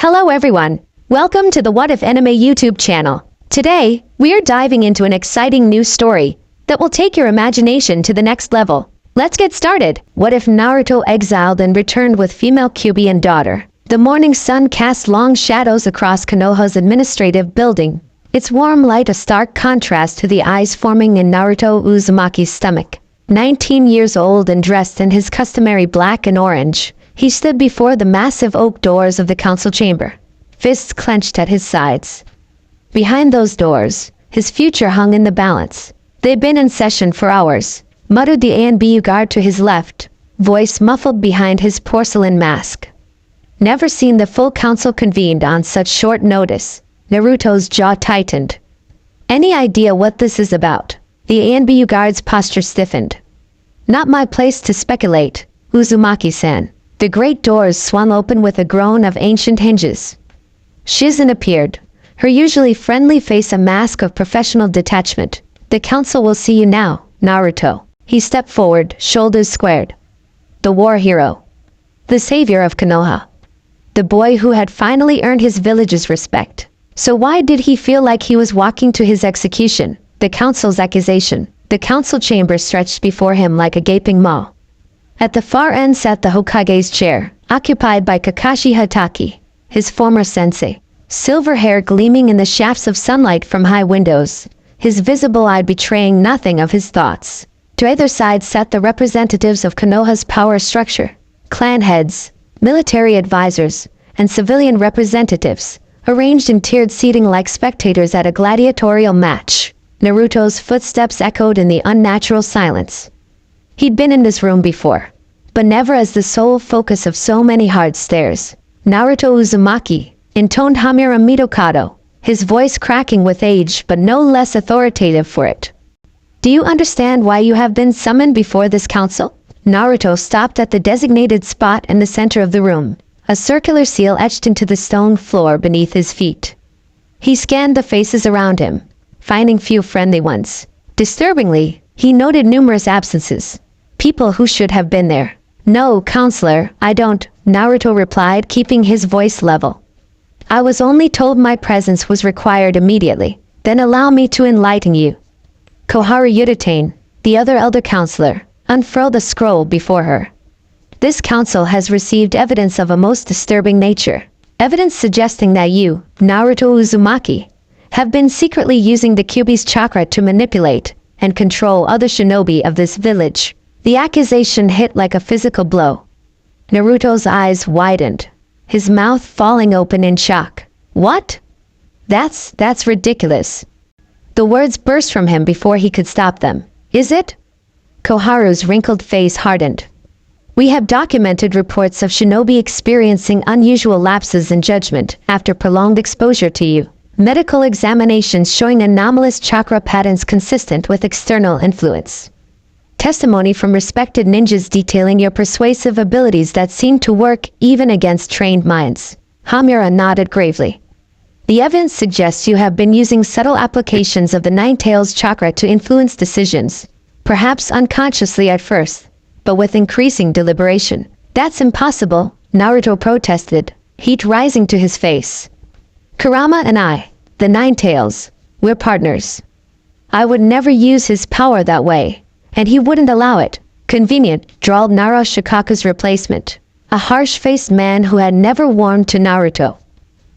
Hello everyone, welcome to the What If Anime YouTube channel. Today, we are diving into an exciting new story that will take your imagination to the next level. Let's get started. What if Naruto exiled and returned with female Kyuubi and daughter? The morning sun cast long shadows across Konoha's administrative building, its warm light a stark contrast to the eyes forming in Naruto Uzumaki's stomach. 19 years old and dressed in his customary black and orange, he stood before the massive oak doors of the council chamber, fists clenched at his sides. Behind those doors, his future hung in the balance. They'd been in session for hours, muttered the ANBU guard to his left, voice muffled behind his porcelain mask. Never seen the full council convened on such short notice. Naruto's jaw tightened. Any idea what this is about? The ANBU guard's posture stiffened. Not my place to speculate, Uzumaki-san. The great doors swung open with a groan of ancient hinges. Shizen appeared, her usually friendly face a mask of professional detachment. The council will see you now, Naruto. He stepped forward, shoulders squared. The war hero. The savior of Konoha. The boy who had finally earned his village's respect. So why did he feel like he was walking to his execution? The council's accusation. The council chamber stretched before him like a gaping maw. At the far end sat the Hokage's chair, occupied by Kakashi Hatake, his former sensei. Silver hair gleaming in the shafts of sunlight from high windows, his visible eye betraying nothing of his thoughts. To either side sat the representatives of Konoha's power structure, clan heads, military advisors, and civilian representatives, arranged in tiered seating like spectators at a gladiatorial match. Naruto's footsteps echoed in the unnatural silence. He'd been in this room before, but never as the sole focus of so many hard stares. Naruto Uzumaki, intoned Hamura Mitokado, his voice cracking with age but no less authoritative for it. Do you understand why you have been summoned before this council? Naruto stopped at the designated spot in the center of the room, a circular seal etched into the stone floor beneath his feet. He scanned the faces around him, finding few friendly ones. Disturbingly, he noted numerous absences. People who should have been there. No, counselor, I don't, Naruto replied, keeping his voice level. I was only told my presence was required immediately. Then allow me to enlighten you. Koharu Yutane, the other elder counselor, unfurled a scroll before her. This council has received evidence of a most disturbing nature. Evidence suggesting that you, Naruto Uzumaki, have been secretly using the Kyuubi's chakra to manipulate and control other shinobi of this village. The accusation hit like a physical blow. Naruto's eyes widened, his mouth falling open in shock. What? That's ridiculous. The words burst from him before he could stop them. Is it? Koharu's wrinkled face hardened. We have documented reports of shinobi experiencing unusual lapses in judgment after prolonged exposure to you. Medical examinations showing anomalous chakra patterns consistent with external influence. Testimony from respected ninjas detailing your persuasive abilities that seem to work even against trained minds. Hamura nodded gravely. The evidence suggests you have been using subtle applications of the Nine-Tails chakra to influence decisions, perhaps unconsciously at first, but with increasing deliberation. That's impossible, Naruto protested, heat rising to his face. Kurama and I, the Nine-Tails, we're partners. I would never use his power that way. And he wouldn't allow it. Convenient, drawled Nara Shikaku's replacement, a harsh-faced man who had never warmed to Naruto.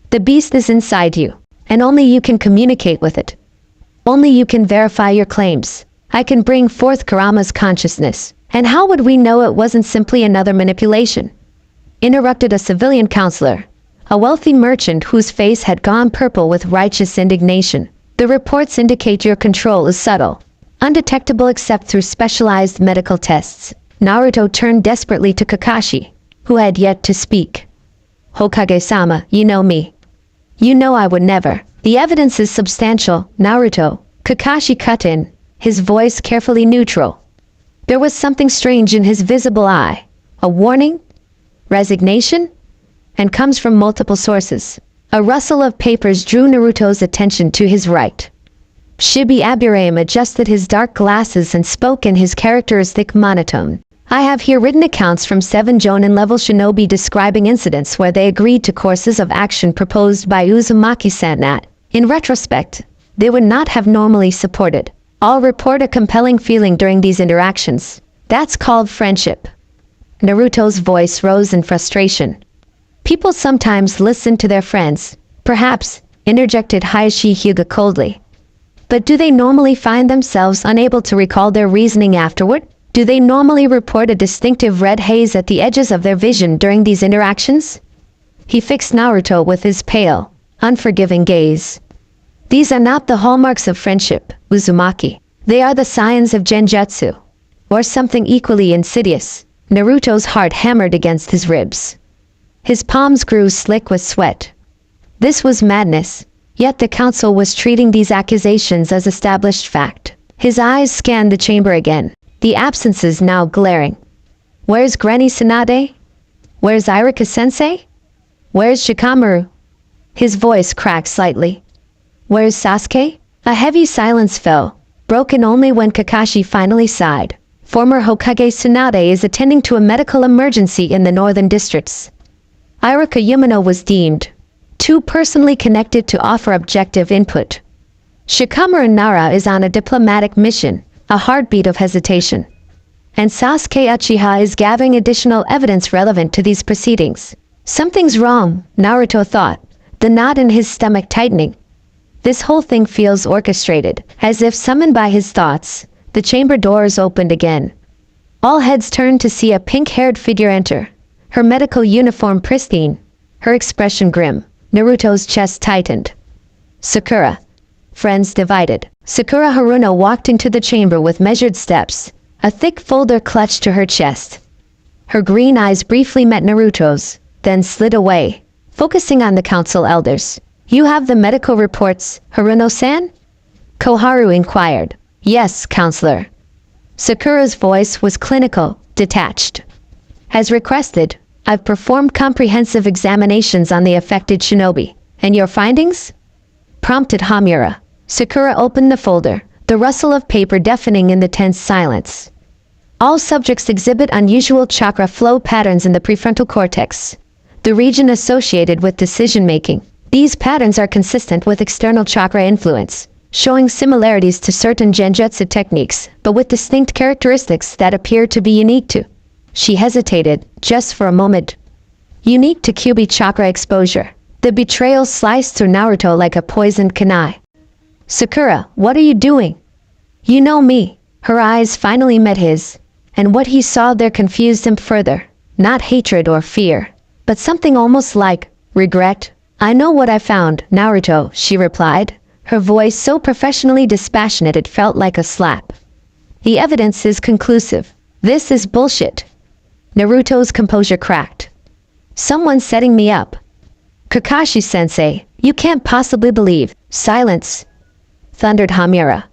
The beast is inside you, and only you can communicate with it. Only you can verify your claims. I can bring forth Kurama's consciousness. And how would we know it wasn't simply another manipulation? Interrupted a civilian counselor, a wealthy merchant whose face had gone purple with righteous indignation. The reports indicate your control is subtle, undetectable except through specialized medical tests. Naruto turned desperately to Kakashi, who had yet to speak. Hokage-sama, you know me. You know I would never. The evidence is substantial, Naruto. Kakashi cut in, his voice carefully neutral. There was something strange in his visible eye. A warning? Resignation? And comes from multiple sources. A rustle of papers drew Naruto's attention to his right. Shibi Aburame adjusted his dark glasses and spoke in his characteristic monotone. I have here written accounts from 7 Jonin-level shinobi describing incidents where they agreed to courses of action proposed by Uzumaki-san that, in retrospect, they would not have normally supported. All report a compelling feeling during these interactions. That's called friendship. Naruto's voice rose in frustration. People sometimes listen to their friends, perhaps, interjected Hayashi Hyuga coldly. But do they normally find themselves unable to recall their reasoning afterward? Do they normally report a distinctive red haze at the edges of their vision during these interactions? He fixed Naruto with his pale, unforgiving gaze. These are not the hallmarks of friendship, Uzumaki. They are the signs of genjutsu. Or something equally insidious. Naruto's heart hammered against his ribs. His palms grew slick with sweat. This was madness, yet the council was treating these accusations as established fact. His eyes scanned the chamber again, the absences now glaring. Where's Granny Tsunade? Where's Iruka-sensei? Where's Shikamaru? His voice cracked slightly. Where's Sasuke? A heavy silence fell, broken only when Kakashi finally sighed. Former Hokage Tsunade is attending to a medical emergency in the northern districts. Iruka Yumino was deemed too personally connected to offer objective input. Shikamaru Nara is on a diplomatic mission, a heartbeat of hesitation. And Sasuke Uchiha is gathering additional evidence relevant to these proceedings. Something's wrong, Naruto thought, the knot in his stomach tightening. This whole thing feels orchestrated, as if summoned by his thoughts. The chamber doors opened again. All heads turned to see a pink-haired figure enter, her medical uniform pristine, her expression grim. Naruto's chest tightened. Sakura. Friends divided. Sakura Haruno walked into the chamber with measured steps, a thick folder clutched to her chest. Her green eyes briefly met Naruto's, then slid away, focusing on the council elders. You have the medical reports, Haruno-san? Koharu inquired. Yes, counselor. Sakura's voice was clinical, detached. As requested, I've performed comprehensive examinations on the affected shinobi. And your findings? Prompted Hamura. Sakura opened the folder, the rustle of paper deafening in the tense silence. All subjects exhibit unusual chakra flow patterns in the prefrontal cortex, the region associated with decision-making. These patterns are consistent with external chakra influence, showing similarities to certain genjutsu techniques, but with distinct characteristics that appear to be unique to. She hesitated, just for a moment. Unique to Kyuubi chakra exposure. The betrayal sliced through Naruto like a poisoned kunai. Sakura, what are you doing? You know me. Her eyes finally met his, and what he saw there confused him further. Not hatred or fear, but something almost like regret. I know what I found, Naruto, she replied, her voice so professionally dispassionate it felt like a slap. The evidence is conclusive. This is bullshit. Naruto's composure cracked. Someone's setting me up. Kakashi-sensei, you can't possibly believe. Silence, thundered Hamura.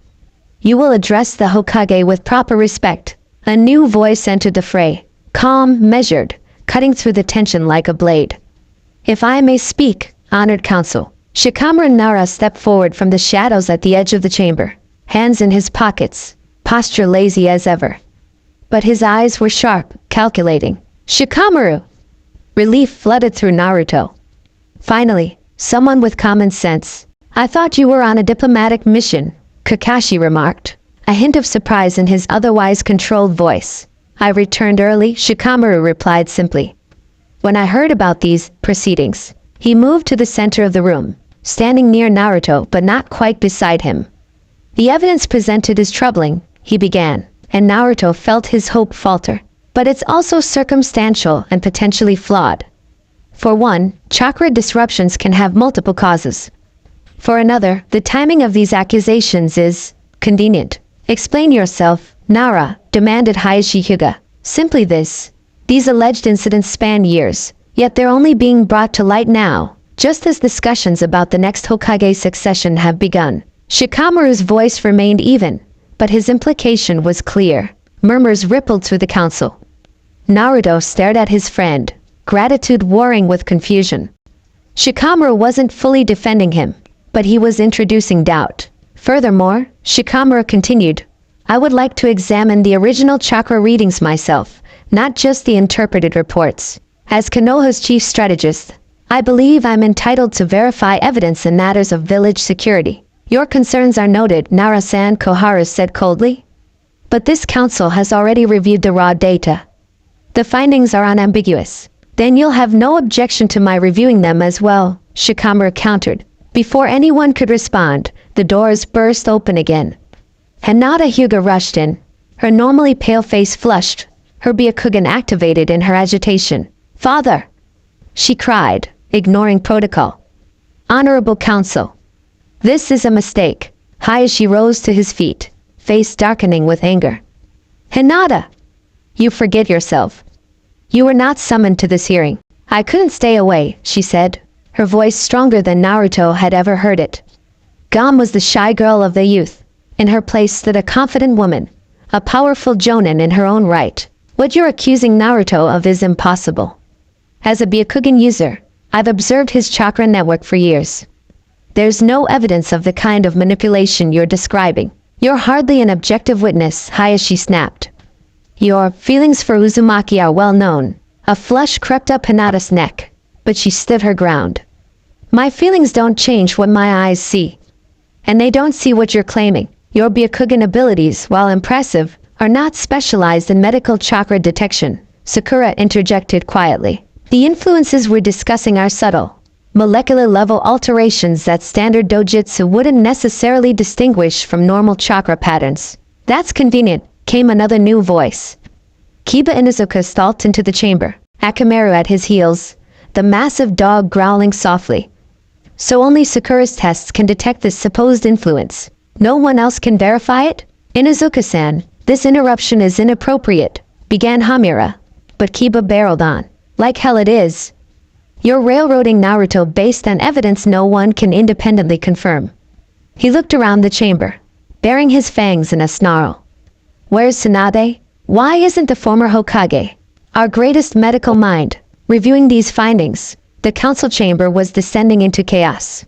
You will address the Hokage with proper respect. A new voice entered the fray, calm, measured, cutting through the tension like a blade. If I may speak, honored council. Shikamaru Nara stepped forward from the shadows at the edge of the chamber, hands in his pockets, posture lazy as ever. But his eyes were sharp, calculating. Shikamaru! Relief flooded through Naruto. Finally, someone with common sense. I thought you were on a diplomatic mission, Kakashi remarked, a hint of surprise in his otherwise controlled voice. I returned early, Shikamaru replied simply. When I heard about these proceedings, he moved to the center of the room, standing near Naruto but not quite beside him. The evidence presented is troubling, he began, and Naruto felt his hope falter. But it's also circumstantial and potentially flawed. For one, chakra disruptions can have multiple causes. For another, the timing of these accusations is convenient. Explain yourself, Nara, demanded Hayashi Hyuga. Simply this. These alleged incidents span years, yet they're only being brought to light now, just as discussions about the next Hokage succession have begun. Shikamaru's voice remained even, but his implication was clear. Murmurs rippled through the council. Naruto stared at his friend, gratitude warring with confusion. Shikamaru wasn't fully defending him, but he was introducing doubt. Furthermore, Shikamaru continued, I would like to examine the original chakra readings myself, not just the interpreted reports. As Konoha's chief strategist, I believe I'm entitled to verify evidence in matters of village security. Your concerns are noted, Nara-san, Koharu said coldly. But this council has already reviewed the raw data. The findings are unambiguous. Then you'll have no objection to my reviewing them as well, Shikamaru countered. Before anyone could respond, the doors burst open again. Hinata Hyuga rushed in, her normally pale face flushed, her Byakugan activated in her agitation. "Father!" she cried, ignoring protocol. "Honorable Council, this is a mistake." Hayashi rose to his feet, face darkening with anger. "Hinata! You forget yourself. You were not summoned to this hearing." "I couldn't stay away," she said, her voice stronger than Naruto had ever heard it. Gam was the shy girl of the youth. In her place stood a confident woman, a powerful jonin in her own right. "What you're accusing Naruto of is impossible. As a Byakugan user, I've observed his chakra network for years. There's no evidence of the kind of manipulation you're describing. You're hardly an objective witness," Hayashi snapped. "Your feelings for Uzumaki are well known." A flush crept up Hinata's neck, but she stood her ground. "My feelings don't change what my eyes see. And they don't see what you're claiming. Your Byakugan abilities, while impressive, are not specialized in medical chakra detection," Sakura interjected quietly. "The influences we're discussing are subtle, molecular-level alterations that standard dojutsu wouldn't necessarily distinguish from normal chakra patterns." "That's convenient," came another new voice. Kiba Inuzuka stalked into the chamber, Akamaru at his heels, the massive dog growling softly. "So only Sakura's tests can detect this supposed influence. No one else can verify it?" "Inuzuka-san, this interruption is inappropriate," began Hamura, but Kiba barreled on. "Like hell it is. You're railroading Naruto based on evidence no one can independently confirm." He looked around the chamber, baring his fangs in a snarl. "Where's Tsunade? Why isn't the former Hokage, our greatest medical mind, reviewing these findings?" The council chamber was descending into chaos.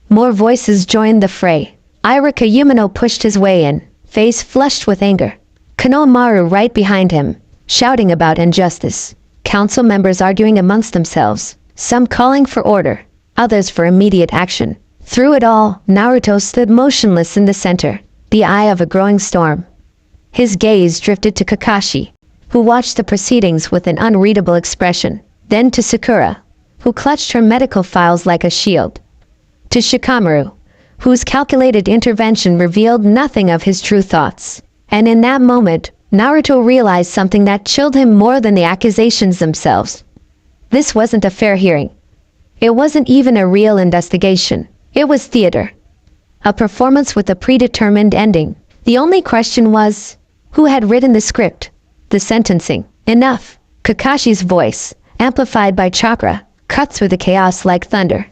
More voices joined the fray. Irika Yumino pushed his way in, face flushed with anger. Konohamaru right behind him, shouting about injustice. Council members arguing amongst themselves, some calling for order, others for immediate action. Through it all, Naruto stood motionless in the center, the eye of a growing storm. His gaze drifted to Kakashi, who watched the proceedings with an unreadable expression, then to Sakura, who clutched her medical files like a shield, to Shikamaru, whose calculated intervention revealed nothing of his true thoughts. And in that moment, Naruto realized something that chilled him more than the accusations themselves. This wasn't a fair hearing. It wasn't even a real investigation. It was theater. A performance with a predetermined ending. The only question was, who had written the script? The sentencing. "Enough!" Kakashi's voice, amplified by chakra, cut through the chaos like thunder.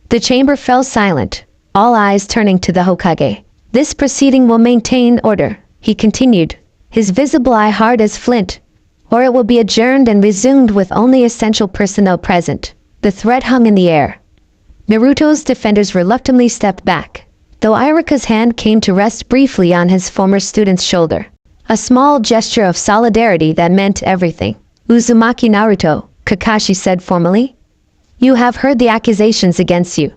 The chamber fell silent, all eyes turning to the Hokage. "This proceeding will maintain order," he continued, his visible eye hard as flint, "or it will be adjourned and resumed with only essential personnel present." The threat hung in the air. Naruto's defenders reluctantly stepped back, though Irika's hand came to rest briefly on his former student's shoulder. A small gesture of solidarity that meant everything. "Uzumaki Naruto," Kakashi said formally. "You have heard the accusations against you.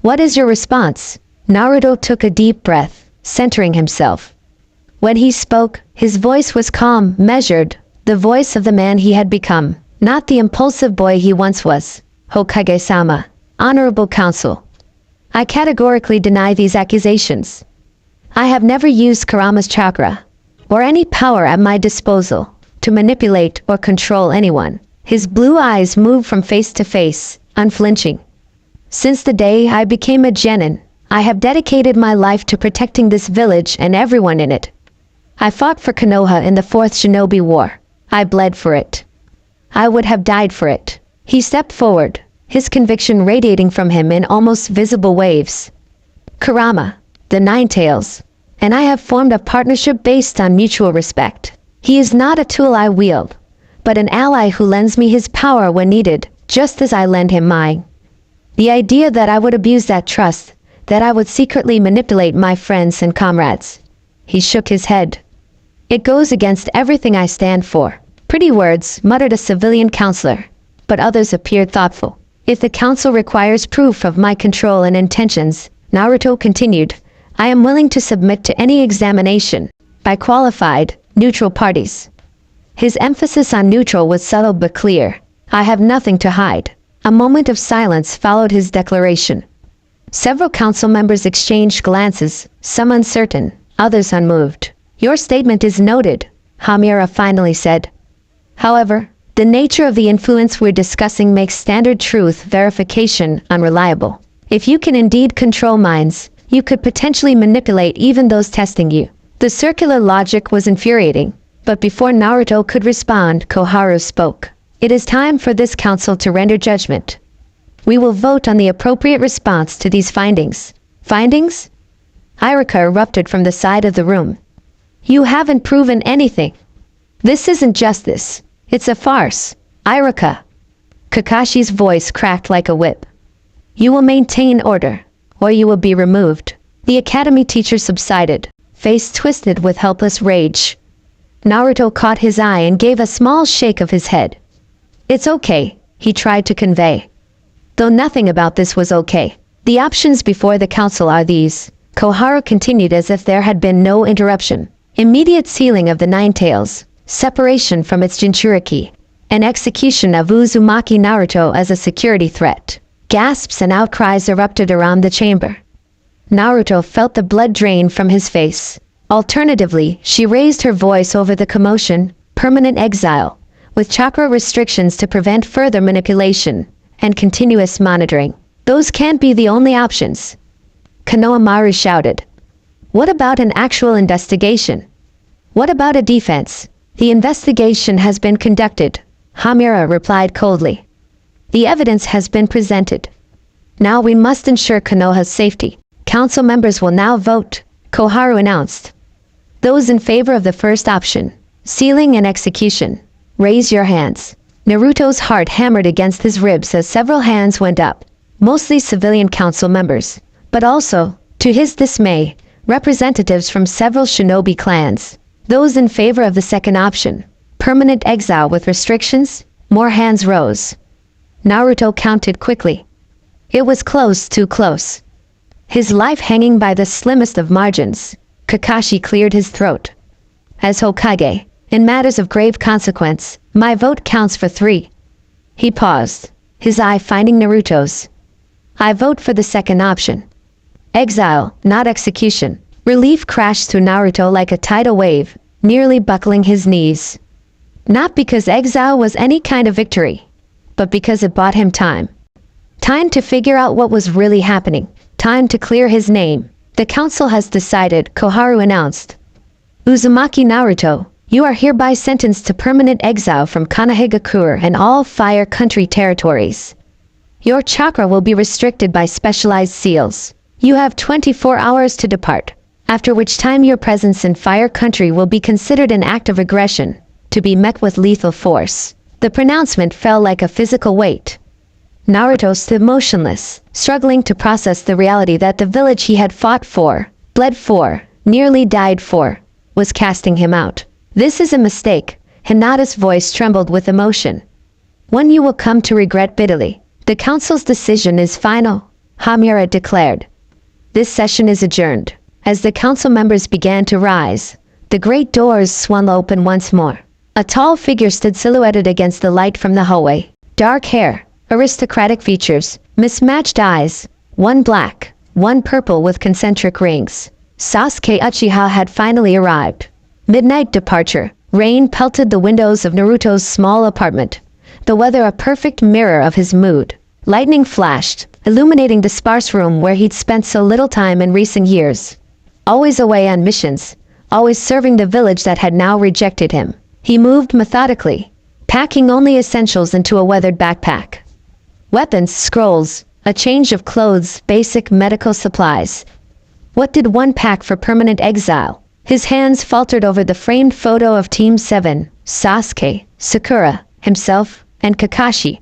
What is your response?" Naruto took a deep breath, centering himself. When he spoke, his voice was calm, measured, the voice of the man he had become, not the impulsive boy he once was. "Hokage-sama, Honorable Council, I categorically deny these accusations. I have never used Kurama's chakra, or any power at my disposal, to manipulate or control anyone." His blue eyes moved from face to face, unflinching. "Since the day I became a genin, I have dedicated my life to protecting this village and everyone in it. I fought for Konoha in the Fourth Shinobi War. I bled for it. I would have died for it." He stepped forward, his conviction radiating from him in almost visible waves. "Kurama, the Ninetales, and I have formed a partnership based on mutual respect. He is not a tool I wield, but an ally who lends me his power when needed, just as I lend him mine. The idea that I would abuse that trust, that I would secretly manipulate my friends and comrades." He shook his head. "It goes against everything I stand for." Pretty words, muttered a civilian counselor, but others appeared thoughtful. If the council requires proof of my control and intentions, Naruto continued, I am willing to submit to any examination by qualified, neutral parties. His emphasis on neutral was subtle but clear. I have nothing to hide. A moment of silence followed his declaration. Several council members exchanged glances, some uncertain, others unmoved. Your statement is noted, Hamira finally said. However, the nature of the influence we're discussing makes standard truth verification unreliable. If you can indeed control minds, you could potentially manipulate even those testing you. The circular logic was infuriating, but before Naruto could respond, Koharu spoke. It is time for this council to render judgment. We will vote on the appropriate response to these findings. Findings? Iruka erupted from the side of the room. You haven't proven anything. This isn't justice. It's a farce. Iruka. Kakashi's voice cracked like a whip. You will maintain order, or you will be removed. The academy teacher subsided, face twisted with helpless rage. Naruto caught his eye and gave a small shake of his head. It's okay, he tried to convey. Though nothing about this was okay. The options before the council are these. Koharu continued as if there had been no interruption. Immediate sealing of the Nine Tails, separation from its Jinchuriki, and execution of Uzumaki Naruto as a security threat. Gasps and outcries erupted around the chamber. Naruto felt the blood drain from his face. Alternatively, she raised her voice over the commotion, permanent exile, with chakra restrictions to prevent further manipulation, and continuous monitoring. Those can't be the only options. Konohamaru shouted. What about an actual investigation? What about a defense? The investigation has been conducted, Hamira replied coldly. The evidence has been presented. Now we must ensure Konoha's safety. Council members will now vote, Koharu announced. Those in favor of the first option, sealing and execution, raise your hands. Naruto's heart hammered against his ribs as several hands went up, mostly civilian council members, but also, to his dismay, representatives from several shinobi clans. Those in favor of the second option, permanent exile with restrictions, more hands rose. Naruto counted quickly. It was close, too close. His life hanging by the slimmest of margins. Kakashi cleared his throat. As Hokage, in matters of grave consequence, my vote counts for 3. He paused, his eye finding Naruto's. I vote for the second option. Exile, not execution. Relief crashed through Naruto like a tidal wave, nearly buckling his knees. Not because exile was any kind of victory, but because it bought him time. Time to figure out what was really happening. Time to clear his name. The council has decided, Koharu announced. Uzumaki Naruto, you are hereby sentenced to permanent exile from Konohagakure and all Fire Country territories. Your chakra will be restricted by specialized seals. You have 24 hours to depart, after which time your presence in Fire Country will be considered an act of aggression, to be met with lethal force. The pronouncement fell like a physical weight. Naruto stood motionless, struggling to process the reality that the village he had fought for, bled for, nearly died for, was casting him out. This is a mistake. Hinata's voice trembled with emotion. One you will come to regret bitterly. The council's decision is final, Hamira declared. This session is adjourned. As the council members began to rise, the great doors swung open once more. A tall figure stood silhouetted against the light from the hallway. Dark hair, aristocratic features, mismatched eyes, one black, one purple with concentric rings. Sasuke Uchiha had finally arrived. Midnight departure. Rain pelted the windows of Naruto's small apartment, the weather a perfect mirror of his mood. Lightning flashed, illuminating the sparse room where he'd spent so little time in recent years. Always away on missions, always serving the village that had now rejected him. He moved methodically, packing only essentials into a weathered backpack. Weapons, scrolls, a change of clothes, basic medical supplies. What did one pack for permanent exile? His hands faltered over the framed photo of Team 7, Sasuke, Sakura, himself, and Kakashi.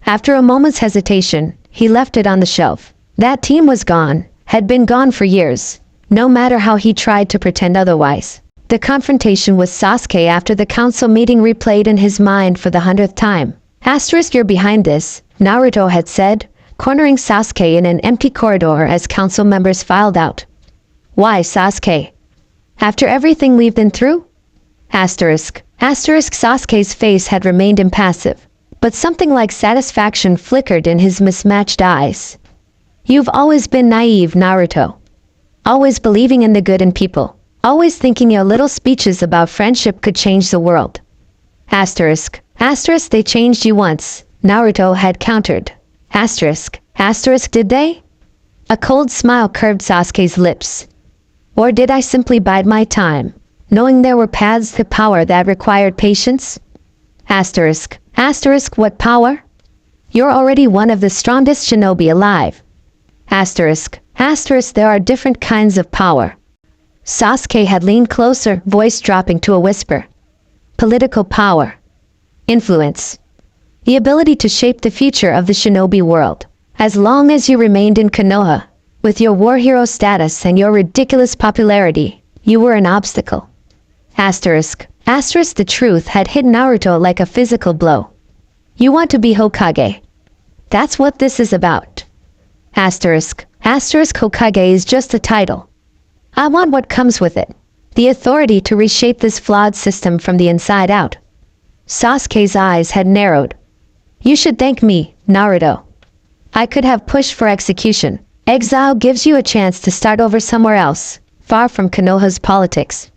After a moment's hesitation, he left it on the shelf. That team was gone, had been gone for years, no matter how he tried to pretend otherwise. The confrontation with Sasuke after the council meeting replayed in his mind for the 100th time. Asterisk, you're behind this, Naruto had said, cornering Sasuke in an empty corridor as council members filed out. Why, Sasuke? After everything we've been through? Asterisk. Sasuke's face had remained impassive, but something like satisfaction flickered in his mismatched eyes. You've always been naive, Naruto. Always believing in the good in people. Always thinking your little speeches about friendship could change the world. Asterisk, they changed you once, Naruto had countered. Asterisk, did they? A cold smile curved Sasuke's lips. Or did I simply bide my time, knowing there were paths to power that required patience? Asterisk, what power? You're already one of the strongest shinobi alive. Asterisk, there are different kinds of power. Sasuke had leaned closer, voice dropping to a whisper. Political power. Influence. The ability to shape the future of the shinobi world. As long as you remained in Konoha, with your war hero status and your ridiculous popularity, you were an obstacle. Asterisk, the truth had hit Naruto like a physical blow. You want to be Hokage. That's what this is about. Asterisk, Hokage is just a title. I want what comes with it. The authority to reshape this flawed system from the inside out. Sasuke's eyes had narrowed. You should thank me, Naruto. I could have pushed for execution. Exile gives you a chance to start over somewhere else, far from Konoha's politics.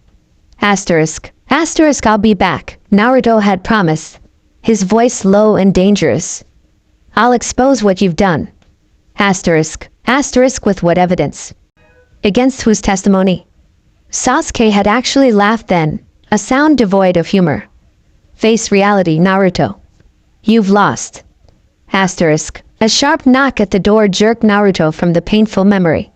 Asterisk, I'll be back, Naruto had promised, his voice low and dangerous. I'll expose what you've done. Asterisk, with what evidence? Against whose testimony? Sasuke had actually laughed then, a sound devoid of humor. Face reality, Naruto. You've lost. Asterisk. A sharp knock at the door jerked Naruto from the painful memory.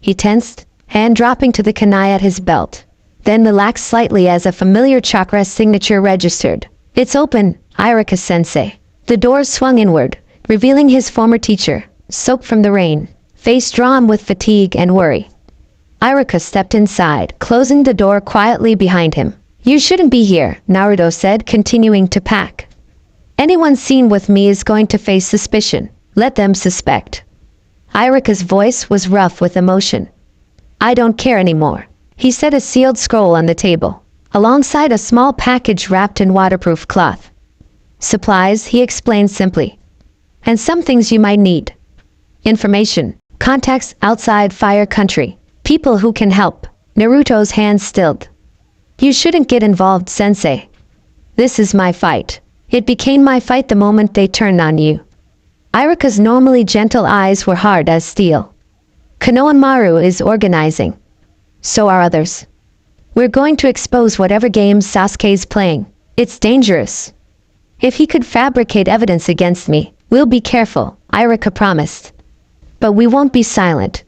He tensed, hand dropping to the kunai at his belt, then relaxed slightly as a familiar chakra signature registered. It's open, Iruka-sensei. The door swung inward, revealing his former teacher, soaked from the rain, face drawn with fatigue and worry. Iruka stepped inside, closing the door quietly behind him. You shouldn't be here, Naruto said, continuing to pack. Anyone seen with me is going to face suspicion. Let them suspect. Iruka's voice was rough with emotion. I don't care anymore. He set a sealed scroll on the table, alongside a small package wrapped in waterproof cloth. Supplies, he explained simply. And some things you might need. Information. Contacts outside Fire Country. People who can help. Naruto's hands stilled. You shouldn't get involved, sensei. This is my fight. It became my fight the moment they turned on you. Iruka's normally gentle eyes were hard as steel. Konohamaru is organizing. So are others. We're going to expose whatever games Sasuke's playing. It's dangerous. If he could fabricate evidence against me, we'll be careful, Iruka promised. But we won't be silent.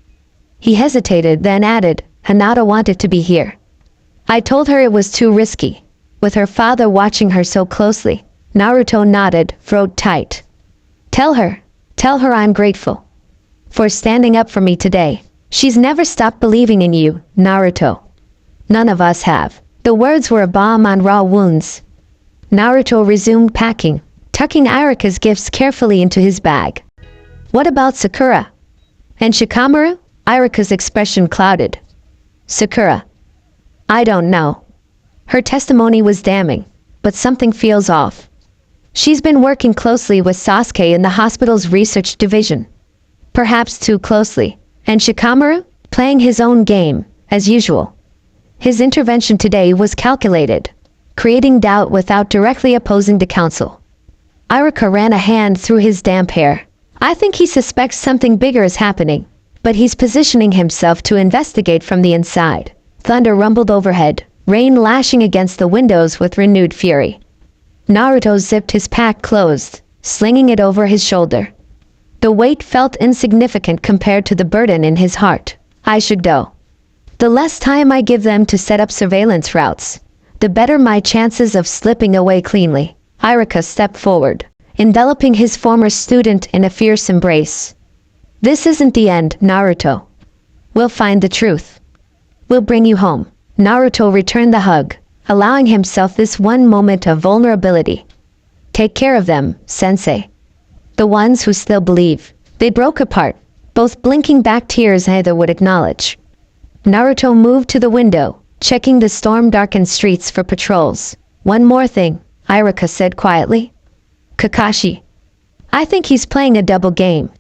He hesitated, then added, Hinata wanted to be here. I told her it was too risky, with her father watching her so closely. Naruto nodded, throat tight. Tell her I'm grateful for standing up for me today. She's never stopped believing in you, Naruto. None of us have. The words were a balm on raw wounds. Naruto resumed packing, tucking Iruka's gifts carefully into his bag. What about Sakura? And Shikamaru? Iruka's expression clouded. Sakura. I don't know. Her testimony was damning, but something feels off. She's been working closely with Sasuke in the hospital's research division. Perhaps too closely. And Shikamaru? Playing his own game, as usual. His intervention today was calculated, creating doubt without directly opposing the council. Iruka ran a hand through his damp hair. I think he suspects something bigger is happening, but he's positioning himself to investigate from the inside. Thunder rumbled overhead, rain lashing against the windows with renewed fury. Naruto zipped his pack closed, slinging it over his shoulder. The weight felt insignificant compared to the burden in his heart. I should go. The less time I give them to set up surveillance routes, the better my chances of slipping away cleanly. Iruka stepped forward, enveloping his former student in a fierce embrace. This isn't the end, Naruto. We'll find the truth. We'll bring you home. Naruto returned the hug, allowing himself this one moment of vulnerability. Take care of them, sensei. The ones who still believe. They broke apart, both blinking back tears neither would acknowledge. Naruto moved to the window, checking the storm-darkened streets for patrols. One more thing, Iruka said quietly. Kakashi. I think he's playing a double game.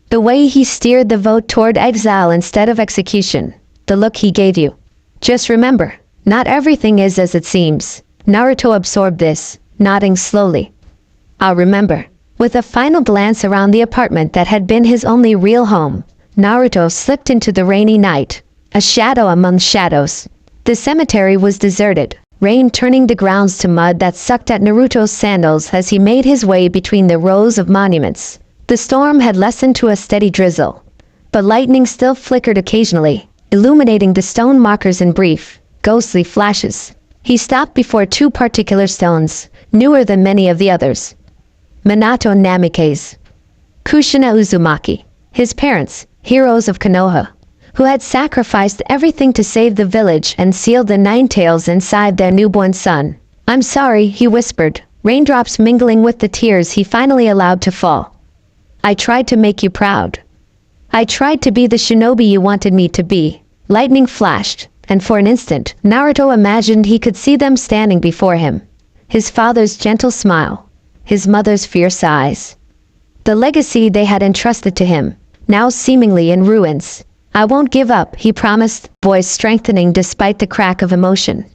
The way he steered the vote toward exile instead of execution. The look he gave you. Just remember, not everything is as it seems. Naruto absorbed this, nodding slowly. I'll remember. With a final glance around the apartment that had been his only real home, Naruto slipped into the rainy night, a shadow among shadows. The cemetery was deserted, rain turning the grounds to mud that sucked at Naruto's sandals as he made his way between the rows of monuments. The storm had lessened to a steady drizzle, but lightning still flickered occasionally, illuminating the stone markers in brief, ghostly flashes. He stopped before two particular stones, newer than many of the others. Minato Namikaze. Kushina Uzumaki, his parents, heroes of Konoha, who had sacrificed everything to save the village and sealed the nine tails inside their newborn son. I'm sorry, he whispered, raindrops mingling with the tears he finally allowed to fall. I tried to make you proud. I tried to be the shinobi you wanted me to be. Lightning flashed, and for an instant, Naruto imagined he could see them standing before him. His father's gentle smile, his mother's fierce eyes. The legacy they had entrusted to him, now seemingly in ruins. I won't give up, he promised, voice strengthening despite the crack of emotion.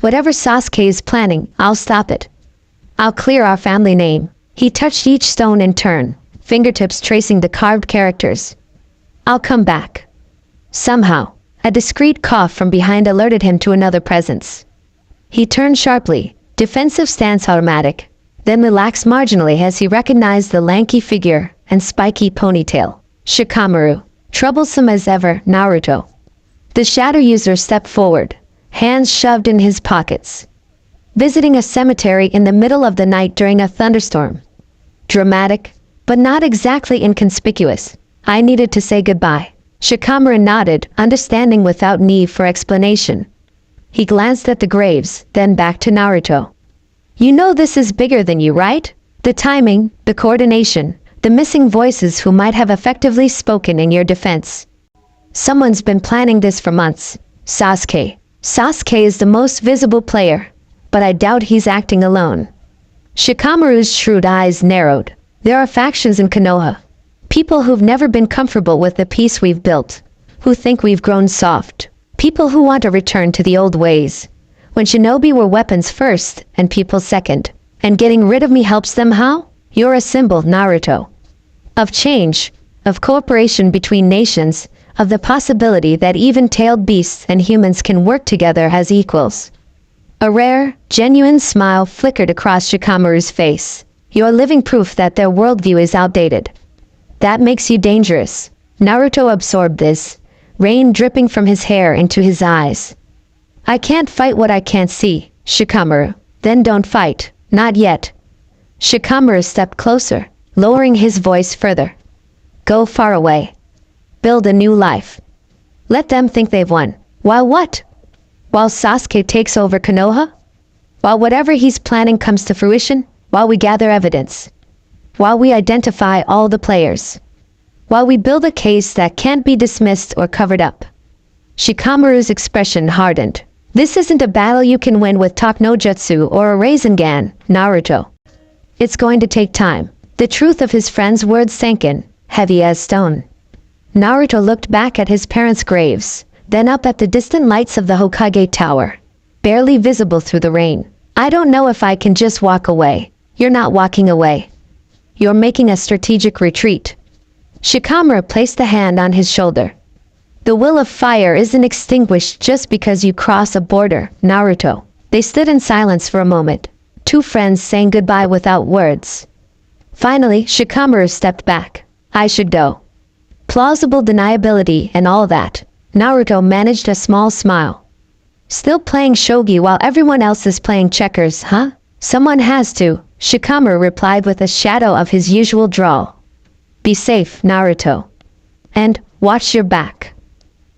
Whatever Sasuke is planning, I'll stop it. I'll clear our family name. He touched each stone in turn, fingertips tracing the carved characters. I'll come back. Somehow, a discreet cough from behind alerted him to another presence. He turned sharply, defensive stance automatic, then relaxed marginally as he recognized the lanky figure and spiky ponytail. Shikamaru, troublesome as ever, Naruto. The shadow user stepped forward, hands shoved in his pockets. Visiting a cemetery in the middle of the night during a thunderstorm. Dramatic, but not exactly inconspicuous. I needed to say goodbye. Shikamaru nodded, understanding without need for explanation. He glanced at the graves, then back to Naruto. You know this is bigger than you, right? The timing, the coordination, the missing voices who might have effectively spoken in your defense. Someone's been planning this for months. Sasuke. Sasuke is the most visible player, but I doubt he's acting alone. Shikamaru's shrewd eyes narrowed. There are factions in Konoha. People who've never been comfortable with the peace we've built, who think we've grown soft. People who want to return to the old ways. When shinobi were weapons first, and people second. And getting rid of me helps them how? You're a symbol, Naruto. Of change, of cooperation between nations, of the possibility that even-tailed beasts and humans can work together as equals. A rare, genuine smile flickered across Shikamaru's face. You're living proof that their worldview is outdated. That makes you dangerous. Naruto absorbed this, rain dripping from his hair into his eyes. I can't fight what I can't see, Shikamaru. Then don't fight. Not yet. Shikamaru stepped closer, lowering his voice further. Go far away. Build a new life. Let them think they've won. While what? While Sasuke takes over Konoha? While whatever he's planning comes to fruition? While we gather evidence? While we identify all the players? While we build a case that can't be dismissed or covered up? Shikamaru's expression hardened. This isn't a battle you can win with talk no jutsu or a Rasengan, Naruto. It's going to take time. The truth of his friend's words sank in, heavy as stone. Naruto looked back at his parents' graves, then up at the distant lights of the Hokage Tower, barely visible through the rain. I don't know if I can just walk away. You're not walking away. You're making a strategic retreat. Shikamaru placed a hand on his shoulder. The will of fire isn't extinguished just because you cross a border, Naruto. They stood in silence for a moment. Two friends saying goodbye without words. Finally, Shikamaru stepped back. I should go. Plausible deniability and all that. Naruto managed a small smile. Still playing shogi while everyone else is playing checkers, huh? Someone has to, Shikamaru replied with a shadow of his usual drawl. Be safe, Naruto. And watch your back.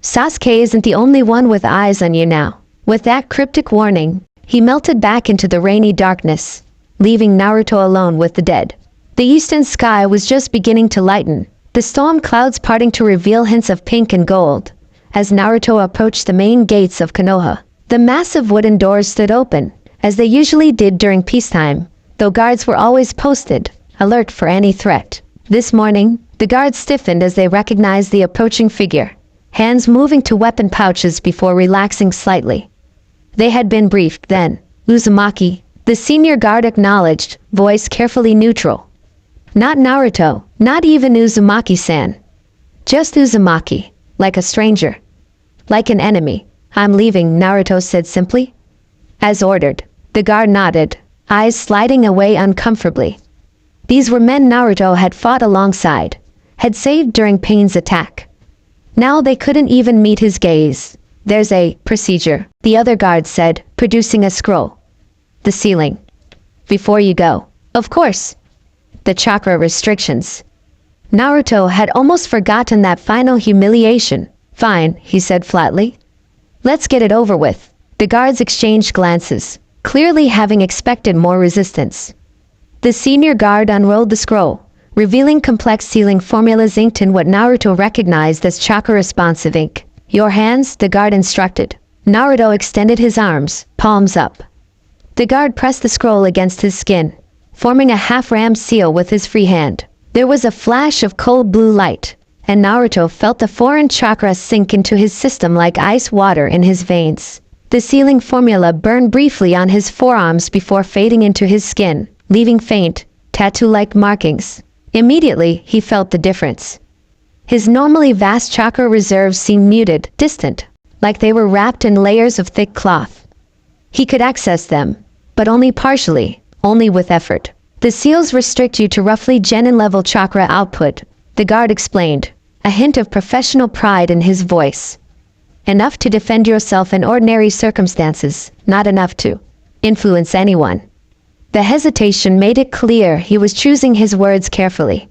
Sasuke isn't the only one with eyes on you now. With that cryptic warning, he melted back into the rainy darkness, leaving Naruto alone with the dead. The eastern sky was just beginning to lighten, the storm clouds parting to reveal hints of pink and gold. As Naruto approached the main gates of Konoha, the massive wooden doors stood open, as they usually did during peacetime, though guards were always posted, alert for any threat. This morning, the guards stiffened as they recognized the approaching figure, hands moving to weapon pouches before relaxing slightly. They had been briefed then. Uzumaki, the senior guard acknowledged, voice carefully neutral. Not Naruto, not even Uzumaki-san. Just Uzumaki, like a stranger. Like an enemy. I'm leaving, Naruto said simply. As ordered. The guard nodded, eyes sliding away uncomfortably. These were men Naruto had fought alongside, had saved during Pain's attack. Now they couldn't even meet his gaze. There's a procedure, the other guard said, producing a scroll. The ceiling. Before you go. Of course. The chakra restrictions. Naruto had almost forgotten that final humiliation. Fine, he said flatly. Let's get it over with. The guards exchanged glances, clearly having expected more resistance. The senior guard unrolled the scroll, revealing complex sealing formulas inked in what Naruto recognized as chakra-responsive ink. Your hands, the guard instructed. Naruto extended his arms, palms up. The guard pressed the scroll against his skin, forming a half-rammed seal with his free hand. There was a flash of cold blue light, and Naruto felt the foreign chakra sink into his system like ice water in his veins. The sealing formula burned briefly on his forearms before fading into his skin, leaving faint, tattoo-like markings. Immediately, he felt the difference. His normally vast chakra reserves seemed muted, distant, like they were wrapped in layers of thick cloth. He could access them, but only partially, only with effort. The seals restrict you to roughly genin-level chakra output, the guard explained, a hint of professional pride in his voice. Enough to defend yourself in ordinary circumstances, not enough to influence anyone. The hesitation made it clear he was choosing his words carefully.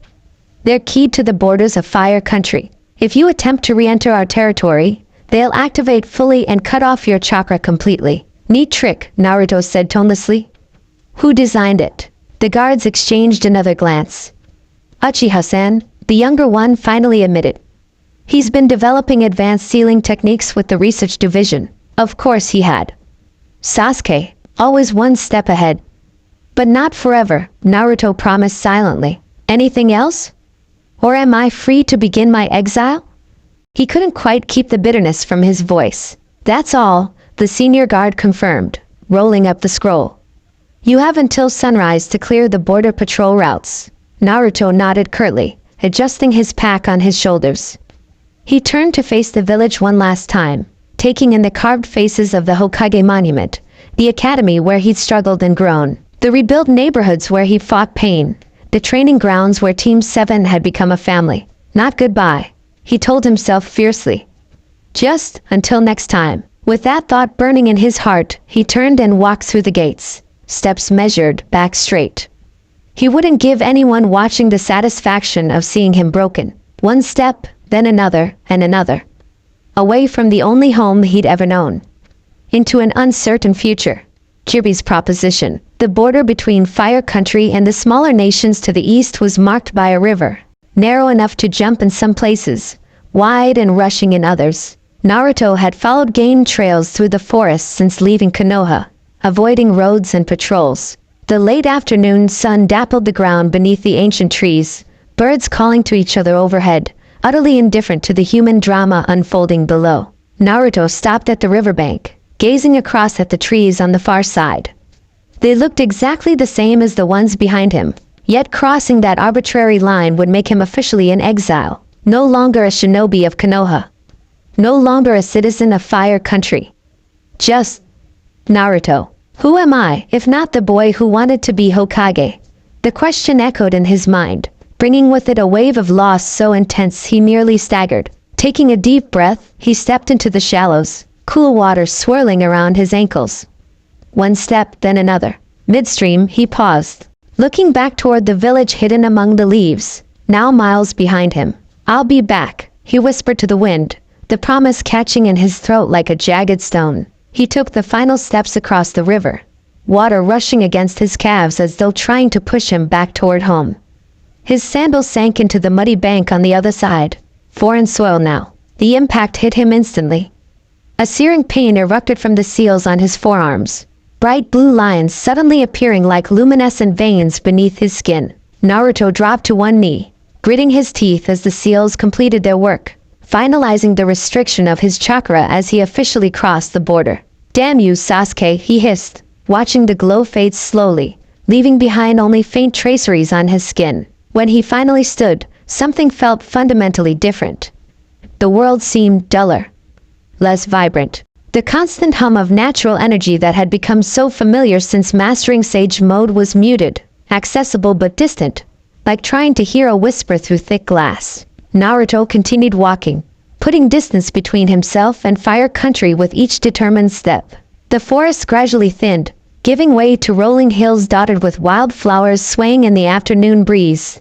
They're keyed to the borders of Fire Country. If you attempt to re-enter our territory, they'll activate fully and cut off your chakra completely. Neat trick, Naruto said tonelessly. Who designed it? The guards exchanged another glance. Uchiha-san, the younger one finally admitted. He's been developing advanced sealing techniques with the research division. Of course he had. Sasuke, always one step ahead. But not forever, Naruto promised silently. Anything else? Or am I free to begin my exile? He couldn't quite keep the bitterness from his voice. That's all, the senior guard confirmed, rolling up the scroll. You have until sunrise to clear the border patrol routes. Naruto nodded curtly, adjusting his pack on his shoulders. He turned to face the village one last time, taking in the carved faces of the Hokage monument, the academy where he'd struggled and grown, the rebuilt neighborhoods where he fought pain, the training grounds where Team 7 had become a family. Not goodbye, he told himself fiercely. Just until next time. With that thought burning in his heart, he turned and walked through the gates, steps measured, back straight. He wouldn't give anyone watching the satisfaction of seeing him broken. One step, then another, and another. Away from the only home he'd ever known. Into an uncertain future. Kirby's proposition. The border between Fire Country and the smaller nations to the east was marked by a river, narrow enough to jump in some places, wide and rushing in others. Naruto had followed game trails through the forest since leaving Konoha, avoiding roads and patrols. The late afternoon sun dappled the ground beneath the ancient trees, birds calling to each other overhead, utterly indifferent to the human drama unfolding below. Naruto stopped at the riverbank, gazing across at the trees on the far side. They looked exactly the same as the ones behind him, yet crossing that arbitrary line would make him officially in exile, no longer a shinobi of Konoha. No longer a citizen of Fire Country. Just Naruto. Who am I, if not the boy who wanted to be Hokage? The question echoed in his mind, bringing with it a wave of loss so intense he nearly staggered. Taking a deep breath, he stepped into the shallows, cool water swirling around his ankles. One step, then another. Midstream, he paused, looking back toward the village hidden among the leaves, now miles behind him. I'll be back, he whispered to the wind, the promise catching in his throat like a jagged stone. He took the final steps across the river, water rushing against his calves as though trying to push him back toward home. His sandals sank into the muddy bank on the other side, foreign soil now. The impact hit him instantly. A searing pain erupted from the seals on his forearms, bright blue lines suddenly appearing like luminescent veins beneath his skin. Naruto dropped to one knee, gritting his teeth as the seals completed their work, finalizing the restriction of his chakra as he officially crossed the border. "Damn you, Sasuke," he hissed, watching the glow fade slowly, leaving behind only faint traceries on his skin. When he finally stood, something felt fundamentally different. The world seemed duller, less vibrant. The constant hum of natural energy that had become so familiar since mastering Sage Mode was muted, accessible but distant, like trying to hear a whisper through thick glass. Naruto continued walking, putting distance between himself and Fire Country with each determined step. The forest gradually thinned, giving way to rolling hills dotted with wildflowers swaying in the afternoon breeze.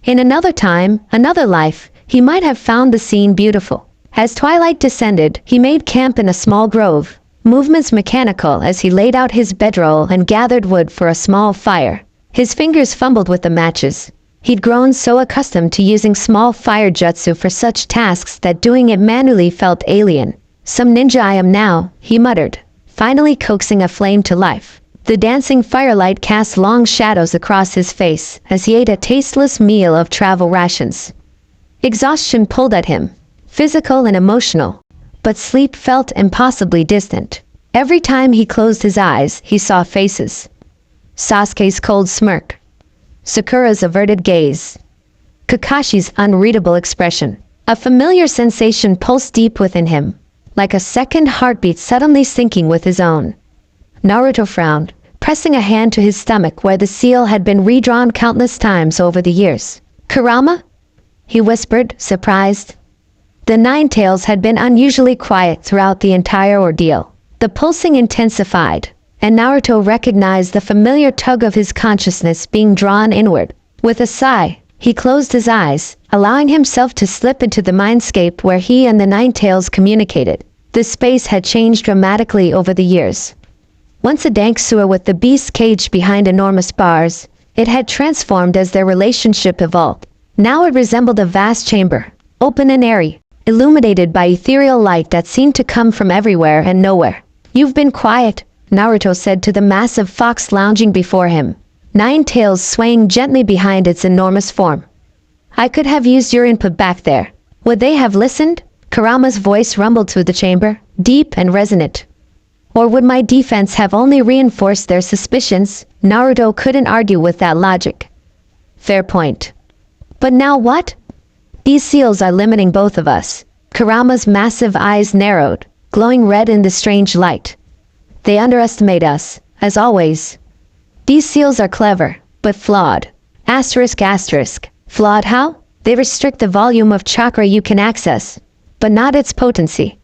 In another time, another life, he might have found the scene beautiful. As twilight descended, he made camp in a small grove, movements mechanical as he laid out his bedroll and gathered wood for a small fire. His fingers fumbled with the matches. He'd grown so accustomed to using small fire jutsu for such tasks that doing it manually felt alien. "Some ninja I am now," he muttered, finally coaxing a flame to life. The dancing firelight cast long shadows across his face as he ate a tasteless meal of travel rations. Exhaustion pulled at him, physical and emotional, but sleep felt impossibly distant. Every time he closed his eyes, he saw faces. Sasuke's cold smirk, Sakura's averted gaze, Kakashi's unreadable expression. A familiar sensation pulsed deep within him, like a second heartbeat suddenly syncing with his own. Naruto frowned, pressing a hand to his stomach where the seal had been redrawn countless times over the years. "Kurama?" he whispered, surprised. The Nine Tails had been unusually quiet throughout the entire ordeal. The pulsing intensified, and Naruto recognized the familiar tug of his consciousness being drawn inward. With a sigh, he closed his eyes, allowing himself to slip into the mindscape where he and the Nine Tails communicated. The space had changed dramatically over the years. Once a dank sewer with the beast caged behind enormous bars, it had transformed as their relationship evolved. Now it resembled a vast chamber, open and airy, illuminated by ethereal light that seemed to come from everywhere and nowhere. "You've been quiet," Naruto said to the massive fox lounging before him, Nine Tails swaying gently behind its enormous form. "I could have used your input back there. Would they have listened?" Kurama's voice rumbled through the chamber, deep and resonant. "Or would my defense have only reinforced their suspicions?" Naruto couldn't argue with that logic. Fair point. But now what? "These seals are limiting both of us." Kurama's massive eyes narrowed, glowing red in the strange light. "They underestimate us, as always. These seals are clever, but flawed. Asterisk asterisk. Flawed how? They restrict the volume of chakra you can access, but not its potency.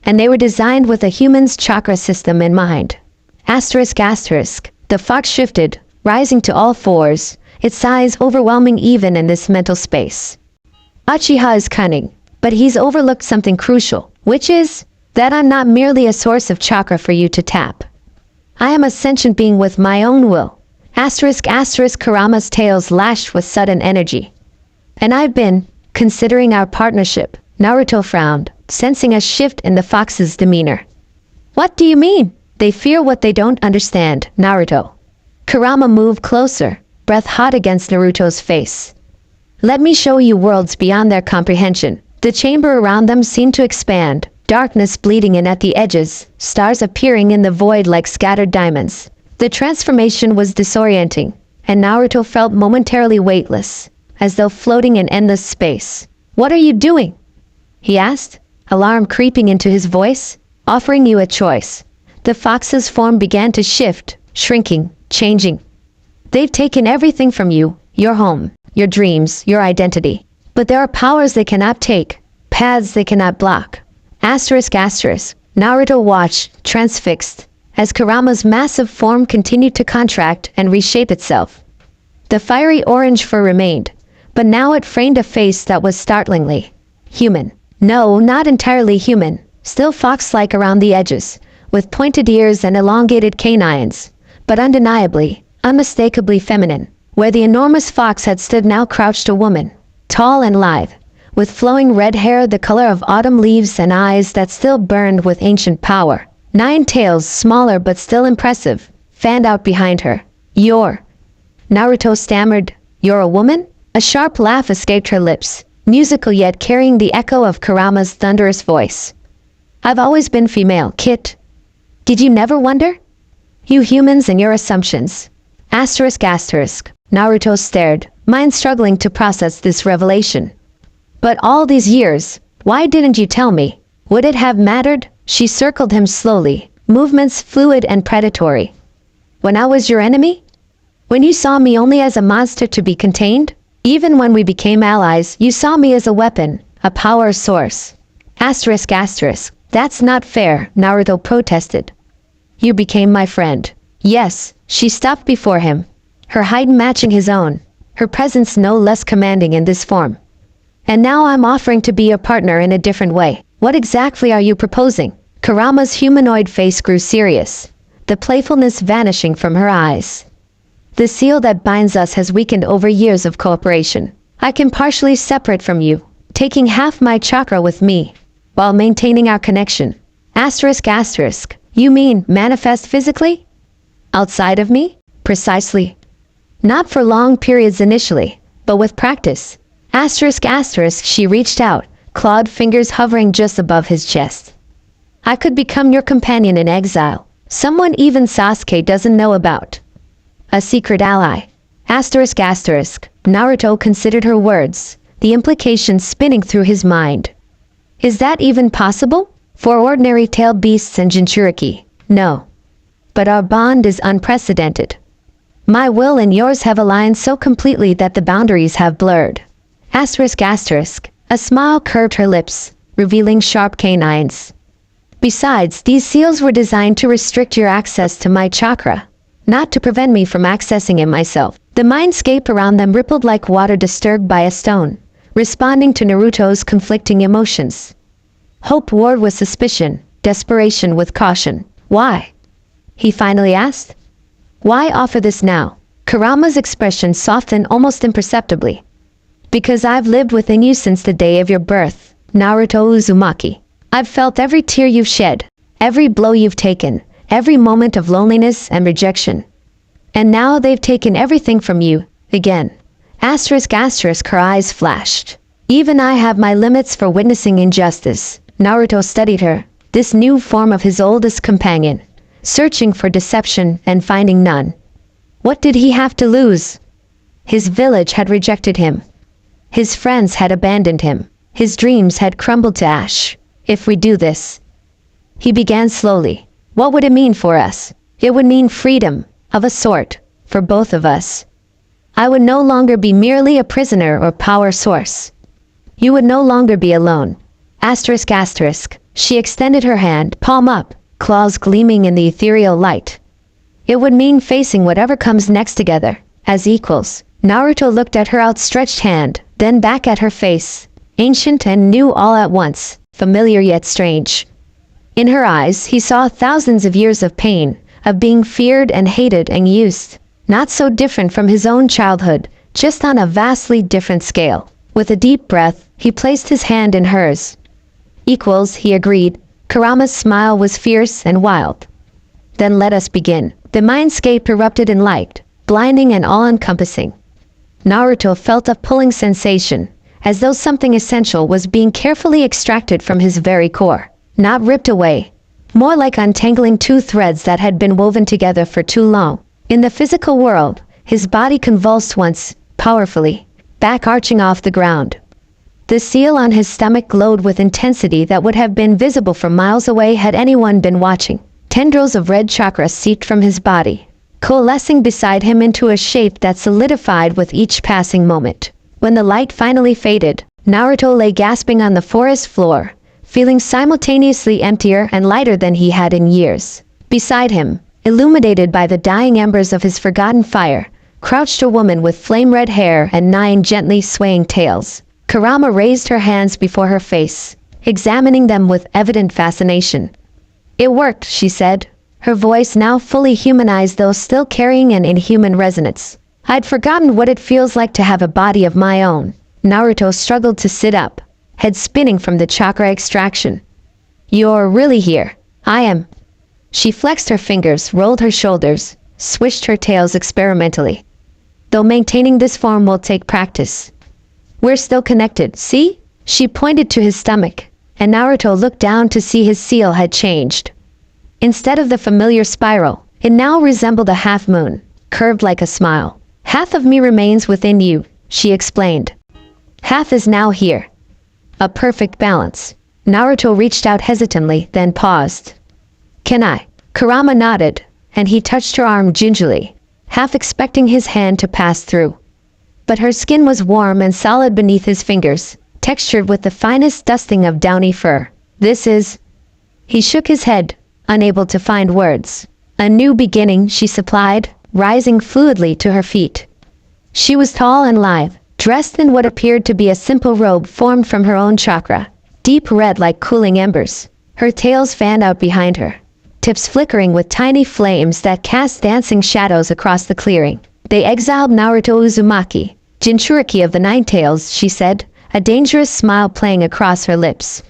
And they were designed with a human's chakra system in mind." Asterisk asterisk. The fox shifted, rising to all fours, its size overwhelming even in this mental space. "Uchiha is cunning, but he's overlooked something crucial, which is that I'm not merely a source of chakra for you to tap. I am a sentient being with my own will." Asterisk asterisk. Kurama's tails lashed with sudden energy. "And I've been considering our partnership." Naruto frowned, sensing a shift in the fox's demeanor. "What do you mean?" "They fear what they don't understand, Naruto." Kurama moved closer, breath hot against Naruto's face. "Let me show you worlds beyond their comprehension." The chamber around them seemed to expand, darkness bleeding in at the edges, stars appearing in the void like scattered diamonds. The transformation was disorienting, and Naruto felt momentarily weightless, as though floating in endless space. "What are you doing?" he asked, alarm creeping into his voice. "Offering you a choice." The fox's form began to shift, shrinking, changing. "They've taken everything from you, your home, your dreams, your identity. But there are powers they cannot take, paths they cannot block." Asterisk asterisk. Naruto watched, transfixed, as Kurama's massive form continued to contract and reshape itself. The fiery orange fur remained, but now it framed a face that was startlingly human. No, not entirely human, still fox-like around the edges, with pointed ears and elongated canines, but undeniably, unmistakably feminine. Where the enormous fox had stood now crouched a woman, tall and lithe, with flowing red hair the color of autumn leaves and eyes that still burned with ancient power. 9 tails, smaller but still impressive, fanned out behind her. Naruto stammered, "You're a woman?" A sharp laugh escaped her lips, musical yet carrying the echo of Kurama's thunderous voice. "I've always been female, Kit. Did you never wonder? You humans and your assumptions." ***. Naruto stared, mind struggling to process this revelation. "But all these years, why didn't you tell me? Would it have mattered?" She circled him slowly, movements fluid and predatory. "When I was your enemy? When you saw me only as a monster to be contained? Even when we became allies, you saw me as a weapon, a power source." "That's not fair," Naruto protested. "You became my friend." "Yes." She stopped before him, her height matching his own, her presence no less commanding in this form. "And now I'm offering to be your partner in a different way. What exactly are you proposing?" Kurama's humanoid face grew serious, the playfulness vanishing from her eyes. "The seal that binds us has weakened over years of cooperation. I can partially separate from you, taking half my chakra with me, while maintaining our connection." You mean manifest physically? Outside of me? Precisely. Not for long periods initially, but with practice. She reached out, clawed fingers hovering just above his chest. "I could become your companion in exile, someone even Sasuke doesn't know about. A secret ally." Naruto considered her words, the implications spinning through his mind. Is that even possible? For ordinary tailed beasts and Jinchuriki, no. But our bond is unprecedented. My will and yours have aligned so completely that the boundaries have blurred. A smile curved her lips, revealing sharp canines. "Besides, these seals were designed to restrict your access to my chakra, not to prevent me from accessing it myself." The mindscape around them rippled like water disturbed by a stone, responding to Naruto's conflicting emotions. Hope warred with suspicion, desperation with caution. "Why?" he finally asked. "Why offer this now?" Kurama's expression softened almost imperceptibly. "Because I've lived within you since the day of your birth, Naruto Uzumaki. I've felt every tear you've shed, every blow you've taken, every moment of loneliness and rejection. And now they've taken everything from you, again." Her eyes flashed. "Even I have my limits for witnessing injustice." Naruto studied her, this new form of his oldest companion, searching for deception and finding none. What did he have to lose? His village had rejected him. His friends had abandoned him. His dreams had crumbled to ash. "If we do this," he began slowly, "what would it mean for us? It would mean freedom, of a sort, for both of us. I would no longer be merely a prisoner or power source. You would no longer be alone." She extended her hand, palm up, claws gleaming in the ethereal light. "It would mean facing whatever comes next together, as equals." Naruto looked at her outstretched hand, then back at her face, ancient and new all at once, familiar yet strange. In her eyes, he saw thousands of years of pain, of being feared and hated and used. Not so different from his own childhood, just on a vastly different scale. With a deep breath, he placed his hand in hers. "Equals," he agreed. Kurama's smile was fierce and wild. "Then let us begin." The mindscape erupted in light, blinding and all-encompassing. Naruto felt a pulling sensation, as though something essential was being carefully extracted from his very core. Not ripped away, more like untangling two threads that had been woven together for too long. In the physical world, his body convulsed once, powerfully, back arching off the ground. The seal on his stomach glowed with intensity that would have been visible from miles away had anyone been watching. Tendrils of red chakra seeped from his body, coalescing beside him into a shape that solidified with each passing moment. When the light finally faded, Naruto lay gasping on the forest floor, feeling simultaneously emptier and lighter than he had in years. Beside him, illuminated by the dying embers of his forgotten fire, crouched a woman with flame-red hair and 9 gently swaying tails. Kurama raised her hands before her face, examining them with evident fascination. It worked, she said, her voice now fully humanized though still carrying an inhuman resonance. I'd forgotten what it feels like to have a body of my own. Naruto struggled to sit up, head spinning from the chakra extraction. You're really here. I am. She flexed her fingers, rolled her shoulders, swished her tails experimentally. Though maintaining this form will take practice. We're still connected, see? She pointed to his stomach, and Naruto looked down to see his seal had changed. Instead of the familiar spiral, it now resembled a half moon, curved like a smile. Half of me remains within you, she explained. Half is now here. A perfect balance. Naruto reached out hesitantly, then paused. Can I? Kurama nodded, and he touched her arm gingerly, half expecting his hand to pass through. But her skin was warm and solid beneath his fingers, textured with the finest dusting of downy fur. This is... He shook his head, unable to find words. A new beginning, she supplied, rising fluidly to her feet. She was tall and lithe, dressed in what appeared to be a simple robe formed from her own chakra, deep red like cooling embers. Her tails fanned out behind her, tips flickering with tiny flames that cast dancing shadows across the clearing. They exiled Naruto Uzumaki, Jinchuriki of the Nine Tails, she said, a dangerous smile playing across her lips.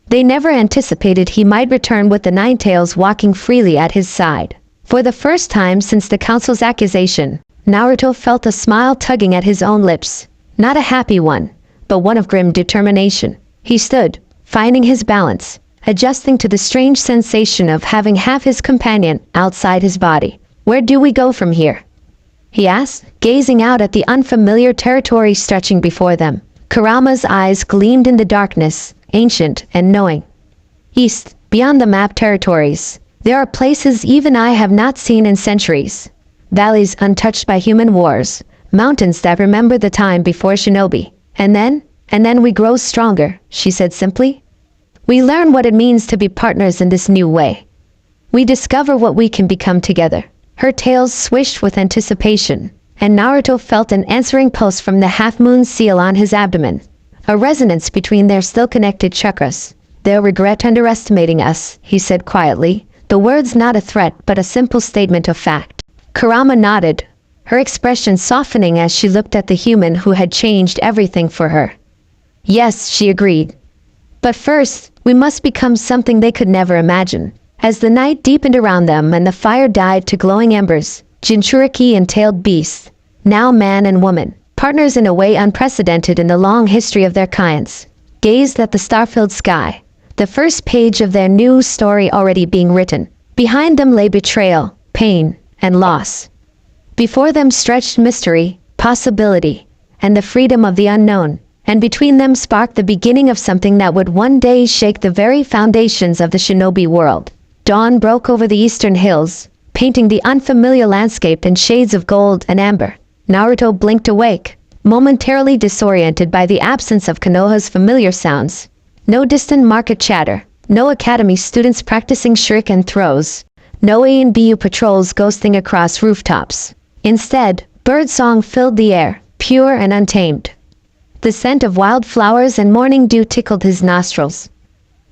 They never anticipated he might return with the Nine Tails walking freely at his side. For the first time since the council's accusation, Naruto felt a smile tugging at his own lips. Not a happy one, but one of grim determination. He stood, finding his balance, adjusting to the strange sensation of having half his companion outside his body. Where do we go from here? He asked, gazing out at the unfamiliar territory stretching before them. Kurama's eyes gleamed in the darkness, ancient and knowing. East, beyond the map territories, there are places even I have not seen in centuries. Valleys untouched by human wars, mountains that remember the time before Shinobi. And then we grow stronger, she said simply. We learn what it means to be partners in this new way. We discover what we can become together. Her tails swished with anticipation, and Naruto felt an answering pulse from the half-moon seal on his abdomen. A resonance between their still-connected chakras. They'll regret underestimating us, he said quietly, the words not a threat but a simple statement of fact. Kurama nodded, her expression softening as she looked at the human who had changed everything for her. Yes, she agreed. But first, we must become something they could never imagine. As the night deepened around them and the fire died to glowing embers, Jinchuriki and tailed beasts, now man and woman, partners in a way unprecedented in the long history of their kinds, gazed at the star-filled sky, the first page of their new story already being written. Behind them lay betrayal, pain, and loss. Before them stretched mystery, possibility, and the freedom of the unknown, and between them sparked the beginning of something that would one day shake the very foundations of the shinobi world. Dawn broke over the eastern hills, painting the unfamiliar landscape in shades of gold and amber. Naruto blinked awake, momentarily disoriented by the absence of Konoha's familiar sounds. No distant market chatter, no academy students practicing shuriken throws, no A&BU patrols ghosting across rooftops. Instead, birdsong filled the air, pure and untamed. The scent of wildflowers and morning dew tickled his nostrils.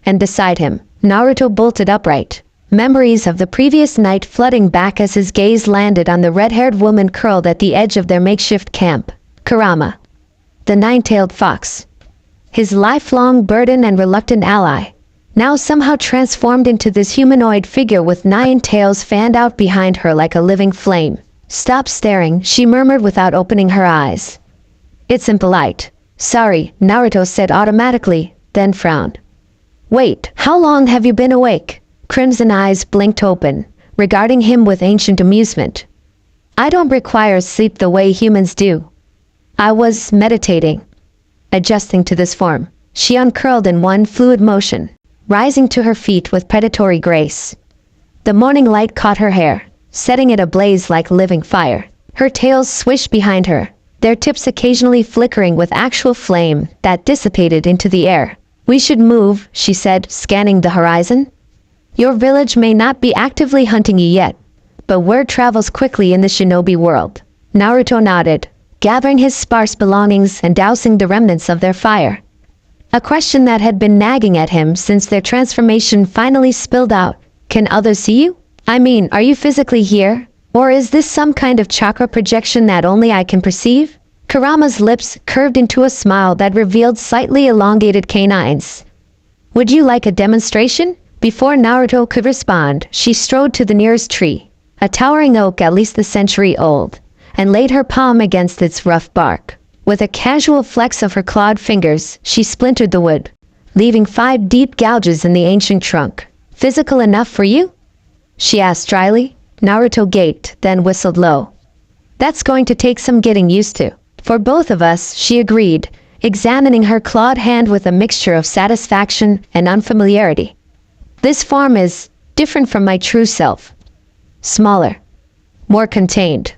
And beside him, Naruto bolted upright, memories of the previous night flooding back as his gaze landed on the red-haired woman curled at the edge of their makeshift camp. Kurama, the nine-tailed fox. His lifelong burden and reluctant ally, now somehow transformed into this humanoid figure with 9 tails fanned out behind her like a living flame. Stop staring, she murmured without opening her eyes. It's impolite. Sorry, Naruto said automatically, then frowned. Wait, how long have you been awake? Crimson eyes blinked open, regarding him with ancient amusement. I don't require sleep the way humans do. I was meditating. Adjusting to this form, she uncurled in one fluid motion, rising to her feet with predatory grace. The morning light caught her hair, setting it ablaze like living fire. Her tails swished behind her, their tips occasionally flickering with actual flame that dissipated into the air. We should move, she said, scanning the horizon. Your village may not be actively hunting you yet, but word travels quickly in the shinobi world. Naruto nodded, gathering his sparse belongings and dousing the remnants of their fire. A question that had been nagging at him since their transformation finally spilled out. Can others see you? I mean, are you physically here? Or is this some kind of chakra projection that only I can perceive? Kurama's lips curved into a smile that revealed slightly elongated canines. Would you like a demonstration? Before Naruto could respond, she strode to the nearest tree, a towering oak at least a century old, and laid her palm against its rough bark. With a casual flex of her clawed fingers, she splintered the wood, leaving 5 deep gouges in the ancient trunk. Physical enough for you? She asked dryly. Naruto gaped, then whistled low. That's going to take some getting used to. For both of us, she agreed, examining her clawed hand with a mixture of satisfaction and unfamiliarity. This form is different from my true self. Smaller. More contained.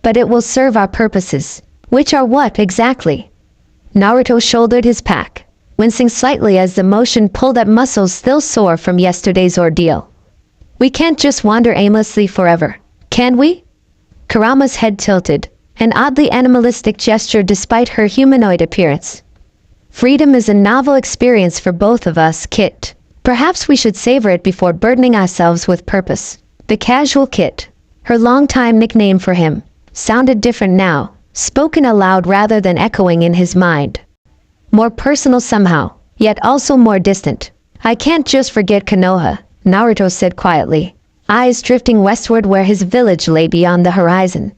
But it will serve our purposes. Which are what, exactly? Naruto shouldered his pack, wincing slightly as the motion pulled at muscles still sore from yesterday's ordeal. We can't just wander aimlessly forever, can we? Kurama's head tilted, an oddly animalistic gesture despite her humanoid appearance. Freedom is a novel experience for both of us, Kit. Perhaps we should savor it before burdening ourselves with purpose. The casual Kit, her longtime nickname for him, sounded different now, spoken aloud rather than echoing in his mind. More personal somehow, yet also more distant. I can't just forget Konoha, Naruto said quietly, eyes drifting westward where his village lay beyond the horizon.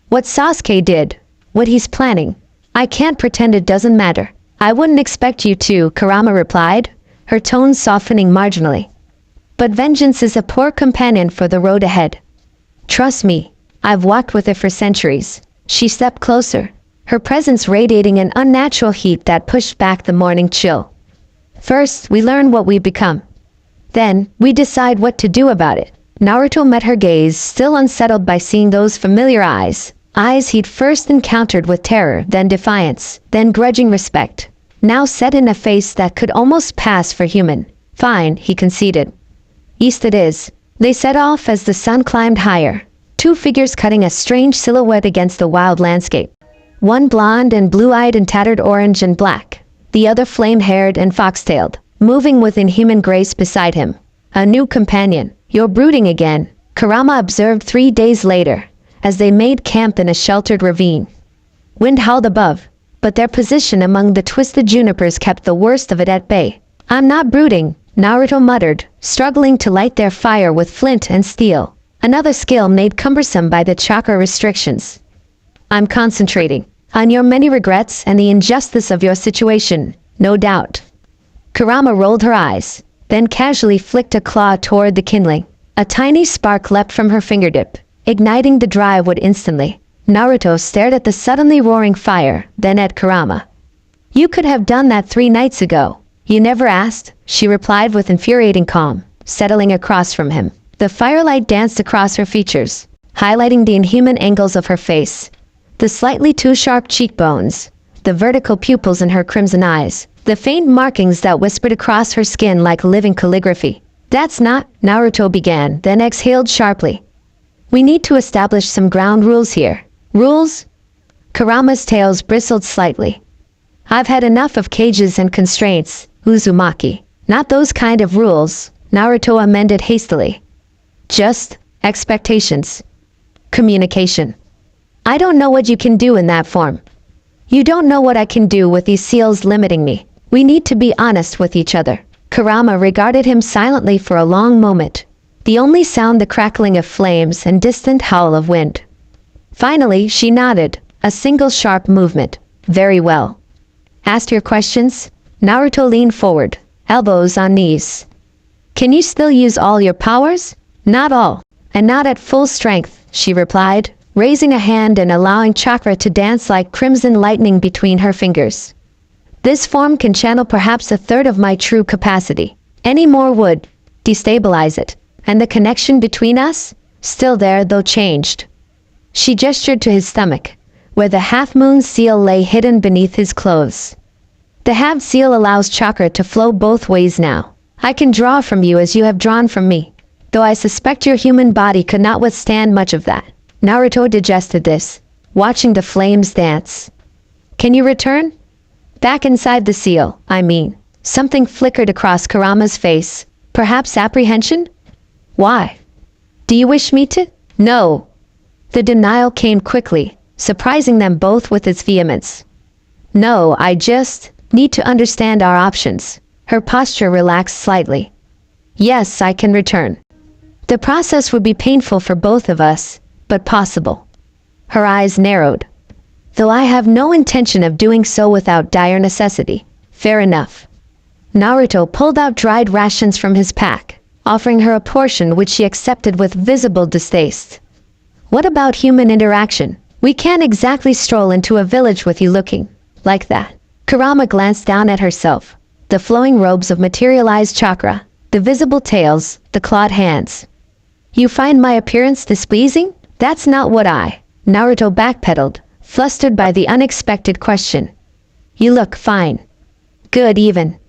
What Sasuke did, what he's planning, I can't pretend it doesn't matter. I wouldn't expect you to, Kurama replied, her tone softening marginally. But vengeance is a poor companion for the road ahead. Trust me, I've walked with it for centuries. She stepped closer, her presence radiating an unnatural heat that pushed back the morning chill. First, we learn what we become. Then, we decide what to do about it. Naruto met her gaze, still unsettled by seeing those familiar eyes. Eyes he'd first encountered with terror, then defiance, then grudging respect. Now set in a face that could almost pass for human. Fine, he conceded. East it is. They set off as the sun climbed higher. 2 figures cutting a strange silhouette against the wild landscape. One blonde and blue-eyed and tattered orange and black. The other flame-haired and fox-tailed, moving with inhuman grace beside him. A new companion. You're brooding again, Kurama observed 3 days later, as they made camp in a sheltered ravine. Wind howled above, but their position among the twisted junipers kept the worst of it at bay. I'm not brooding, Naruto muttered, struggling to light their fire with flint and steel. Another skill made cumbersome by the chakra restrictions. I'm concentrating on your many regrets and the injustice of your situation, no doubt. Kurama rolled her eyes, then casually flicked a claw toward the kindling. A tiny spark leapt from her fingertip, igniting the dry wood instantly. Naruto stared at the suddenly roaring fire, then at Kurama. You could have done that 3 nights ago. You never asked, she replied with infuriating calm, settling across from him. The firelight danced across her features, highlighting the inhuman angles of her face. The slightly too sharp cheekbones, the vertical pupils in her crimson eyes, the faint markings that whispered across her skin like living calligraphy. That's not, Naruto began, then exhaled sharply. We need to establish some ground rules here. Rules? Kurama's tails bristled slightly. I've had enough of cages and constraints, Uzumaki. Not those kind of rules, Naruto amended hastily. Just expectations. Communication. I don't know what you can do in that form. You don't know what I can do with these seals limiting me. We need to be honest with each other. Kurama regarded him silently for a long moment, the only sound the crackling of flames and distant howl of wind. Finally, she nodded, a single sharp movement. Very well. Asked your questions? Naruto leaned forward, elbows on knees. Can you still use all your powers? Not all, and not at full strength, she replied, raising a hand and allowing chakra to dance like crimson lightning between her fingers. This form can channel perhaps a third of my true capacity. Any more would destabilize it, and the connection between us? Still there, though changed. She gestured to his stomach, where the half-moon seal lay hidden beneath his clothes. The halved seal allows chakra to flow both ways now. I can draw from you as you have drawn from me, though I suspect your human body could not withstand much of that. Naruto digested this, watching the flames dance. Can you return? Back inside the seal, I mean. Something flickered across Kurama's face. Perhaps apprehension? Why? Do you wish me to? No. The denial came quickly, surprising them both with its vehemence. No, I just need to understand our options. Her posture relaxed slightly. Yes, I can return. The process would be painful for both of us, but possible. Her eyes narrowed. Though I have no intention of doing so without dire necessity. Fair enough. Naruto pulled out dried rations from his pack, offering her a portion which she accepted with visible distaste. What about human interaction? We can't exactly stroll into a village with you looking like that. Kurama glanced down at herself. The flowing robes of materialized chakra, the visible tails, the clawed hands. You find my appearance displeasing? That's not what Naruto backpedaled, flustered by the unexpected question. You look fine. Good even.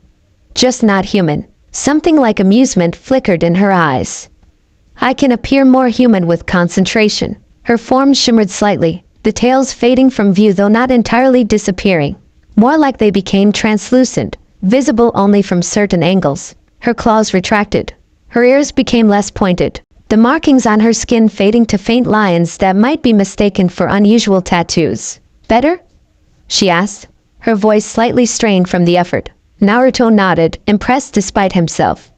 Just not human. Something like amusement flickered in her eyes. I can appear more human with concentration. Her form shimmered slightly, the tails fading from view though not entirely disappearing. More like they became translucent, visible only from certain angles. Her claws retracted. Her ears became less pointed, the markings on her skin fading to faint lines that might be mistaken for unusual tattoos. Better? She asked, her voice slightly strained from the effort. Naruto nodded, impressed despite himself.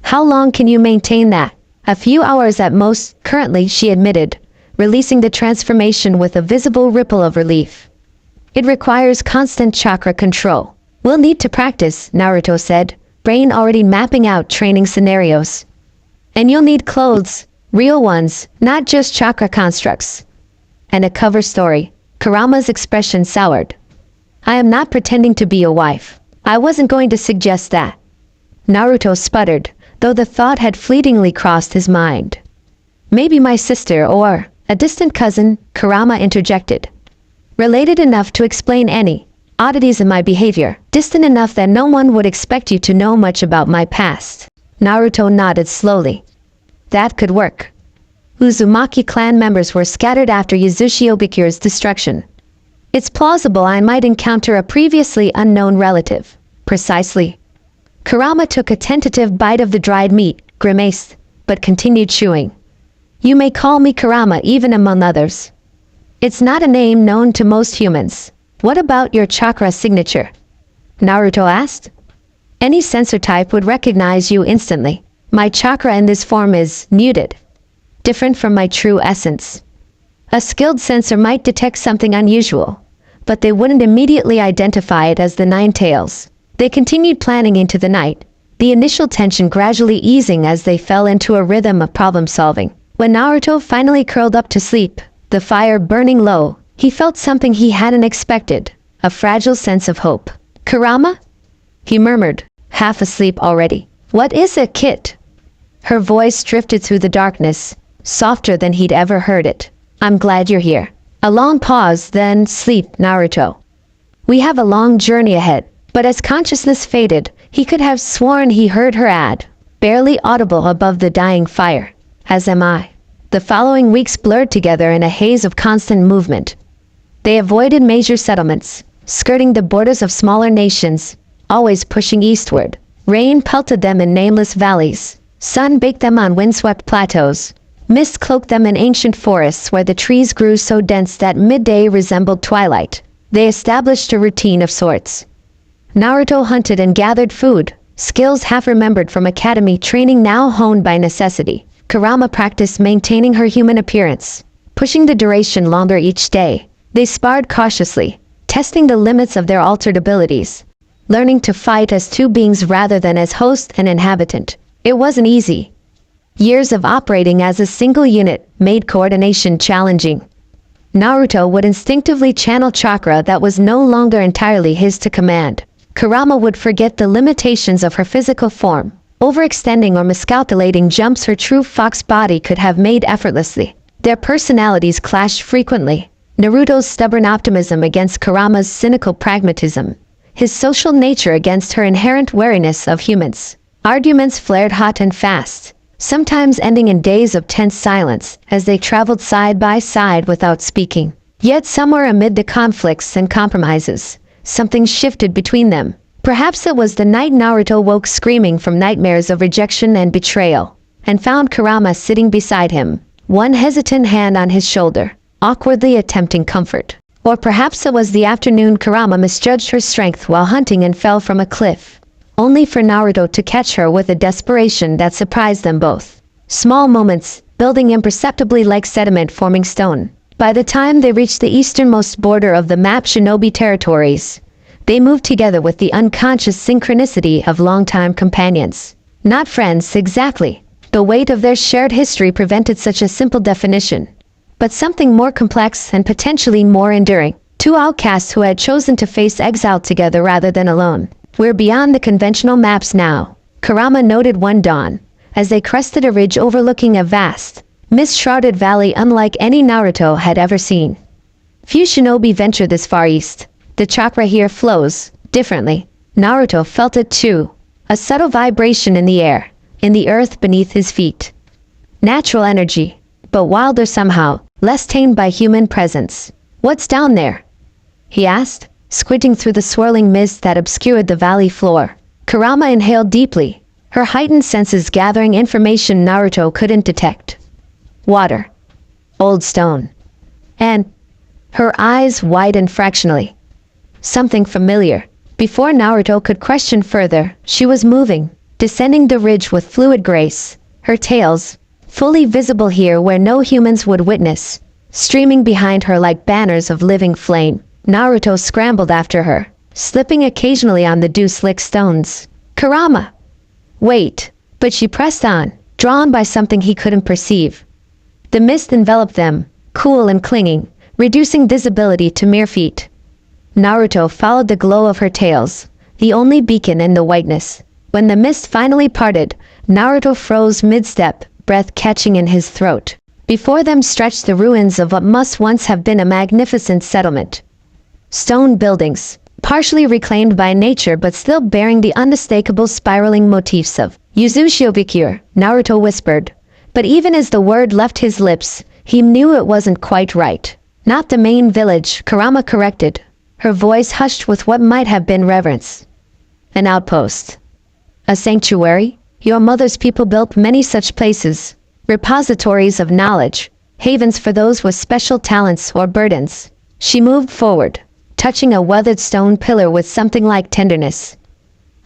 How long can you maintain that? A few hours at most, currently, she admitted, releasing the transformation with a visible ripple of relief. It requires constant chakra control. We'll need to practice, Naruto said, brain already mapping out training scenarios. And you'll need clothes, real ones, not just chakra constructs. And a cover story. Kurama's expression soured. I am not pretending to be a wife. I wasn't going to suggest that. Naruto sputtered, though the thought had fleetingly crossed his mind. Maybe my sister or a distant cousin, Kurama interjected. Related enough to explain any oddities in my behavior, distant enough that no one would expect you to know much about my past. Naruto nodded slowly. That could work. Uzumaki clan members were scattered after Yuzurishi Obikure's destruction. It's plausible I might encounter a previously unknown relative. Precisely. Kurama took a tentative bite of the dried meat, grimaced, but continued chewing. You may call me Kurama even among others. It's not a name known to most humans. What about your chakra signature? Naruto asked. Any sensor type would recognize you instantly. My chakra in this form is muted, different from my true essence. A skilled sensor might detect something unusual, but they wouldn't immediately identify it as the Nine Tails. They continued planning into the night, the initial tension gradually easing as they fell into a rhythm of problem-solving. When Naruto finally curled up to sleep, the fire burning low, he felt something he hadn't expected, a fragile sense of hope. Kurama? He murmured, half asleep already. What is it, Kit? Her voice drifted through the darkness, softer than he'd ever heard it. I'm glad you're here. A long pause, then sleep, Naruto. We have a long journey ahead. But as consciousness faded, he could have sworn he heard her add, barely audible above the dying fire. As am I. The following weeks blurred together in a haze of constant movement. They avoided major settlements, skirting the borders of smaller nations, always pushing eastward. Rain pelted them in nameless valleys. Sun baked them on windswept plateaus. Mist cloaked them in ancient forests where the trees grew so dense that midday resembled twilight. They established a routine of sorts. Naruto hunted and gathered food, skills half remembered from academy training now honed by necessity. Kurama practiced maintaining her human appearance, pushing the duration longer each day. They sparred cautiously, testing the limits of their altered abilities, learning to fight as two beings rather than as host and inhabitant. It wasn't easy. Years of operating as a single unit made coordination challenging. Naruto would instinctively channel chakra that was no longer entirely his to command. Kurama would forget the limitations of her physical form, overextending or miscalculating jumps her true fox body could have made effortlessly. Their personalities clashed frequently. Naruto's stubborn optimism against Kurama's cynical pragmatism, his social nature against her inherent wariness of humans. Arguments flared hot and fast, sometimes ending in days of tense silence as they traveled side by side without speaking. Yet somewhere amid the conflicts and compromises, something shifted between them. Perhaps it was the night Naruto woke screaming from nightmares of rejection and betrayal, and found Kurama sitting beside him, one hesitant hand on his shoulder, awkwardly attempting comfort. Or perhaps it was the afternoon Kurama misjudged her strength while hunting and fell from a cliff, only for Naruto to catch her with a desperation that surprised them both. Small moments, building imperceptibly like sediment forming stone. By the time they reached the easternmost border of the map Shinobi territories, they moved together with the unconscious synchronicity of longtime companions. Not friends, exactly. The weight of their shared history prevented such a simple definition. But something more complex and potentially more enduring. Two outcasts who had chosen to face exile together rather than alone. We're beyond the conventional maps now, Kurama noted one dawn, as they crested a ridge overlooking a vast, mist-shrouded valley unlike any Naruto had ever seen. Few shinobi venture this far east. The chakra here flows differently. Naruto felt it too, a subtle vibration in the air, in the earth beneath his feet. Natural energy, but wilder somehow, less tamed by human presence. What's down there? He asked, squinting through the swirling mist that obscured the valley floor. Kurama inhaled deeply, her heightened senses gathering information Naruto couldn't detect. Water. Old stone. And her eyes widened fractionally. Something familiar. Before Naruto could question further, she was moving, descending the ridge with fluid grace, her tails, fully visible here where no humans would witness, streaming behind her like banners of living flame. Naruto scrambled after her, slipping occasionally on the dew-slick stones. Kurama! Wait! But she pressed on, drawn by something he couldn't perceive. The mist enveloped them, cool and clinging, reducing visibility to mere feet. Naruto followed the glow of her tails, the only beacon in the whiteness. When the mist finally parted, Naruto froze mid-step, breath catching in his throat. Before them stretched the ruins of what must once have been a magnificent settlement. Stone buildings, partially reclaimed by nature but still bearing the unmistakable spiraling motifs of Yuzushiyobikure, Naruto whispered. But even as the word left his lips, he knew it wasn't quite right. Not the main village, Kurama corrected, her voice hushed with what might have been reverence. An outpost. A sanctuary? Your mother's people built many such places. Repositories of knowledge, havens for those with special talents or burdens. She moved forward, touching a weathered stone pillar with something like tenderness.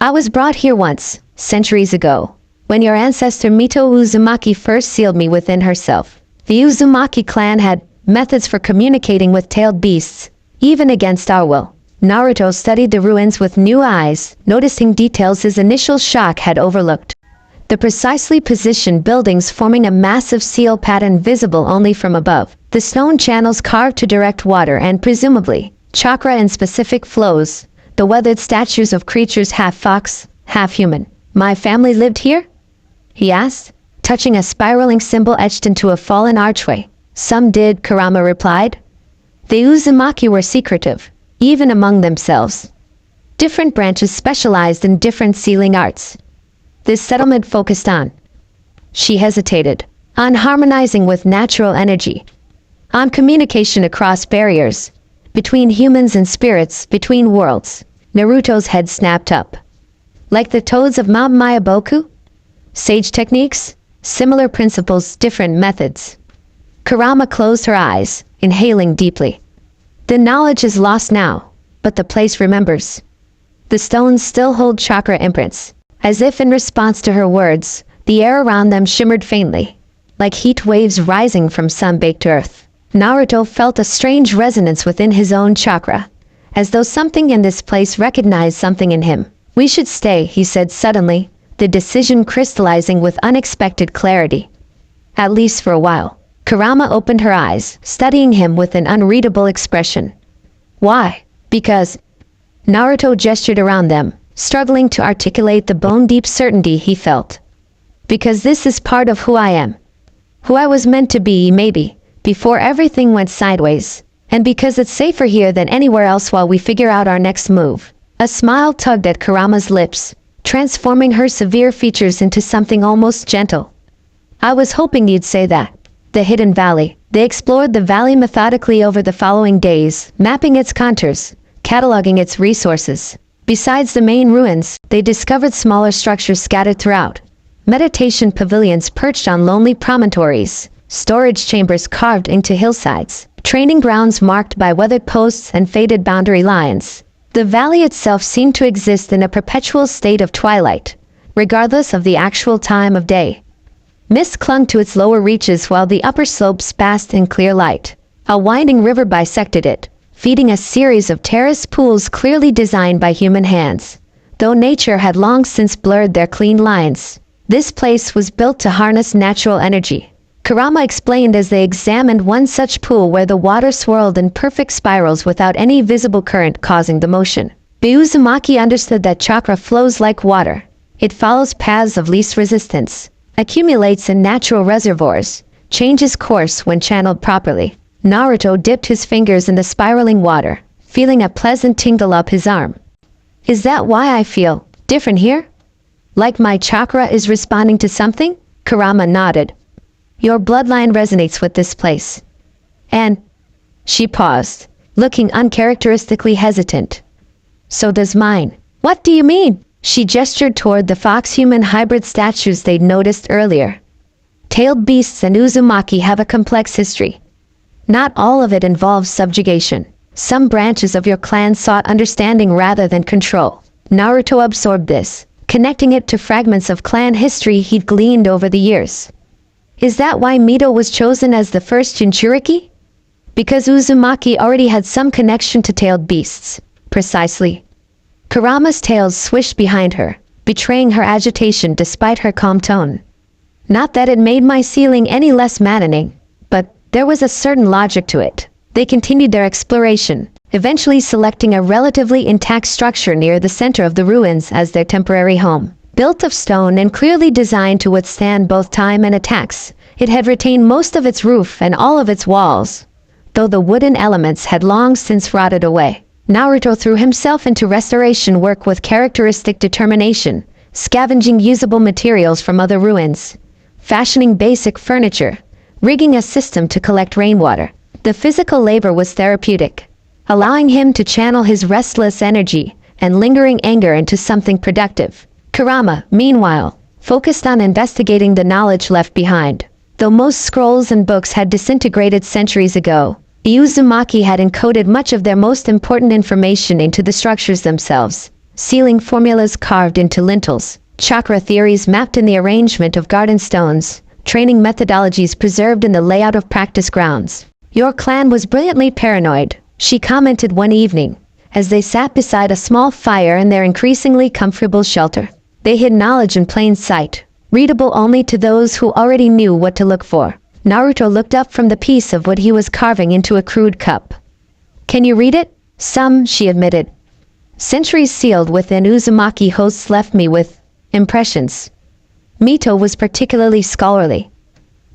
I was brought here once, centuries ago, when your ancestor Mito Uzumaki first sealed me within herself. The Uzumaki clan had methods for communicating with tailed beasts, even against our will. Naruto studied the ruins with new eyes, noticing details his initial shock had overlooked. The precisely positioned buildings forming a massive seal pattern visible only from above. The stone channels carved to direct water and presumably chakra in specific flows. The weathered statues of creatures half fox, half human. My family lived here? He asked, touching a spiraling symbol etched into a fallen archway. Some did, Kurama replied. The Uzumaki were secretive, even among themselves. Different branches specialized in different sealing arts. This settlement focused on. She hesitated. On harmonizing with natural energy. On communication across barriers. Between humans and spirits, between worlds. Naruto's head snapped up. Like the toads of Mount Mayaboku? Sage techniques? Similar principles, different methods. Kurama closed her eyes, inhaling deeply. The knowledge is lost now, but the place remembers. The stones still hold chakra imprints. As if in response to her words, the air around them shimmered faintly, like heat waves rising from sun-baked earth. Naruto felt a strange resonance within his own chakra, as though something in this place recognized something in him. We should stay, he said suddenly, the decision crystallizing with unexpected clarity. At least for a while. Kurama opened her eyes, studying him with an unreadable expression. Why? Because... Naruto gestured around them, struggling to articulate the bone-deep certainty he felt. Because this is part of who I am. Who I was meant to be, maybe, before everything went sideways. And because it's safer here than anywhere else while we figure out our next move. A smile tugged at Kurama's lips, transforming her severe features into something almost gentle. I was hoping you'd say that. The hidden valley. They explored the valley methodically over the following days, mapping its contours, cataloging its resources. Besides the main ruins, they discovered smaller structures scattered throughout. meditation pavilions perched on lonely promontories, storage chambers carved into hillsides, training grounds marked by weathered posts and faded boundary lines. The valley itself seemed to exist in a perpetual state of twilight, regardless of the actual time of day. Mist clung to its lower reaches while the upper slopes basked in clear light. A winding river bisected it, feeding a series of terrace pools clearly designed by human hands. Though nature had long since blurred their clean lines, this place was built to harness natural energy. Kurama explained as they examined one such pool where the water swirled in perfect spirals without any visible current causing the motion. Uzumaki understood that chakra flows like water. It follows paths of least resistance, accumulates in natural reservoirs, changes course when channeled properly. Naruto dipped his fingers in the spiraling water, feeling a pleasant tingle up his arm. Is that why I feel different here? Like my chakra is responding to something? Kurama nodded. Your bloodline resonates with this place. And she paused, looking uncharacteristically hesitant. So does mine. What do you mean? She gestured toward the fox-human hybrid statues they'd noticed earlier. Tailed beasts and Uzumaki have a complex history. Not all of it involves subjugation. Some branches of your clan sought understanding rather than control. Naruto absorbed this, connecting it to fragments of clan history he'd gleaned over the years. Is that why Mito was chosen as the first Jinchuriki? Because Uzumaki already had some connection to tailed beasts. Precisely. Kurama's tails swished behind her, betraying her agitation despite her calm tone. Not that it made my sealing any less maddening, but there was a certain logic to it. They continued their exploration, eventually selecting a relatively intact structure near the center of the ruins as their temporary home. Built of stone and clearly designed to withstand both time and attacks, it had retained most of its roof and all of its walls, though the wooden elements had long since rotted away. Naruto threw himself into restoration work with characteristic determination, scavenging usable materials from other ruins, fashioning basic furniture, rigging a system to collect rainwater. The physical labor was therapeutic, allowing him to channel his restless energy and lingering anger into something productive. Kurama, meanwhile, focused on investigating the knowledge left behind. Though most scrolls and books had disintegrated centuries ago, Uzumaki had encoded much of their most important information into the structures themselves. Sealing formulas carved into lintels, chakra theories mapped in the arrangement of garden stones, training methodologies preserved in the layout of practice grounds. Your clan was brilliantly paranoid, she commented one evening, as they sat beside a small fire in their increasingly comfortable shelter. They hid knowledge in plain sight, readable only to those who already knew what to look for. Naruto looked up from the piece of wood he was carving into a crude cup. Can you read it? Some, she admitted. Centuries sealed within Uzumaki hosts left me with impressions. Mito was particularly scholarly.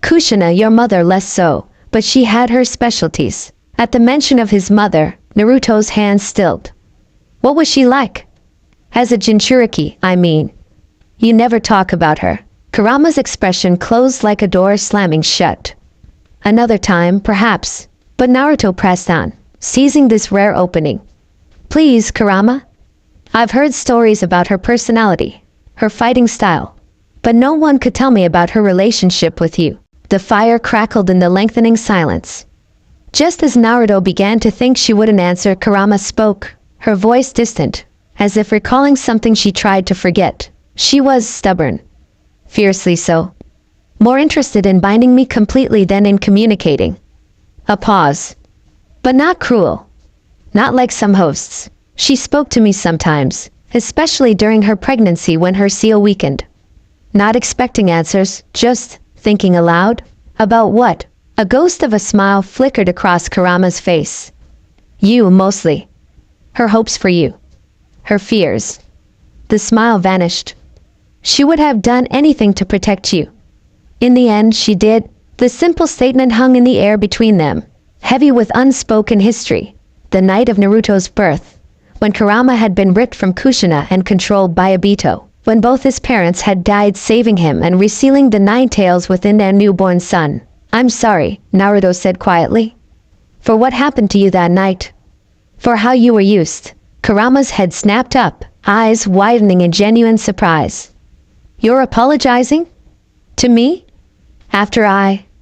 Kushina, your mother, less so, but she had her specialties. At the mention of his mother, Naruto's hands stilled. What was she like? As a Jinchuriki, I mean. You never talk about her. Kurama's expression closed like a door slamming shut. Another time, perhaps, but Naruto pressed on, seizing this rare opening. Please, Kurama. I've heard stories about her personality, her fighting style, but no one could tell me about her relationship with you. The fire crackled in the lengthening silence. Just as Naruto began to think she wouldn't answer, Kurama spoke, her voice distant, as if recalling something she tried to forget. She was stubborn. Fiercely so. More interested in binding me completely than in communicating. A pause. But not cruel. Not like some hosts. She spoke to me sometimes, especially during her pregnancy when her seal weakened. Not expecting answers, just thinking aloud. About what? A ghost of a smile flickered across Kurama's face. You, mostly. Her hopes for you. Her fears. The smile vanished. She would have done anything to protect you. In the end, she did. The simple statement hung in the air between them, heavy with unspoken history. The night of Naruto's birth, when Kurama had been ripped from Kushina and controlled by Obito, when both his parents had died saving him and resealing the 9 tails within their newborn son. I'm sorry, Naruto said quietly. For what happened to you that night. For how you were used. Kurama's head snapped up, eyes widening in genuine surprise. You're apologizing? To me?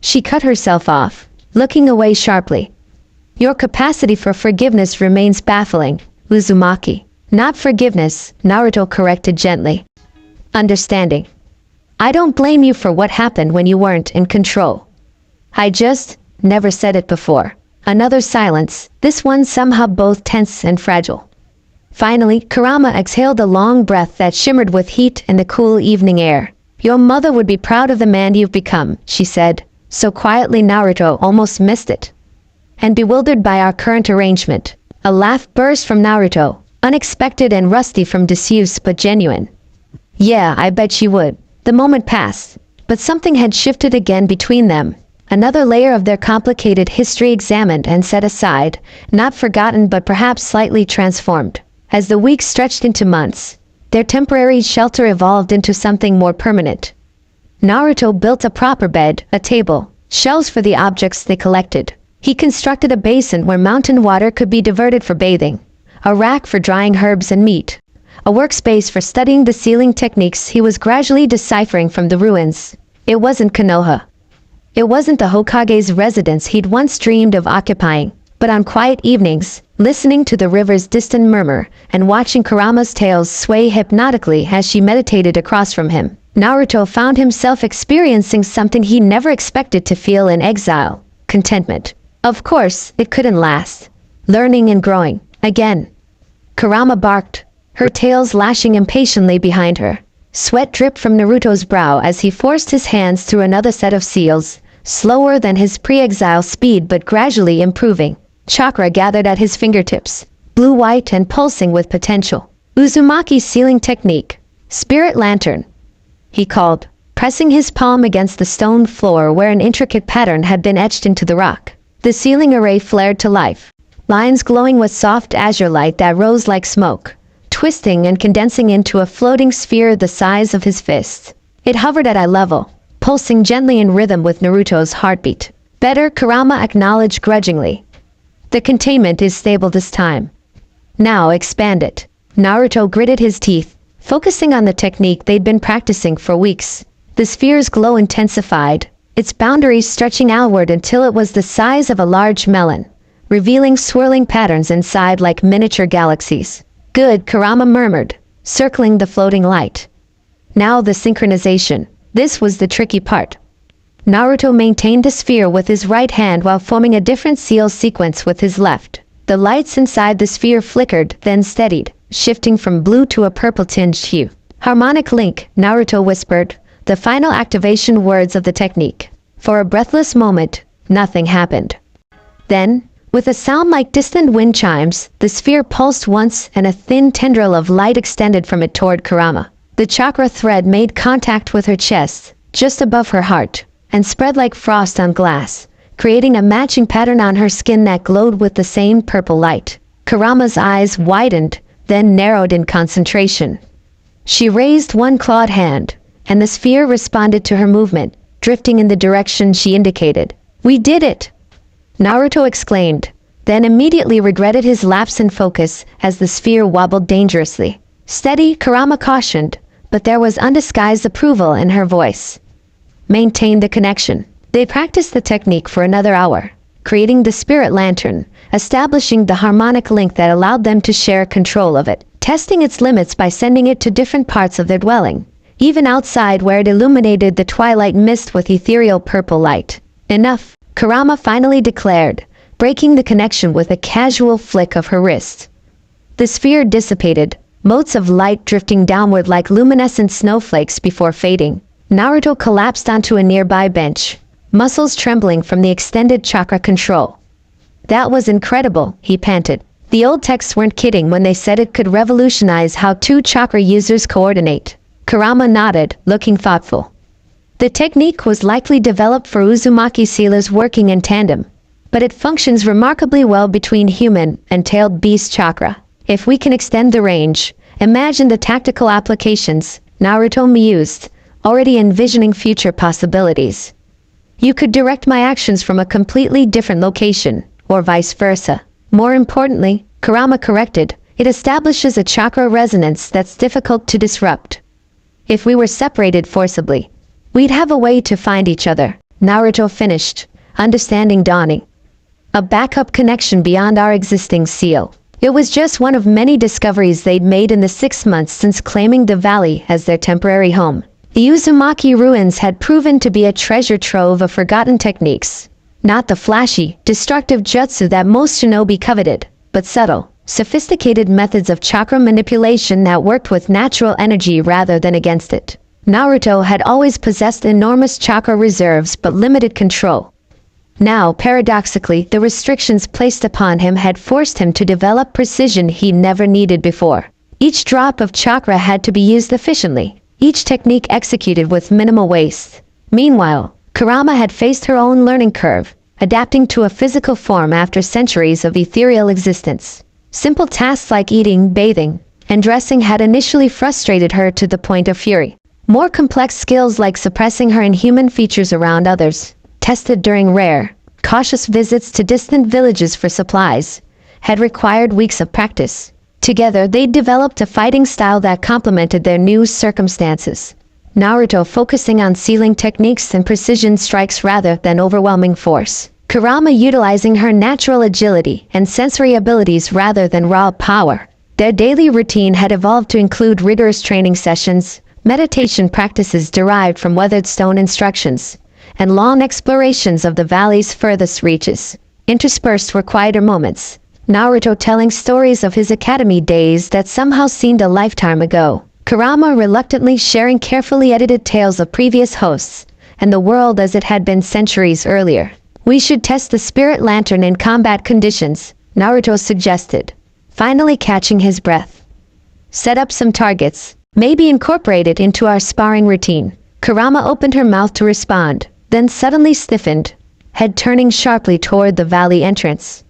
She cut herself off, looking away sharply. Your capacity for forgiveness remains baffling, Uzumaki. Not forgiveness, Naruto corrected gently. Understanding. I don't blame you for what happened when you weren't in control. I just never said it before. Another silence, this one somehow both tense and fragile. Finally, Kurama exhaled a long breath that shimmered with heat in the cool evening air. Your mother would be proud of the man you've become, she said, so quietly Naruto almost missed it. And bewildered by our current arrangement, a laugh burst from Naruto, unexpected and rusty from disuse but genuine. Yeah, I bet she would. The moment passed, but something had shifted again between them. Another layer of their complicated history examined and set aside, not forgotten but perhaps slightly transformed. As the weeks stretched into months, their temporary shelter evolved into something more permanent. Naruto built a proper bed, a table, shelves for the objects they collected. He constructed a basin where mountain water could be diverted for bathing, a rack for drying herbs and meat, a workspace for studying the sealing techniques he was gradually deciphering from the ruins. It wasn't Konoha. It wasn't the Hokage's residence he'd once dreamed of occupying, but on quiet evenings, listening to the river's distant murmur and watching Kurama's tails sway hypnotically as she meditated across from him, Naruto found himself experiencing something he never expected to feel in exile: contentment. Of course, it couldn't last. Learning and growing. Again. Kurama barked, her tails lashing impatiently behind her. Sweat dripped from Naruto's brow as he forced his hands through another set of seals, slower than his pre-exile speed but gradually improving. Chakra gathered at his fingertips, blue-white and pulsing with potential. Uzumaki's sealing technique. Spirit lantern, he called, pressing his palm against the stone floor where an intricate pattern had been etched into the rock. The sealing array flared to life, lines glowing with soft azure light that rose like smoke, twisting and condensing into a floating sphere the size of his fist. It hovered at eye level, pulsing gently in rhythm with Naruto's heartbeat. Better, Kurama acknowledged grudgingly. The containment is stable this time. Now expand it. Naruto gritted his teeth, focusing on the technique they'd been practicing for weeks. The sphere's glow intensified, its boundaries stretching outward until it was the size of a large melon, revealing swirling patterns inside like miniature galaxies. Good, Kurama murmured, circling the floating light. Now the synchronization. This was the tricky part. Naruto maintained the sphere with his right hand while forming a different seal sequence with his left. The lights inside the sphere flickered, then steadied, shifting from blue to a purple-tinged hue. Harmonic link, Naruto whispered, the final activation words of the technique. For a breathless moment, nothing happened. Then, with a sound like distant wind chimes, the sphere pulsed once and a thin tendril of light extended from it toward Kurama. The chakra thread made contact with her chest, just above her heart, and spread like frost on glass, creating a matching pattern on her skin that glowed with the same purple light. Kurama's eyes widened, then narrowed in concentration. She raised one clawed hand, and the sphere responded to her movement, drifting in the direction she indicated. We did it! Naruto exclaimed, then immediately regretted his lapse in focus as the sphere wobbled dangerously. Steady, Kurama cautioned, but there was undisguised approval in her voice. Maintain the connection. They practiced the technique for another hour, creating the spirit lantern, establishing the harmonic link that allowed them to share control of it, testing its limits by sending it to different parts of their dwelling, even outside where it illuminated the twilight mist with ethereal purple light. Enough, Kurama finally declared, breaking the connection with a casual flick of her wrist. The sphere dissipated, motes of light drifting downward like luminescent snowflakes before fading. Naruto collapsed onto a nearby bench, muscles trembling from the extended chakra control. That was incredible, he panted. The old texts weren't kidding when they said it could revolutionize how two chakra users coordinate. Kurama nodded, looking thoughtful. The technique was likely developed for Uzumaki sealers working in tandem, but it functions remarkably well between human and tailed beast chakra. If we can extend the range, imagine the tactical applications, Naruto mused, already envisioning future possibilities. You could direct my actions from a completely different location, or vice versa. More importantly, Kurama corrected, it establishes a chakra resonance that's difficult to disrupt. If we were separated forcibly, we'd have a way to find each other. Naruto finished, understanding dawning. A backup connection beyond our existing seal. It was just one of many discoveries they'd made in the 6 months since claiming the valley as their temporary home. The Uzumaki ruins had proven to be a treasure trove of forgotten techniques. Not the flashy, destructive jutsu that most shinobi coveted, but subtle, sophisticated methods of chakra manipulation that worked with natural energy rather than against it. Naruto had always possessed enormous chakra reserves but limited control. Now, paradoxically, the restrictions placed upon him had forced him to develop precision he never needed before. Each drop of chakra had to be used efficiently, each technique executed with minimal waste. Meanwhile, Kurama had faced her own learning curve, adapting to a physical form after centuries of ethereal existence. Simple tasks like eating, bathing, and dressing had initially frustrated her to the point of fury. More complex skills like suppressing her inhuman features around others, tested during rare, cautious visits to distant villages for supplies, had required weeks of practice. Together, they developed a fighting style that complemented their new circumstances. Naruto focusing on sealing techniques and precision strikes rather than overwhelming force. Kurama utilizing her natural agility and sensory abilities rather than raw power. Their daily routine had evolved to include rigorous training sessions, meditation practices derived from weathered stone instructions, and long explorations of the valley's furthest reaches. Interspersed were quieter moments, Naruto telling stories of his academy days that somehow seemed a lifetime ago. Kurama reluctantly sharing carefully edited tales of previous hosts, and the world as it had been centuries earlier. We should test the spirit lantern in combat conditions, Naruto suggested, finally catching his breath. Set up some targets, maybe incorporate it into our sparring routine. Kurama opened her mouth to respond, then suddenly stiffened, head turning sharply toward the valley entrance.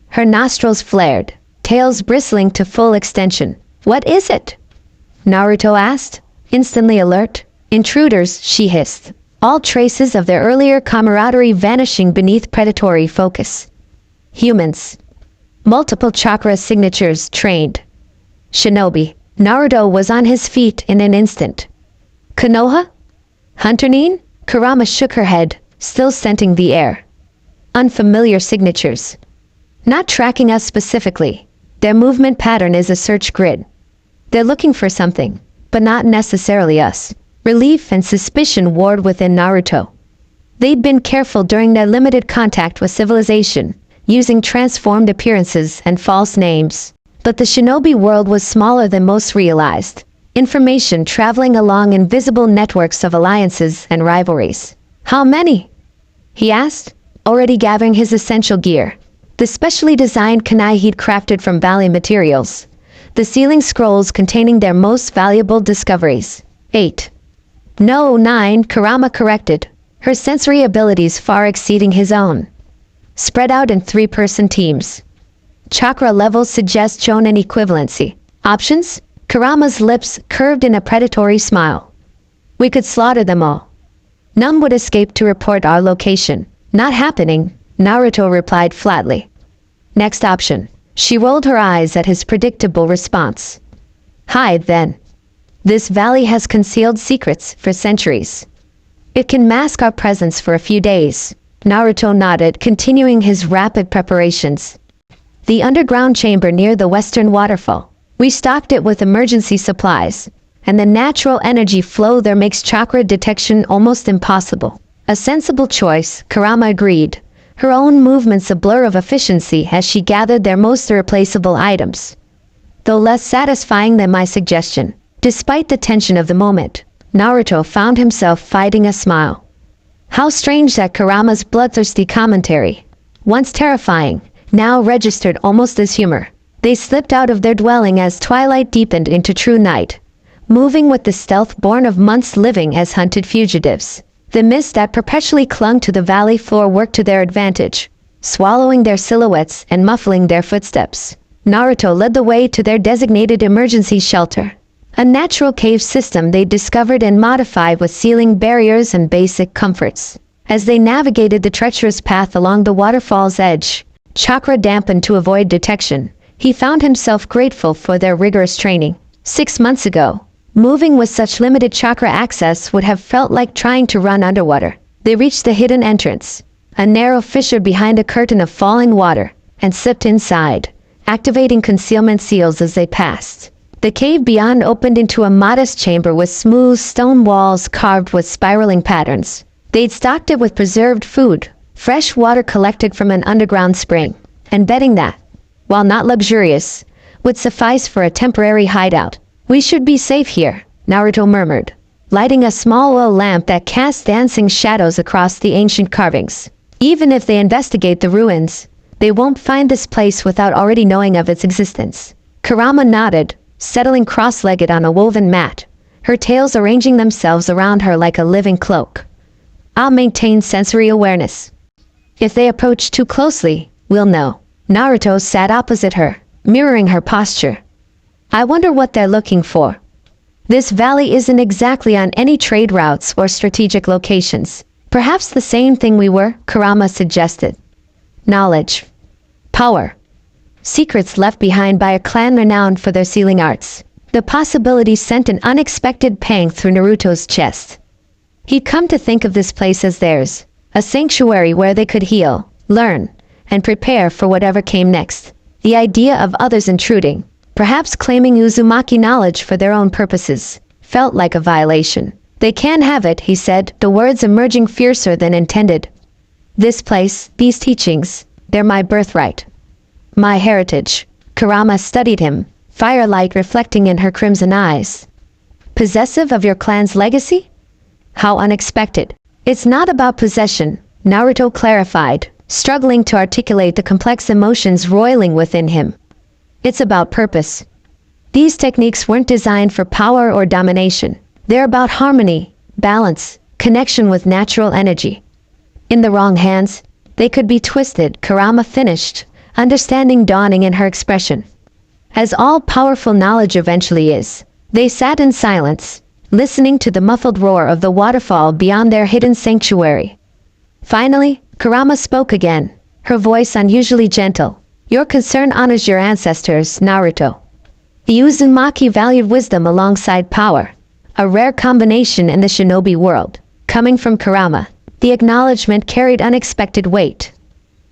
Her nostrils flared, tails bristling to full extension. "What is it?" Naruto asked, instantly alert. "Intruders," she hissed, all traces of their earlier camaraderie vanishing beneath predatory focus. "Humans. Multiple chakra signatures trained. Shinobi." Naruto was on his feet in an instant. "Konoha? Hunter Nin?" Kurama shook her head, still scenting the air. "Unfamiliar signatures. Not tracking us specifically. Their movement pattern is a search grid. They're looking for something, but not necessarily us." Relief and suspicion warred within Naruto. They'd been careful during their limited contact with civilization, using transformed appearances and false names. But the shinobi world was smaller than most realized. Information traveling along invisible networks of alliances and rivalries. "How many?" he asked, already gathering his essential gear. The specially designed kunai he'd crafted from valley materials. The sealing scrolls containing their most valuable discoveries. 8. "No, 9, Kurama corrected, her sensory abilities far exceeding his own. Spread out in 3-person teams. Chakra levels suggest shonen equivalency. Options? Kurama's lips curved in a predatory smile. "We could slaughter them all. None would escape to report our location." "Not happening," Naruto replied flatly. "Next option." She rolled her eyes at his predictable response. "Hide, then. This valley has concealed secrets for centuries. It can mask our presence for a few days." Naruto nodded, continuing his rapid preparations. "The underground chamber near the western waterfall. We stocked it with emergency supplies, and the natural energy flow there makes chakra detection almost impossible." A sensible choice, Kurama agreed, her own movements a blur of efficiency as she gathered their most irreplaceable items. Though less satisfying than my suggestion. Despite the tension of the moment, Naruto found himself fighting a smile. How strange that Kurama's bloodthirsty commentary, once terrifying, now registered almost as humor. They slipped out of their dwelling as twilight deepened into true night, moving with the stealth born of months living as hunted fugitives. The mist that perpetually clung to the valley floor worked to their advantage, swallowing their silhouettes and muffling their footsteps. Naruto led the way to their designated emergency shelter, a natural cave system they discovered and modified with sealing barriers and basic comforts. As they navigated the treacherous path along the waterfall's edge, chakra dampened to avoid detection, he found himself grateful for their rigorous training. 6 months ago, Moving with such limited chakra access would have felt like trying to run underwater. They reached the hidden entrance, a narrow fissure behind a curtain of falling water, and slipped inside, activating concealment seals as they passed. The cave beyond opened into a modest chamber with smooth stone walls carved with spiraling patterns. They'd stocked it with preserved food, fresh water collected from an underground spring, and betting that, while not luxurious, would suffice for a temporary hideout. "We should be safe here," Naruto murmured, lighting a small oil lamp that cast dancing shadows across the ancient carvings. "Even if they investigate the ruins, they won't find this place without already knowing of its existence." Kurama nodded, settling cross-legged on a woven mat, her tails arranging themselves around her like a living cloak. "I'll maintain sensory awareness. If they approach too closely, we'll know." Naruto sat opposite her, mirroring her posture. "I wonder what they're looking for. This valley isn't exactly on any trade routes or strategic locations. Perhaps the same thing we were," Kurama suggested. "Knowledge. Power. Secrets left behind by a clan renowned for their sealing arts." The possibility sent an unexpected pang through Naruto's chest. He'd come to think of this place as theirs, a sanctuary where they could heal, learn, and prepare for whatever came next. The idea of others intruding, perhaps claiming Uzumaki knowledge for their own purposes, felt like a violation. "They can't have it," he said, the words emerging fiercer than intended. "This place, these teachings, they're my birthright. My heritage." Kurama studied him, firelight reflecting in her crimson eyes. "Possessive of your clan's legacy? How unexpected." "It's not about possession," Naruto clarified, struggling to articulate the complex emotions roiling within him. "It's about purpose. These techniques weren't designed for power or domination. They're about harmony, balance, connection with natural energy. In the wrong hands, they could be twisted," Kurama finished, understanding dawning in her expression. "As all powerful knowledge eventually is." They sat in silence, listening to the muffled roar of the waterfall beyond their hidden sanctuary. Finally, Kurama spoke again, her voice unusually gentle. "Your concern honors your ancestors, Naruto. The Uzumaki valued wisdom alongside power, a rare combination in the shinobi world." Coming from Kurama, the acknowledgement carried unexpected weight.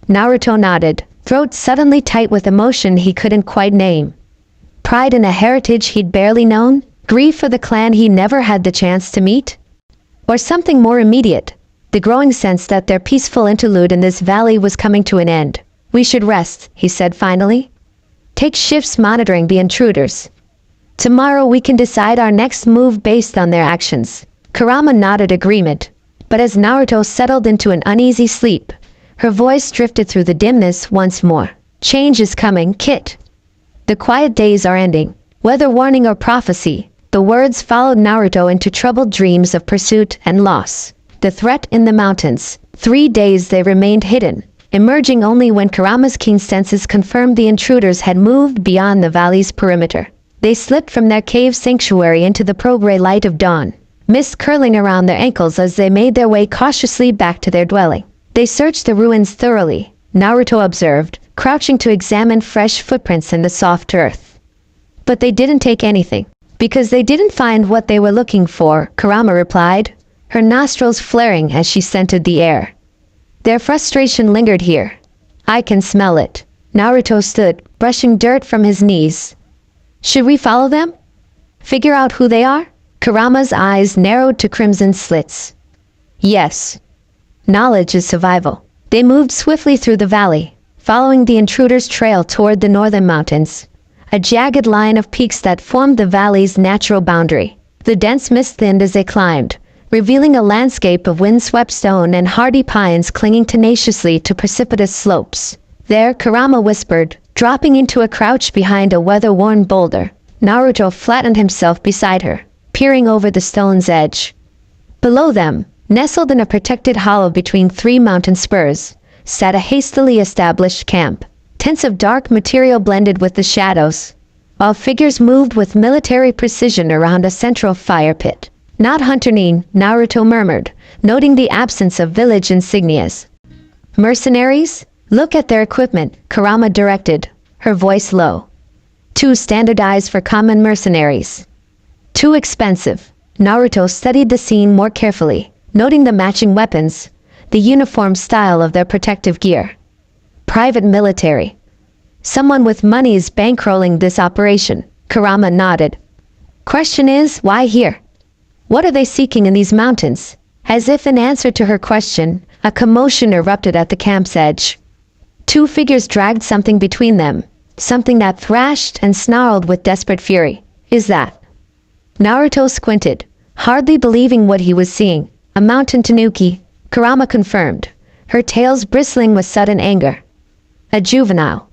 Naruto nodded, throat suddenly tight with emotion he couldn't quite name. Pride in a heritage he'd barely known, grief for the clan he never had the chance to meet, or something more immediate, the growing sense that their peaceful interlude in this valley was coming to an end. "We should rest," he said finally. "Take shifts monitoring the intruders. Tomorrow we can decide our next move based on their actions." Kurama nodded agreement, but as Naruto settled into an uneasy sleep, her voice drifted through the dimness once more. "Change is coming, Kit. The quiet days are ending." Whether warning or prophecy, the words followed Naruto into troubled dreams of pursuit and loss. The threat in the mountains. 3 days they remained hidden, emerging only when Kurama's keen senses confirmed the intruders had moved beyond the valley's perimeter. They slipped from their cave sanctuary into the pro-gray light of dawn, mist curling around their ankles as they made their way cautiously back to their dwelling. They searched the ruins thoroughly, Naruto observed, crouching to examine fresh footprints in the soft earth. But they didn't take anything. "Because they didn't find what they were looking for," Kurama replied, her nostrils flaring as she scented the air. "Their frustration lingered here. I can smell it." Naruto stood, brushing dirt from his knees. "Should we follow them? Figure out who they are?" Kurama's eyes narrowed to crimson slits. "Yes. Knowledge is survival." They moved swiftly through the valley, following the intruders' trail toward the northern mountains, a jagged line of peaks that formed the valley's natural boundary. The dense mist thinned as they climbed, revealing a landscape of windswept stone and hardy pines clinging tenaciously to precipitous slopes. "There," Kurama whispered, dropping into a crouch behind a weather-worn boulder. Naruto flattened himself beside her, peering over the stone's edge. Below them, nestled in a protected hollow between 3 mountain spurs, sat a hastily established camp. Tents of dark material blended with the shadows, while figures moved with military precision around a central fire pit. "Not hunter-nin," Naruto murmured, noting the absence of village insignias. "Mercenaries? Look at their equipment," Kurama directed, her voice low. "Too standardized for common mercenaries." Too expensive. Naruto studied the scene more carefully, noting the matching weapons, the uniform style of their protective gear. Private military. Someone with money is bankrolling this operation. Kurama nodded. Question is, why here? What are they seeking in these mountains? As if in answer to her question, a commotion erupted at the camp's edge. Two figures dragged something between them, something that thrashed and snarled with desperate fury. Is that? Naruto squinted, hardly believing what he was seeing. A mountain tanuki, Kurama confirmed, her tails bristling with sudden anger. A juvenile.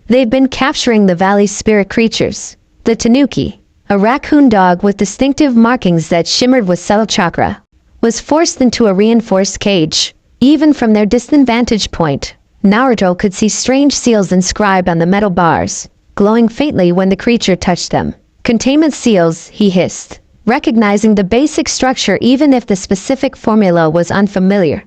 They've been capturing the valley's spirit creatures. The tanuki, a raccoon dog with distinctive markings that shimmered with subtle chakra, was forced into a reinforced cage. Even from their distant vantage point, Naruto could see strange seals inscribed on the metal bars, glowing faintly when the creature touched them. Containment seals, he hissed, recognizing the basic structure even if the specific formula was unfamiliar.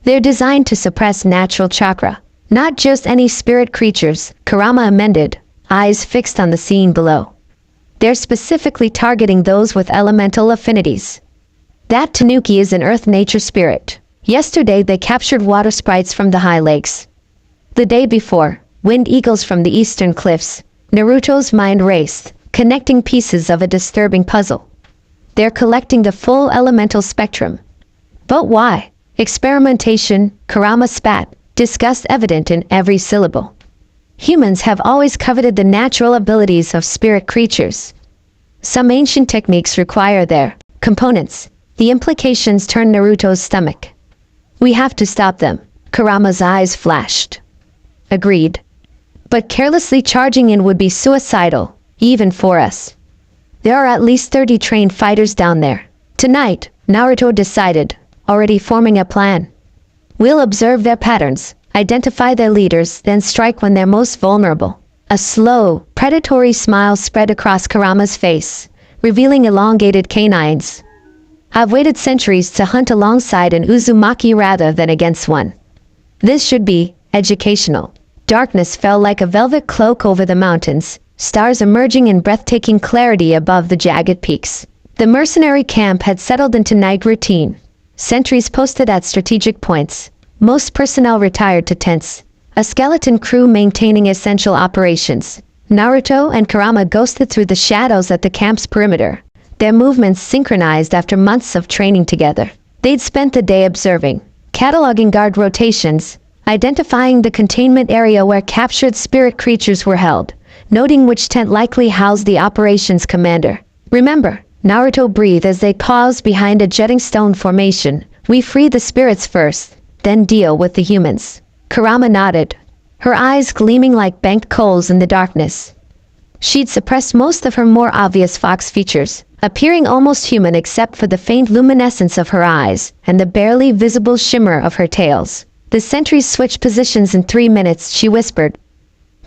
They're designed to suppress natural chakra, not just any spirit creatures, Kurama amended, eyes fixed on the scene below. They're specifically targeting those with elemental affinities. That tanuki is an earth-nature spirit. Yesterday they captured water sprites from the high lakes. The day before, wind eagles from the eastern cliffs. Naruto's mind raced, connecting pieces of a disturbing puzzle. They're collecting the full elemental spectrum. But why? Experimentation, Kurama spat, disgust evident in every syllable. Humans have always coveted the natural abilities of spirit creatures. Some ancient techniques require their components. The implications turned Naruto's stomach. We have to stop them. Kurama's eyes flashed. Agreed. But carelessly charging in would be suicidal, even for us. There are at least 30 trained fighters down there. Tonight, Naruto decided, already forming a plan. We'll observe their patterns, identify their leaders, then strike when they're most vulnerable. A slow, predatory smile spread across Kurama's face, revealing elongated canines. I've waited centuries to hunt alongside an Uzumaki rather than against one. This should be educational. Darkness fell like a velvet cloak over the mountains, stars emerging in breathtaking clarity above the jagged peaks. The mercenary camp had settled into night routine. Sentries posted at strategic points. Most personnel retired to tents. A skeleton crew maintaining essential operations. Naruto and Kurama ghosted through the shadows at the camp's perimeter, their movements synchronized after months of training together. They'd spent the day observing, cataloging guard rotations, identifying the containment area where captured spirit creatures were held, noting which tent likely housed the operations commander. Remember, Naruto breathed as they paused behind a jutting stone formation. We free the spirits first, then deal with the humans. Kurama nodded, her eyes gleaming like banked coals in the darkness. She'd suppressed most of her more obvious fox features, appearing almost human except for the faint luminescence of her eyes and the barely visible shimmer of her tails. The sentries switched positions in 3 minutes, she whispered.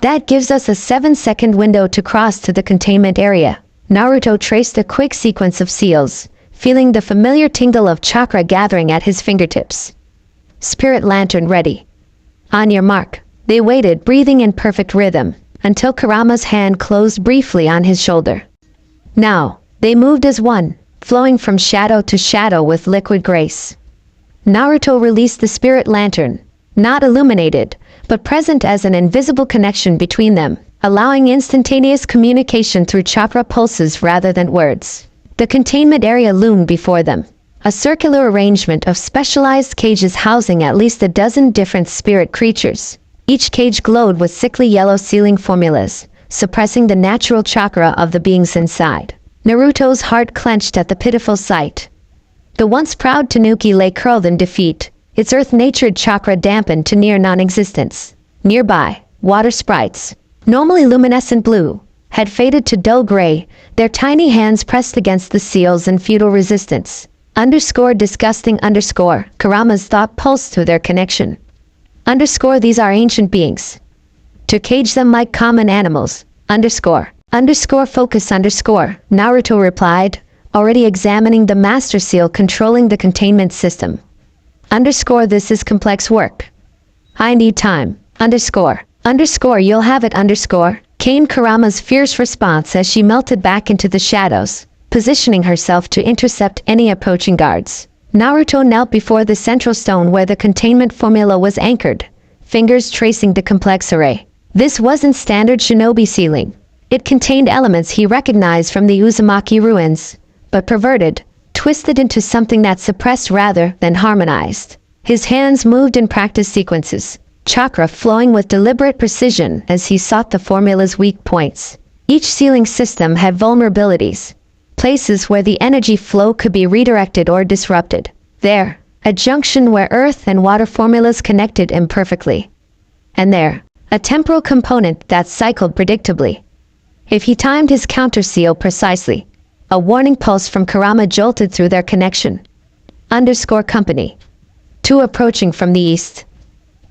That gives us a 7-second window to cross to the containment area. Naruto traced a quick sequence of seals, feeling the familiar tingle of chakra gathering at his fingertips. Spirit lantern ready. On your mark. They waited, breathing in perfect rhythm, until Kurama's hand closed briefly on his shoulder. Now, they moved as one, flowing from shadow to shadow with liquid grace. Naruto released the spirit lantern, not illuminated, but present as an invisible connection between them, allowing instantaneous communication through chakra pulses rather than words. The containment area loomed before them, a circular arrangement of specialized cages housing at least a dozen different spirit creatures. Each cage glowed with sickly yellow sealing formulas, suppressing the natural chakra of the beings inside. Naruto's heart clenched at the pitiful sight. The once proud Tanuki lay curled in defeat, its earth-natured chakra dampened to near non-existence. Nearby, water sprites, normally luminescent blue, had faded to dull gray, their tiny hands pressed against the seals in futile resistance. Disgusting Kurama's thought pulsed through their connection. These are ancient beings. To cage them like common animals. Focus Naruto replied, already examining the master seal controlling the containment system. This is complex work. I need time. You'll have it. Came Kurama's fierce response as she melted back into the shadows. positioning herself to intercept any approaching guards. Naruto knelt before the central stone where the containment formula was anchored, fingers tracing the complex array. This wasn't standard shinobi sealing. It contained elements he recognized from the Uzumaki ruins, but perverted, twisted into something that suppressed rather than harmonized. His hands moved in practice sequences, chakra flowing with deliberate precision as he sought the formula's weak points. Each sealing system had vulnerabilities, places where the energy flow could be redirected or disrupted. There, a junction where earth and water formulas connected imperfectly. And there, a temporal component that cycled predictably. If he timed his counterseal precisely, a warning pulse from Kurama jolted through their connection. Company. Two approaching from the east.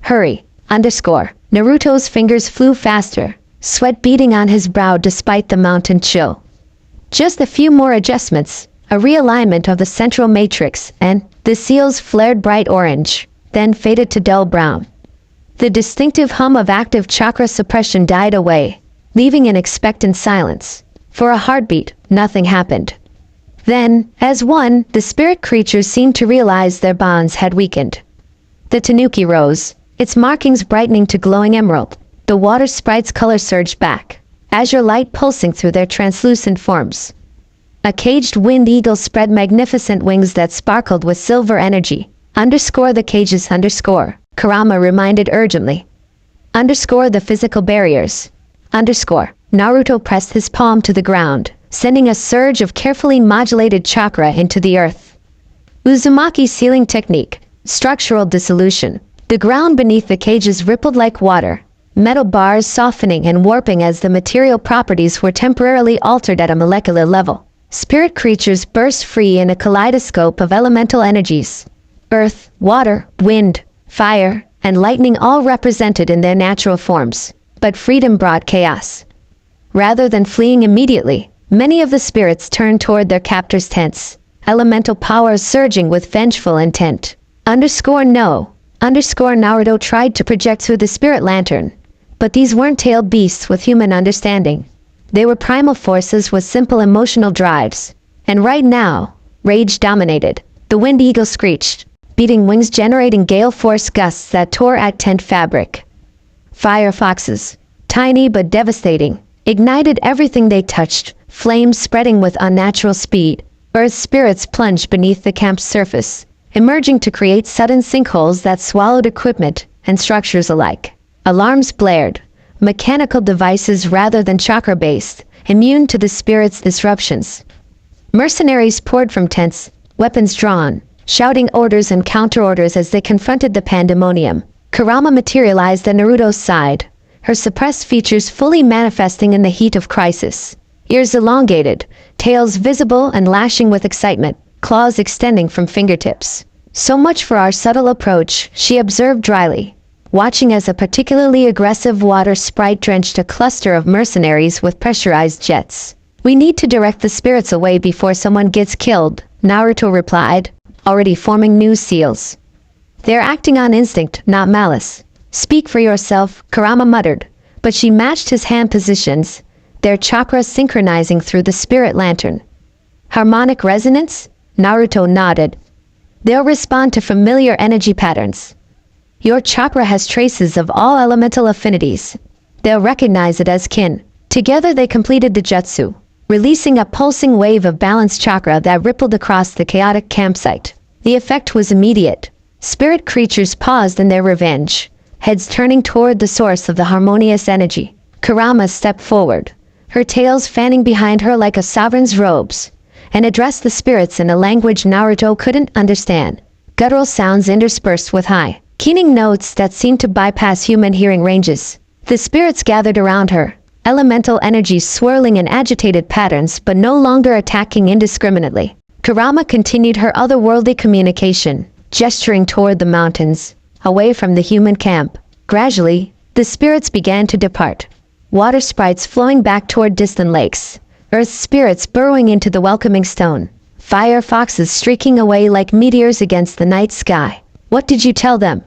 Hurry. Naruto's fingers flew faster, sweat beading on his brow despite the mountain chill. Just a few more adjustments, a realignment of the central matrix, and the seals flared bright orange, then faded to dull brown. The distinctive hum of active chakra suppression died away, leaving an expectant silence. For a heartbeat, nothing happened. Then, as one, the spirit creatures seemed to realize their bonds had weakened. The tanuki rose, its markings brightening to glowing emerald. The water sprite's color surged back, azure light pulsing through their translucent forms. A caged wind eagle spread magnificent wings that sparkled with silver energy. The cages. Kurama reminded urgently. The physical barriers. Naruto pressed his palm to the ground, sending a surge of carefully modulated chakra into the earth. Uzumaki sealing technique. Structural dissolution. The ground beneath the cages rippled like water, metal bars softening and warping as the material properties were temporarily altered at a molecular level. Spirit creatures burst free in a kaleidoscope of elemental energies. Earth, water, wind, fire, and lightning all represented in their natural forms. But freedom brought chaos. Rather than fleeing immediately, many of the spirits turned toward their captors' tents, elemental powers surging with vengeful intent. No. Naruto tried to project through the spirit lantern, but these weren't tailed beasts with human understanding. They were primal forces with simple emotional drives. And right now, rage dominated. The wind eagle screeched, beating wings generating gale force gusts that tore at tent fabric. Fire foxes, tiny but devastating, ignited everything they touched, flames spreading with unnatural speed. Earth spirits plunged beneath the camp's surface, emerging to create sudden sinkholes that swallowed equipment and structures alike. Alarms blared, mechanical devices rather than chakra-based, immune to the spirit's disruptions. Mercenaries poured from tents, weapons drawn, shouting orders and counter-orders as they confronted the pandemonium. Kurama materialized at Naruto's side, her suppressed features fully manifesting in the heat of crisis. Ears elongated, tails visible and lashing with excitement, claws extending from fingertips. So much for our subtle approach, she observed dryly, watching as a particularly aggressive water sprite drenched a cluster of mercenaries with pressurized jets. We need to direct the spirits away before someone gets killed, Naruto replied, already forming new seals. They're acting on instinct, not malice. Speak for yourself, Kurama muttered, but she matched his hand positions, their chakras synchronizing through the spirit lantern. Harmonic resonance? Naruto nodded. They'll respond to familiar energy patterns. Your chakra has traces of all elemental affinities. They'll recognize it as kin. Together they completed the jutsu, releasing a pulsing wave of balanced chakra that rippled across the chaotic campsite. The effect was immediate. Spirit creatures paused in their revenge, heads turning toward the source of the harmonious energy. Kurama stepped forward, her tails fanning behind her like a sovereign's robes, and addressed the spirits in a language Naruto couldn't understand. Guttural sounds interspersed with high, keening notes that seemed to bypass human hearing ranges. The spirits gathered around her, elemental energies swirling in agitated patterns but no longer attacking indiscriminately. Kurama continued her otherworldly communication, gesturing toward the mountains, away from the human camp. Gradually, the spirits began to depart. Water sprites flowing back toward distant lakes, earth spirits burrowing into the welcoming stone, fire foxes streaking away like meteors against the night sky. What did you tell them?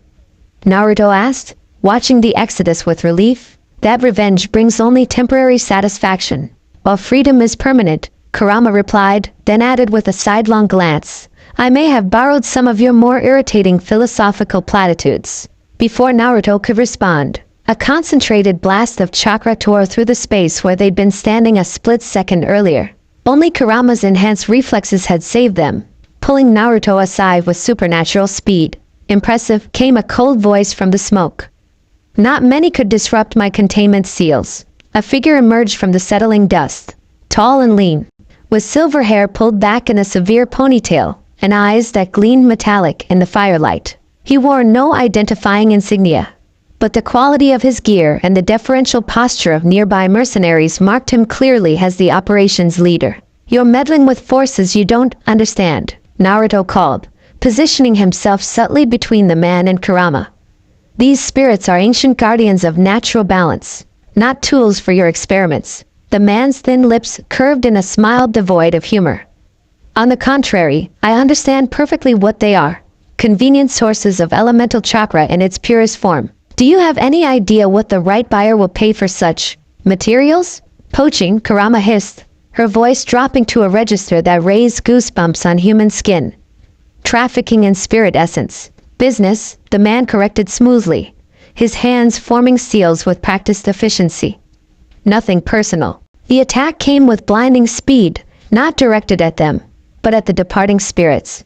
Naruto asked, watching the exodus with relief. That revenge brings only temporary satisfaction, while freedom is permanent, Kurama replied, then added with a sidelong glance, I may have borrowed some of your more irritating philosophical platitudes. Before Naruto could respond, a concentrated blast of chakra tore through the space where they'd been standing a split second earlier. Only Kurama's enhanced reflexes had saved them. Pulling Naruto aside with supernatural speed. Impressive, came a cold voice from the smoke. Not many could disrupt my containment seals. A figure emerged from the settling dust. Tall and lean, with silver hair pulled back in a severe ponytail, and eyes that gleamed metallic in the firelight. He wore no identifying insignia, but the quality of his gear and the deferential posture of nearby mercenaries marked him clearly as the operations leader. You're meddling with forces you don't understand, Naruto called, positioning himself subtly between the man and Kurama. These spirits are ancient guardians of natural balance, not tools for your experiments. The man's thin lips curved in a smile devoid of humor. On the contrary, I understand perfectly what they are. Convenient sources of elemental chakra in its purest form. Do you have any idea what the right buyer will pay for such materials? Poaching, Kurama hissed, her voice dropping to a register that raised goosebumps on human skin. Trafficking in spirit essence. Business, the man corrected smoothly, his hands forming seals with practiced efficiency. Nothing personal. The attack came with blinding speed, not directed at them, but at the departing spirits.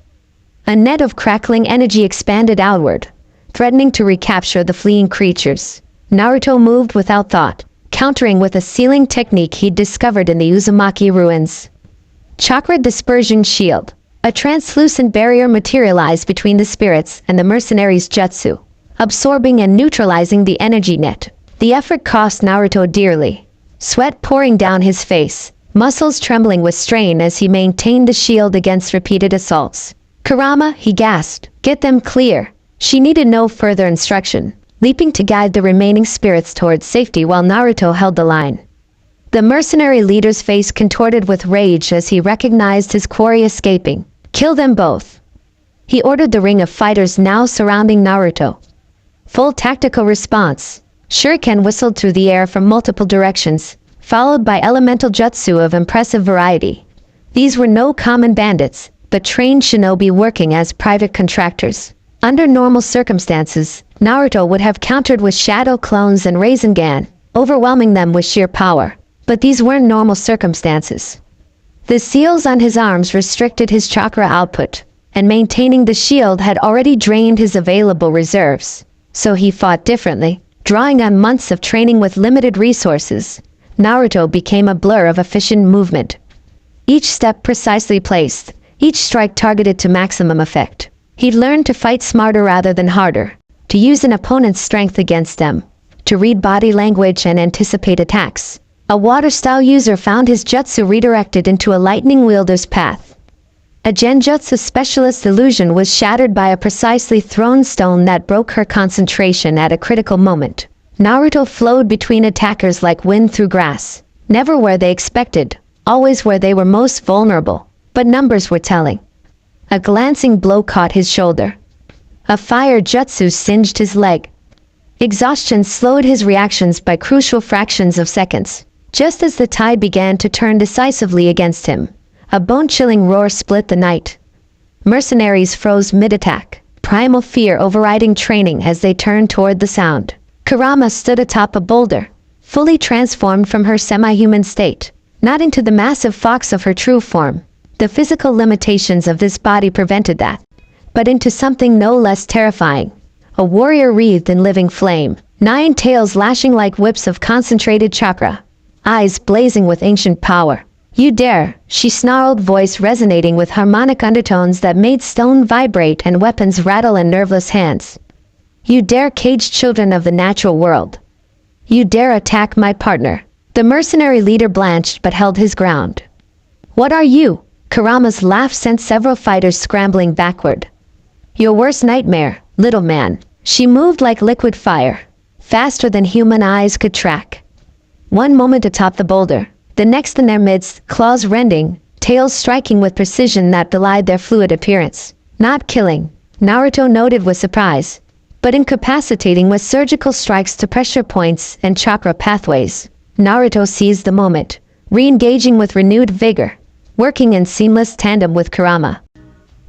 A net of crackling energy expanded outward, threatening to recapture the fleeing creatures. Naruto moved without thought, countering with a sealing technique he'd discovered in the Uzumaki ruins. Chakra Dispersion Shield. A translucent barrier materialized between the spirits and the mercenaries' jutsu, absorbing and neutralizing the energy net. The effort cost Naruto dearly. Sweat pouring down his face, muscles trembling with strain as he maintained the shield against repeated assaults. Kurama, he gasped, get them clear. She needed no further instruction, leaping to guide the remaining spirits towards safety while Naruto held the line. The mercenary leader's face contorted with rage as he recognized his quarry escaping. Kill them both. He ordered the ring of fighters now surrounding Naruto. Full tactical response. Shuriken whistled through the air from multiple directions, followed by elemental jutsu of impressive variety. These were no common bandits, but trained shinobi working as private contractors. Under normal circumstances, Naruto would have countered with shadow clones and Rasengan, overwhelming them with sheer power. But these weren't normal circumstances. The seals on his arms restricted his chakra output, and maintaining the shield had already drained his available reserves. So he fought differently. Drawing on months of training with limited resources, Naruto became a blur of efficient movement. Each step precisely placed, each strike targeted to maximum effect. He'd learned to fight smarter rather than harder, to use an opponent's strength against them, to read body language and anticipate attacks. A water-style user found his jutsu redirected into a lightning wielder's path. A genjutsu specialist's illusion was shattered by a precisely thrown stone that broke her concentration at a critical moment. Naruto flowed between attackers like wind through grass, never where they expected, always where they were most vulnerable. But numbers were telling. A glancing blow caught his shoulder. A fire jutsu singed his leg. Exhaustion slowed his reactions by crucial fractions of seconds. Just as the tide began to turn decisively against him, a bone-chilling roar split the night. Mercenaries froze mid-attack, primal fear overriding training as they turned toward the sound. Kurama stood atop a boulder, fully transformed from her semi-human state, not into the massive fox of her true form. The physical limitations of this body prevented that, but into something no less terrifying. A warrior wreathed in living flame, 9 tails lashing like whips of concentrated chakra, eyes blazing with ancient power. You dare, she snarled, voice resonating with harmonic undertones that made stone vibrate and weapons rattle in nerveless hands. You dare cage children of the natural world. You dare attack my partner. The mercenary leader blanched but held his ground. What are you? Kurama's laugh sent several fighters scrambling backward. Your worst nightmare, little man. She moved like liquid fire, faster than human eyes could track. One moment atop the boulder, the next in their midst, claws rending, tails striking with precision that belied their fluid appearance. Not killing, Naruto noted with surprise, but incapacitating with surgical strikes to pressure points and chakra pathways. Naruto seized the moment, re-engaging with renewed vigor, working in seamless tandem with Kurama.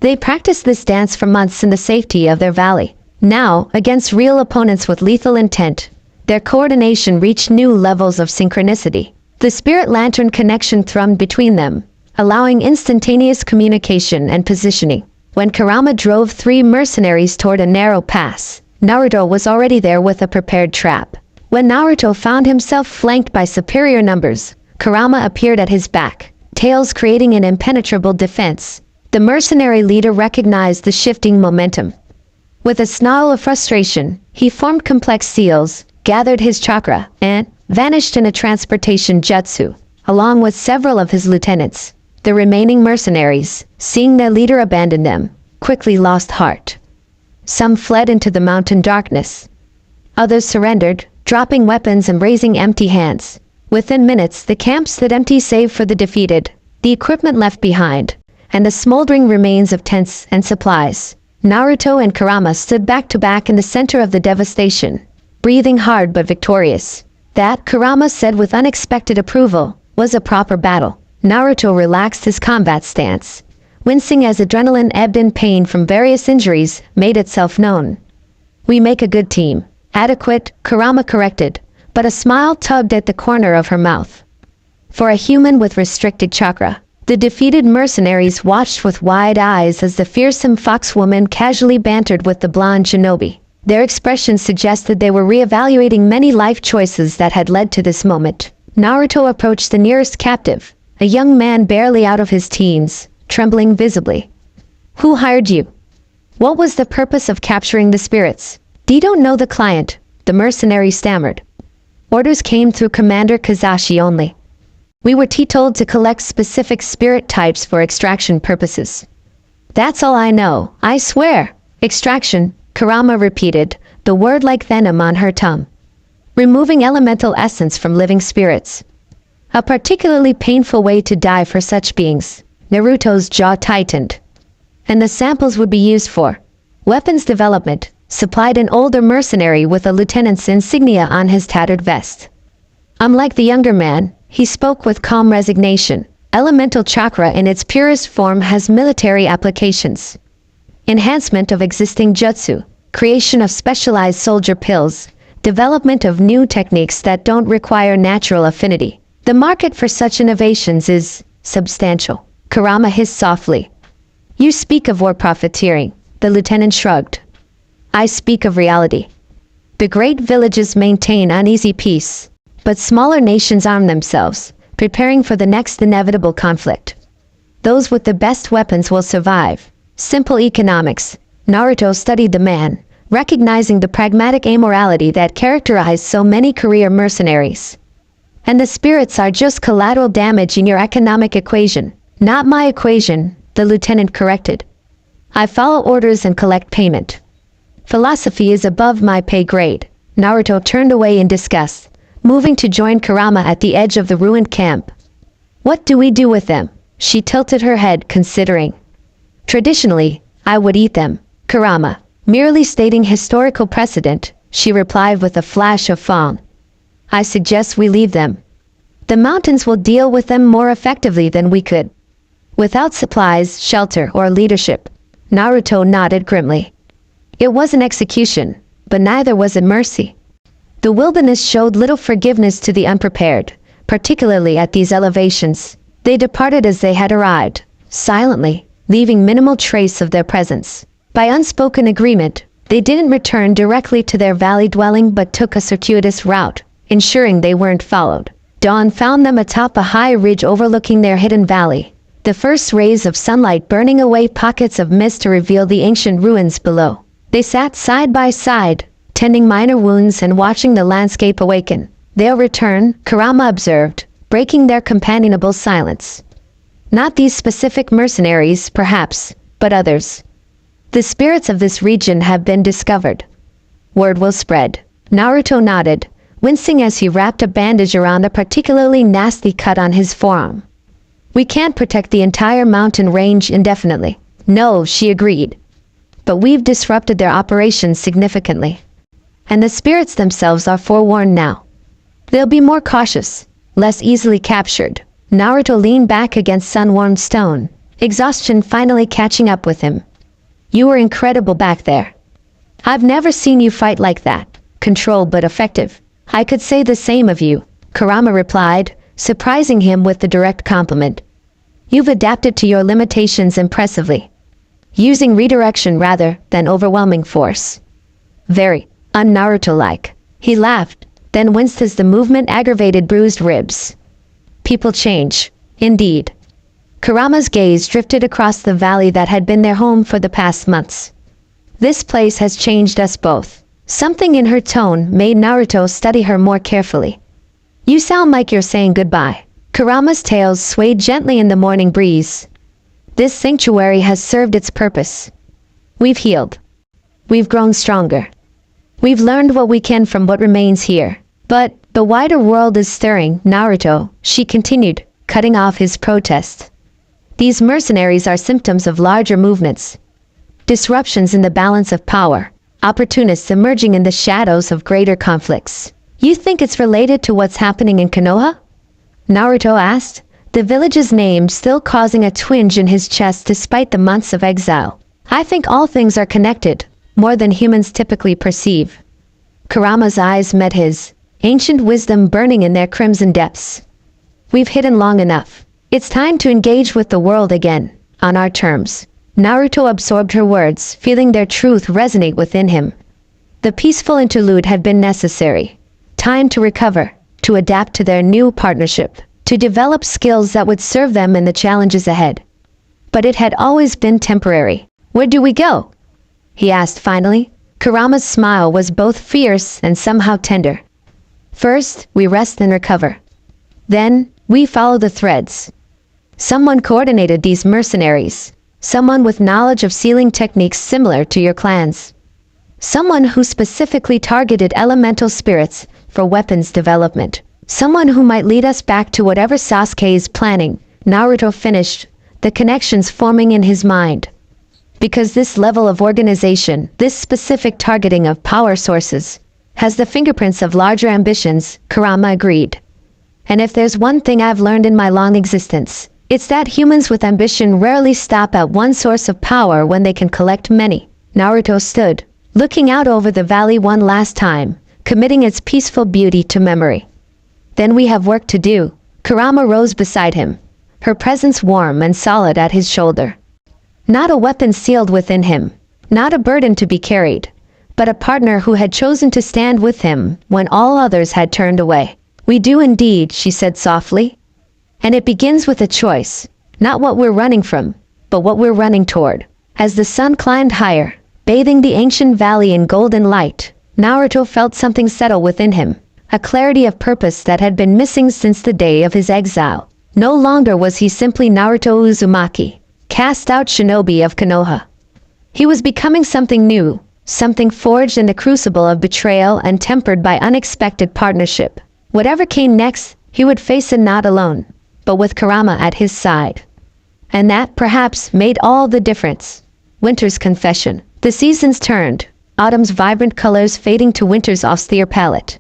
They practiced this dance for months in the safety of their valley. Now, against real opponents with lethal intent, their coordination reached new levels of synchronicity. The spirit lantern connection thrummed between them, allowing instantaneous communication and positioning. When Kurama drove 3 mercenaries toward a narrow pass, Naruto was already there with a prepared trap. When Naruto found himself flanked by superior numbers, Kurama appeared at his back, tails creating an impenetrable defense. The mercenary leader recognized the shifting momentum. With a snarl of frustration, he formed complex seals, gathered his chakra, and vanished in a transportation jutsu, along with several of his lieutenants. The remaining mercenaries, seeing their leader abandon them, quickly lost heart. Some fled into the mountain darkness. Others surrendered, dropping weapons and raising empty hands. Within minutes, the camp stood empty save for the defeated, the equipment left behind, and the smoldering remains of tents and supplies. Naruto and Kurama stood back to back in the center of the devastation, breathing hard but victorious. That, Kurama said with unexpected approval, was a proper battle. Naruto relaxed his combat stance, wincing as adrenaline ebbed and pain from various injuries made itself known. "We make a good team." "Adequate," Kurama corrected, but a smile tugged at the corner of her mouth. For a human with restricted chakra, the defeated mercenaries watched with wide eyes as the fearsome foxwoman casually bantered with the blonde shinobi. Their expressions suggested they were reevaluating many life choices that had led to this moment. Naruto approached the nearest captive, a young man barely out of his teens, trembling visibly. "Who hired you? What was the purpose of capturing the spirits?" "You don't know the client," the mercenary stammered. "Orders came through Commander Kazashi only. We were told to collect specific spirit types for extraction purposes." "That's all I know, I swear." "Extraction," Kurama repeated, the word like venom on her tongue. "Removing elemental essence from living spirits. A particularly painful way to die for such beings." Naruto's jaw tightened. "And the samples would be used for weapons development," supplied an older mercenary with a lieutenant's insignia on his tattered vest. Unlike the younger man, he spoke with calm resignation. Elemental chakra in its purest form has military applications. Enhancement of existing jutsu, creation of specialized soldier pills, development of new techniques that don't require natural affinity. The market for such innovations is substantial. Kurama hissed softly. "You speak of war profiteering," the lieutenant shrugged. "I speak of reality. The great villages maintain uneasy peace, but smaller nations arm themselves, preparing for the next inevitable conflict. Those with the best weapons will survive." Simple economics. Naruto studied the man, recognizing the pragmatic amorality that characterized so many career mercenaries. "And the spirits are just collateral damage in your economic equation." "Not my equation," the lieutenant corrected. "I follow orders and collect payment. Philosophy is above my pay grade." Naruto turned away in disgust, moving to join Kurama at the edge of the ruined camp. "What do we do with them?" She tilted her head, considering. "Traditionally, I would eat them." Kurama, merely stating historical precedent, she replied with a flash of fang. "I suggest we leave them. The mountains will deal with them more effectively than we could. Without supplies, shelter, or leadership." Naruto nodded grimly. It was an execution, but neither was it mercy. The wilderness showed little forgiveness to the unprepared, particularly at these elevations. They departed as they had arrived, silently, leaving minimal trace of their presence. By unspoken agreement, they didn't return directly to their valley dwelling but took a circuitous route, ensuring they weren't followed. Dawn found them atop a high ridge overlooking their hidden valley, the first rays of sunlight burning away pockets of mist to reveal the ancient ruins below. They sat side by side, tending minor wounds and watching the landscape awaken. "They'll return," Kurama observed, breaking their companionable silence. "Not these specific mercenaries, perhaps, but others. The spirits of this region have been discovered. Word will spread." Naruto nodded, wincing as he wrapped a bandage around a particularly nasty cut on his forearm. "We can't protect the entire mountain range indefinitely." "No," she agreed. "But we've disrupted their operations significantly. And the spirits themselves are forewarned now. They'll be more cautious, less easily captured." Naruto leaned back against sun-warmed stone, exhaustion finally catching up with him. You were incredible back there. I've never seen you fight like that, controlled but effective. I could say the same of you, Kurama replied, surprising him with the direct compliment. You've adapted to your limitations impressively, using redirection rather than overwhelming force. Very un-Naruto-like. He laughed, then winced as the movement aggravated bruised ribs. People change, indeed. Kurama's gaze drifted across the valley that had been their home for the past months. This place has changed us both. Something in her tone made Naruto study her more carefully. You sound like you're saying goodbye. Kurama's tails swayed gently in the morning breeze. This sanctuary has served its purpose. We've healed. We've grown stronger. We've learned what we can from what remains here. But the wider world is stirring, Naruto, she continued, cutting off his protest. These mercenaries are symptoms of larger movements. Disruptions in the balance of power. Opportunists emerging in the shadows of greater conflicts. You think it's related to what's happening in Konoha? Naruto asked, the village's name still causing a twinge in his chest despite the months of exile. I think all things are connected, more than humans typically perceive. Kurama's eyes met his, ancient wisdom burning in their crimson depths. We've hidden long enough. It's time to engage with the world again, on our terms. Naruto absorbed her words, feeling their truth resonate within him. The peaceful interlude had been necessary. Time to recover, to adapt to their new partnership, to develop skills that would serve them in the challenges ahead. But it had always been temporary. Where do we go? He asked finally. Kurama's smile was both fierce and somehow tender. First, we rest and recover. Then, we follow the threads. Someone coordinated these mercenaries. Someone with knowledge of sealing techniques similar to your clan's. Someone who specifically targeted elemental spirits for weapons development. Someone who might lead us back to whatever Sasuke is planning. Naruto finished, the connections forming in his mind. Because this level of organization, this specific targeting of power sources, has the fingerprints of larger ambitions, Kurama agreed. And if there's one thing I've learned in my long existence, it's that humans with ambition rarely stop at one source of power when they can collect many. Naruto stood, looking out over the valley one last time, committing its peaceful beauty to memory. Then we have work to do. Kurama rose beside him, her presence warm and solid at his shoulder. Not a weapon sealed within him, not a burden to be carried, but a partner who had chosen to stand with him when all others had turned away. We do indeed, she said softly. And it begins with a choice, not what we're running from, but what we're running toward. As the sun climbed higher, bathing the ancient valley in golden light, Naruto felt something settle within him, a clarity of purpose that had been missing since the day of his exile. No longer was he simply Naruto Uzumaki, cast out shinobi of Konoha. He was becoming something new, something forged in the crucible of betrayal and tempered by unexpected partnership. Whatever came next, he would face it not alone, but with Kurama at his side. And that, perhaps, made all the difference. Winter's confession. The seasons turned, autumn's vibrant colors fading to winter's austere palette.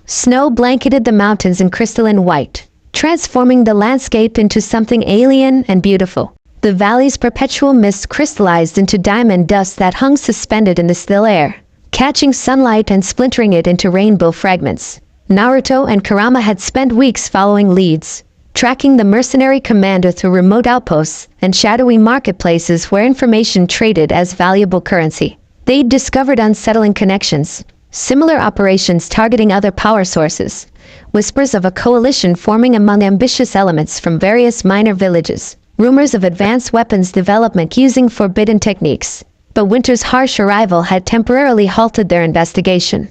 Snow blanketed the mountains in crystalline white, transforming the landscape into something alien and beautiful. The valley's perpetual mist crystallized into diamond dust that hung suspended in the still air, catching sunlight and splintering it into rainbow fragments. Naruto and Kurama had spent weeks following leads, tracking the mercenary commander through remote outposts and shadowy marketplaces where information traded as valuable currency. They'd discovered unsettling connections, similar operations targeting other power sources, whispers of a coalition forming among ambitious elements from various minor villages, rumors of advanced weapons development using forbidden techniques. But winter's harsh arrival had temporarily halted their investigation.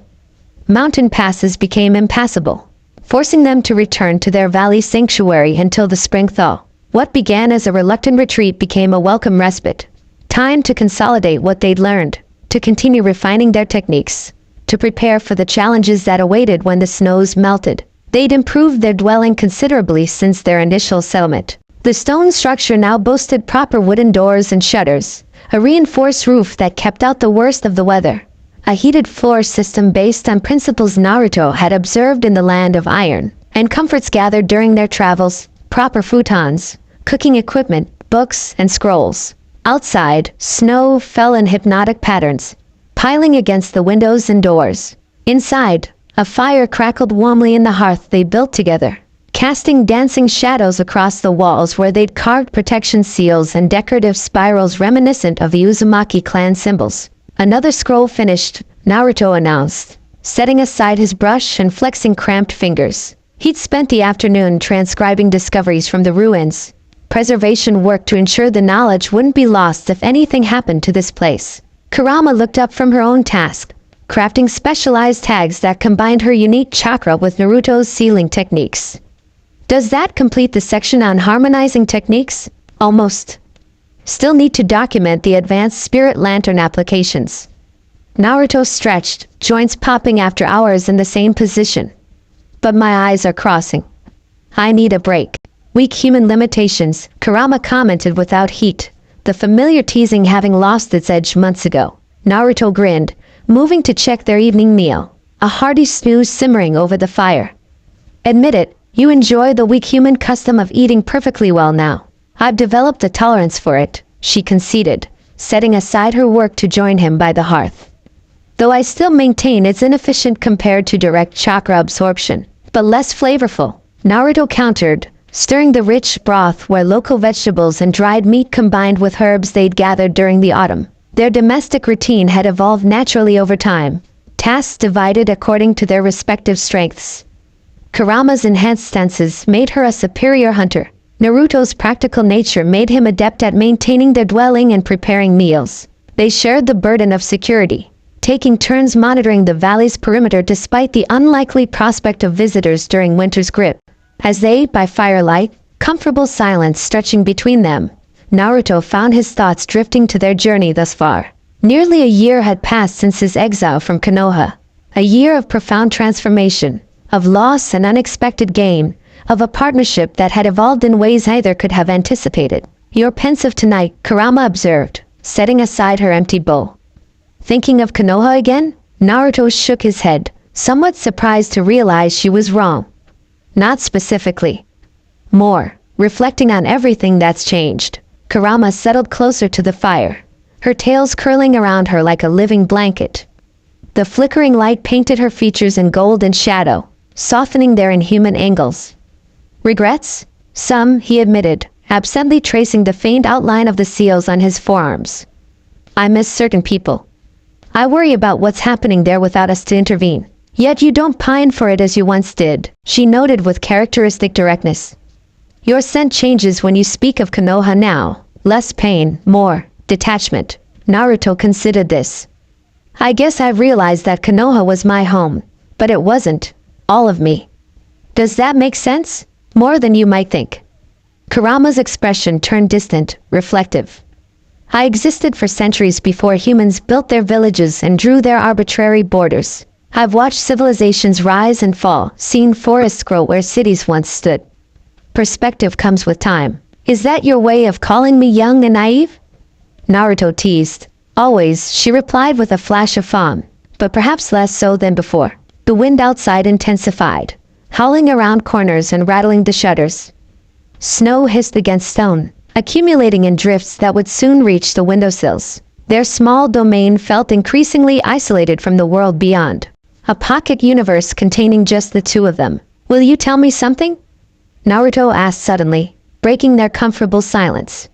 Mountain passes became impassable, forcing them to return to their valley sanctuary until the spring thaw. What began as a reluctant retreat became a welcome respite. Time to consolidate what they'd learned, to continue refining their techniques, to prepare for the challenges that awaited when the snows melted. They'd improved their dwelling considerably since their initial settlement. The stone structure now boasted proper wooden doors and shutters, a reinforced roof that kept out the worst of the weather, a heated floor system based on principles Naruto had observed in the land of iron, and comforts gathered during their travels, proper futons, cooking equipment, books, and scrolls. Outside, snow fell in hypnotic patterns, piling against the windows and doors. Inside, a fire crackled warmly in the hearth they built together, casting dancing shadows across the walls where they'd carved protection seals and decorative spirals reminiscent of the Uzumaki clan symbols. Another scroll finished, Naruto announced, setting aside his brush and flexing cramped fingers. He'd spent the afternoon transcribing discoveries from the ruins, preservation work to ensure the knowledge wouldn't be lost if anything happened to this place. Kurama looked up from her own task, crafting specialized tags that combined her unique chakra with Naruto's sealing techniques. Does that complete the section on harmonizing techniques? Almost. Still need to document the advanced spirit lantern applications. Naruto stretched, joints popping after hours in the same position. But my eyes are crossing. I need a break. Weak human limitations, Kurama commented without heat, the familiar teasing having lost its edge months ago. Naruto grinned, moving to check their evening meal, a hearty stew simmering over the fire. Admit it, you enjoy the weak human custom of eating perfectly well now. I've developed a tolerance for it, she conceded, setting aside her work to join him by the hearth. Though I still maintain it's inefficient compared to direct chakra absorption, but less flavorful, Naruto countered, stirring the rich broth where local vegetables and dried meat combined with herbs they'd gathered during the autumn. Their domestic routine had evolved naturally over time, tasks divided according to their respective strengths. Kurama's enhanced senses made her a superior hunter. Naruto's practical nature made him adept at maintaining their dwelling and preparing meals. They shared the burden of security, taking turns monitoring the valley's perimeter despite the unlikely prospect of visitors during winter's grip. As they, by firelight, comfortable silence stretching between them, Naruto found his thoughts drifting to their journey thus far. Nearly a year had passed since his exile from Konoha. A year of profound transformation, of loss and unexpected gain, of a partnership that had evolved in ways neither could have anticipated. You're pensive tonight, Kurama observed, setting aside her empty bowl. Thinking of Konoha again? Naruto shook his head, somewhat surprised to realize she was wrong. Not specifically. More, reflecting on everything that's changed. Kurama settled closer to the fire, her tails curling around her like a living blanket. The flickering light painted her features in gold and shadow, softening their inhuman angles. Regrets? Some, he admitted, absently tracing the faint outline of the seals on his forearms. I miss certain people. I worry about what's happening there without us to intervene. Yet you don't pine for it as you once did, she noted with characteristic directness. Your scent changes when you speak of Konoha now. Less pain, more detachment. Naruto considered this. I guess I've realized that Konoha was my home, but it wasn't. All of me. Does that make sense? More than you might think. Kurama's expression turned distant, reflective. I existed for centuries before humans built their villages and drew their arbitrary borders. I've watched civilizations rise and fall, seen forests grow where cities once stood. Perspective comes with time. Is that your way of calling me young and naive? Naruto teased. Always, she replied with a flash of fun, but perhaps less so than before. The wind outside intensified, howling around corners and rattling the shutters. Snow hissed against stone, accumulating in drifts that would soon reach the windowsills. Their small domain felt increasingly isolated from the world beyond. A pocket universe containing just the two of them. Will you tell me something? Naruto asked suddenly, breaking their comfortable silence.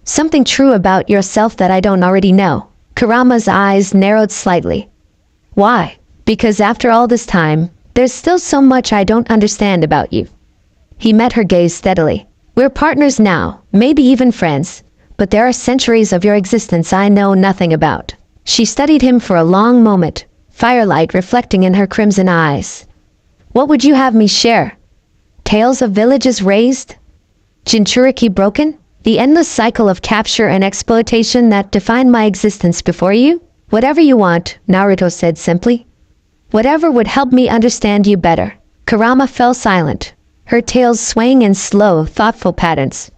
Something true about yourself that I don't already know. Kurama's eyes narrowed slightly. Why? Because after all this time, there's still so much I don't understand about you. He met her gaze steadily. We're partners now, maybe even friends, but there are centuries of your existence I know nothing about. She studied him for a long moment, firelight reflecting in her crimson eyes. What would you have me share? Tales of villages razed? Jinchuriki broken? The endless cycle of capture and exploitation that defined my existence before you? Whatever you want, Naruto said simply. Whatever would help me understand you better. Kurama fell silent, her tails swaying in slow, thoughtful patterns.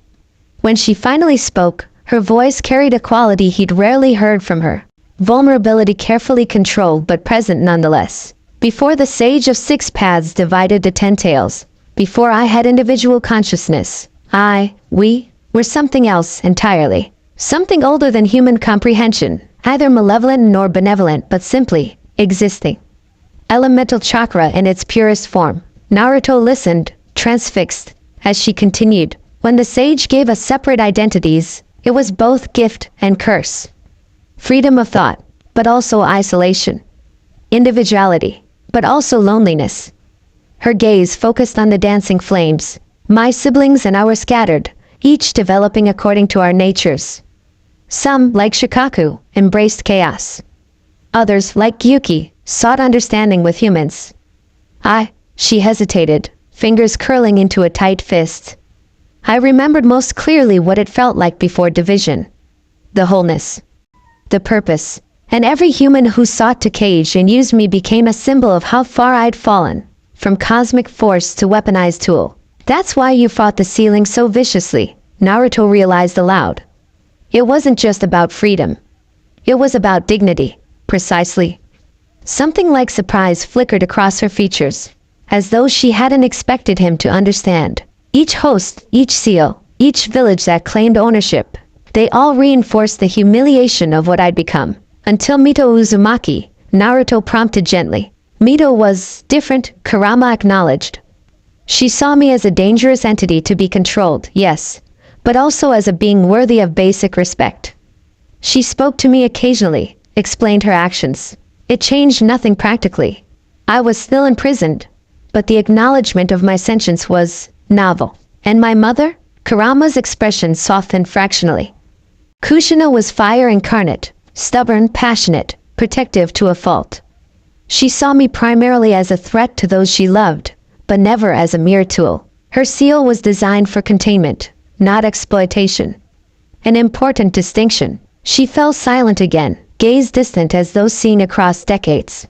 When she finally spoke, her voice carried a quality he'd rarely heard from her. Vulnerability carefully controlled but present nonetheless. Before the Sage of Six Paths divided the 10 tails, Before I had individual consciousness, we, were something else entirely. Something older than human comprehension, neither malevolent nor benevolent but simply existing. Elemental chakra in its purest form. Naruto listened, transfixed, as she continued. When the sage gave us separate identities, it was both gift and curse. Freedom of thought, but also isolation. Individuality, but also loneliness. Her gaze focused on the dancing flames. My siblings and I were scattered, each developing according to our natures. Some, like Shikaku, embraced chaos. Others, like Yuki, sought understanding with humans. She hesitated, fingers curling into a tight fist. I remembered most clearly what it felt like before division. The wholeness. The purpose. And every human who sought to cage and use me became a symbol of how far I'd fallen, from cosmic force to weaponized tool. That's why you fought the ceiling so viciously, Naruto realized aloud. It wasn't just about freedom. It was about dignity, precisely. Something like surprise flickered across her features, as though she hadn't expected him to understand. Each host, each seal, each village that claimed ownership, they all reinforced the humiliation of what I'd become. Until Mito Uzumaki, Naruto prompted gently. Mito was different, Kurama acknowledged. She saw me as a dangerous entity to be controlled, yes, but also as a being worthy of basic respect. She spoke to me occasionally, explained her actions. It changed nothing practically. I was still imprisoned, but the acknowledgement of my sentience was novel. And my mother? Kurama's expression softened fractionally. Kushina was fire incarnate, stubborn, passionate, protective to a fault. She saw me primarily as a threat to those she loved, but never as a mere tool. Her seal was designed for containment, not exploitation. An important distinction. She fell silent again, gaze distant as though seen across decades.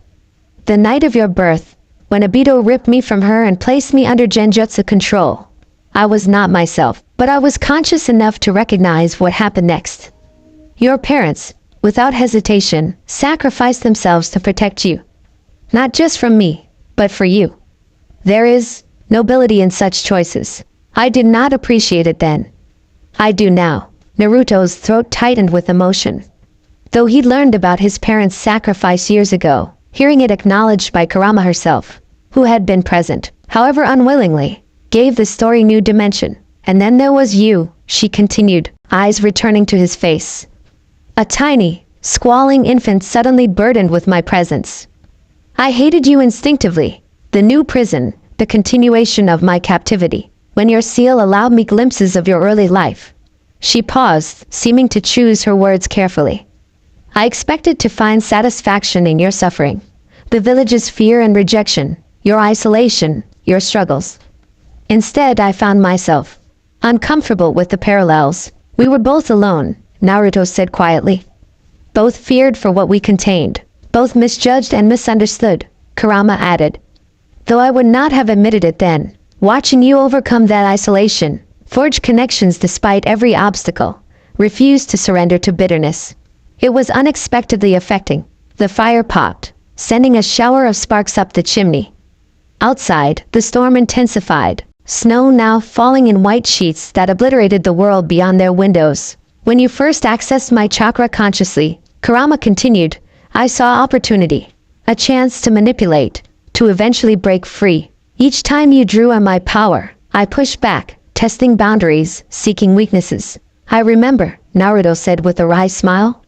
The night of your birth, when Obito ripped me from her and placed me under genjutsu control, I was not myself, but I was conscious enough to recognize what happened next. Your parents, without hesitation, sacrificed themselves to protect you. Not just from me, but for you. There is nobility in such choices. I did not appreciate it then. I do now. Naruto's throat tightened with emotion. Though he'd learned about his parents' sacrifice years ago, hearing it acknowledged by Kurama herself, who had been present, however unwillingly, gave the story new dimension. And then there was you, she continued, eyes returning to his face. A tiny, squalling infant suddenly burdened with my presence. I hated you instinctively. The new prison, the continuation of my captivity. When your seal allowed me glimpses of your early life. She paused, seeming to choose her words carefully. I expected to find satisfaction in your suffering. The village's fear and rejection, your isolation, your struggles. Instead, I found myself uncomfortable with the parallels. We were both alone, Naruto said quietly. Both feared for what we contained. Both misjudged and misunderstood, Kurama added. Though I would not have admitted it then, watching you overcome that isolation, forge connections despite every obstacle, refuse to surrender to bitterness. It was unexpectedly affecting. The fire popped, sending a shower of sparks up the chimney. Outside, the storm intensified, snow now falling in white sheets that obliterated the world beyond their windows. When you first accessed my chakra consciously, Kurama continued, I saw opportunity, a chance to manipulate, to eventually break free. Each time you drew on my power, I pushed back, testing boundaries, seeking weaknesses. I remember, Naruto said with a wry smile.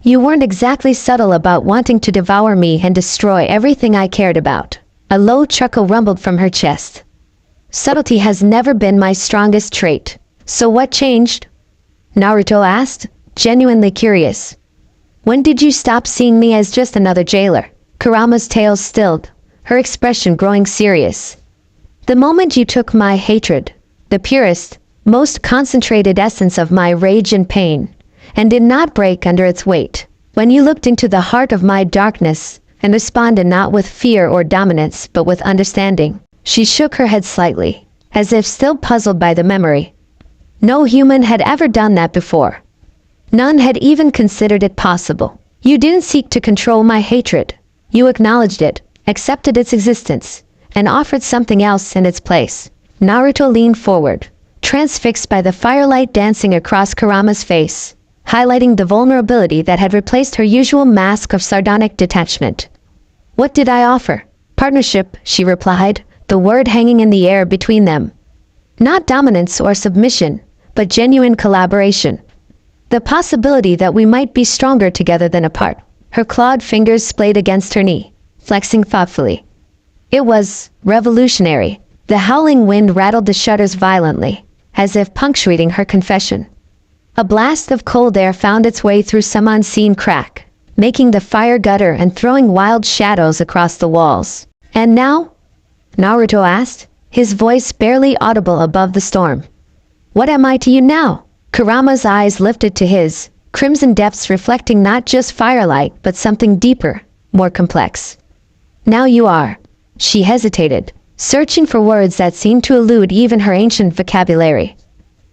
You weren't exactly subtle about wanting to devour me and destroy everything I cared about. A low chuckle rumbled from her chest. Subtlety has never been my strongest trait. So what changed? Naruto asked, genuinely curious. When did you stop seeing me as just another jailer? Kurama's tail stilled, her expression growing serious. The moment you took my hatred, the purest, most concentrated essence of my rage and pain, and did not break under its weight. When you looked into the heart of my darkness and responded not with fear or dominance but with understanding. She shook her head slightly, as if still puzzled by the memory. No human had ever done that before. None had even considered it possible. You didn't seek to control my hatred. You acknowledged it, accepted its existence, and offered something else in its place. Naruto leaned forward, transfixed by the firelight dancing across Kurama's face, highlighting the vulnerability that had replaced her usual mask of sardonic detachment. "What did I offer?" "Partnership," she replied, the word hanging in the air between them. Not dominance or submission, but genuine collaboration. The possibility that we might be stronger together than apart. Her clawed fingers splayed against her knee, flexing thoughtfully. It was revolutionary. The howling wind rattled the shutters violently, as if punctuating her confession. A blast of cold air found its way through some unseen crack, making the fire gutter and throwing wild shadows across the walls. "And now?" Naruto asked, his voice barely audible above the storm. "What am I to you now?" Kurama's eyes lifted to his, crimson depths reflecting not just firelight but something deeper, more complex. "Now you are." She hesitated, searching for words that seemed to elude even her ancient vocabulary.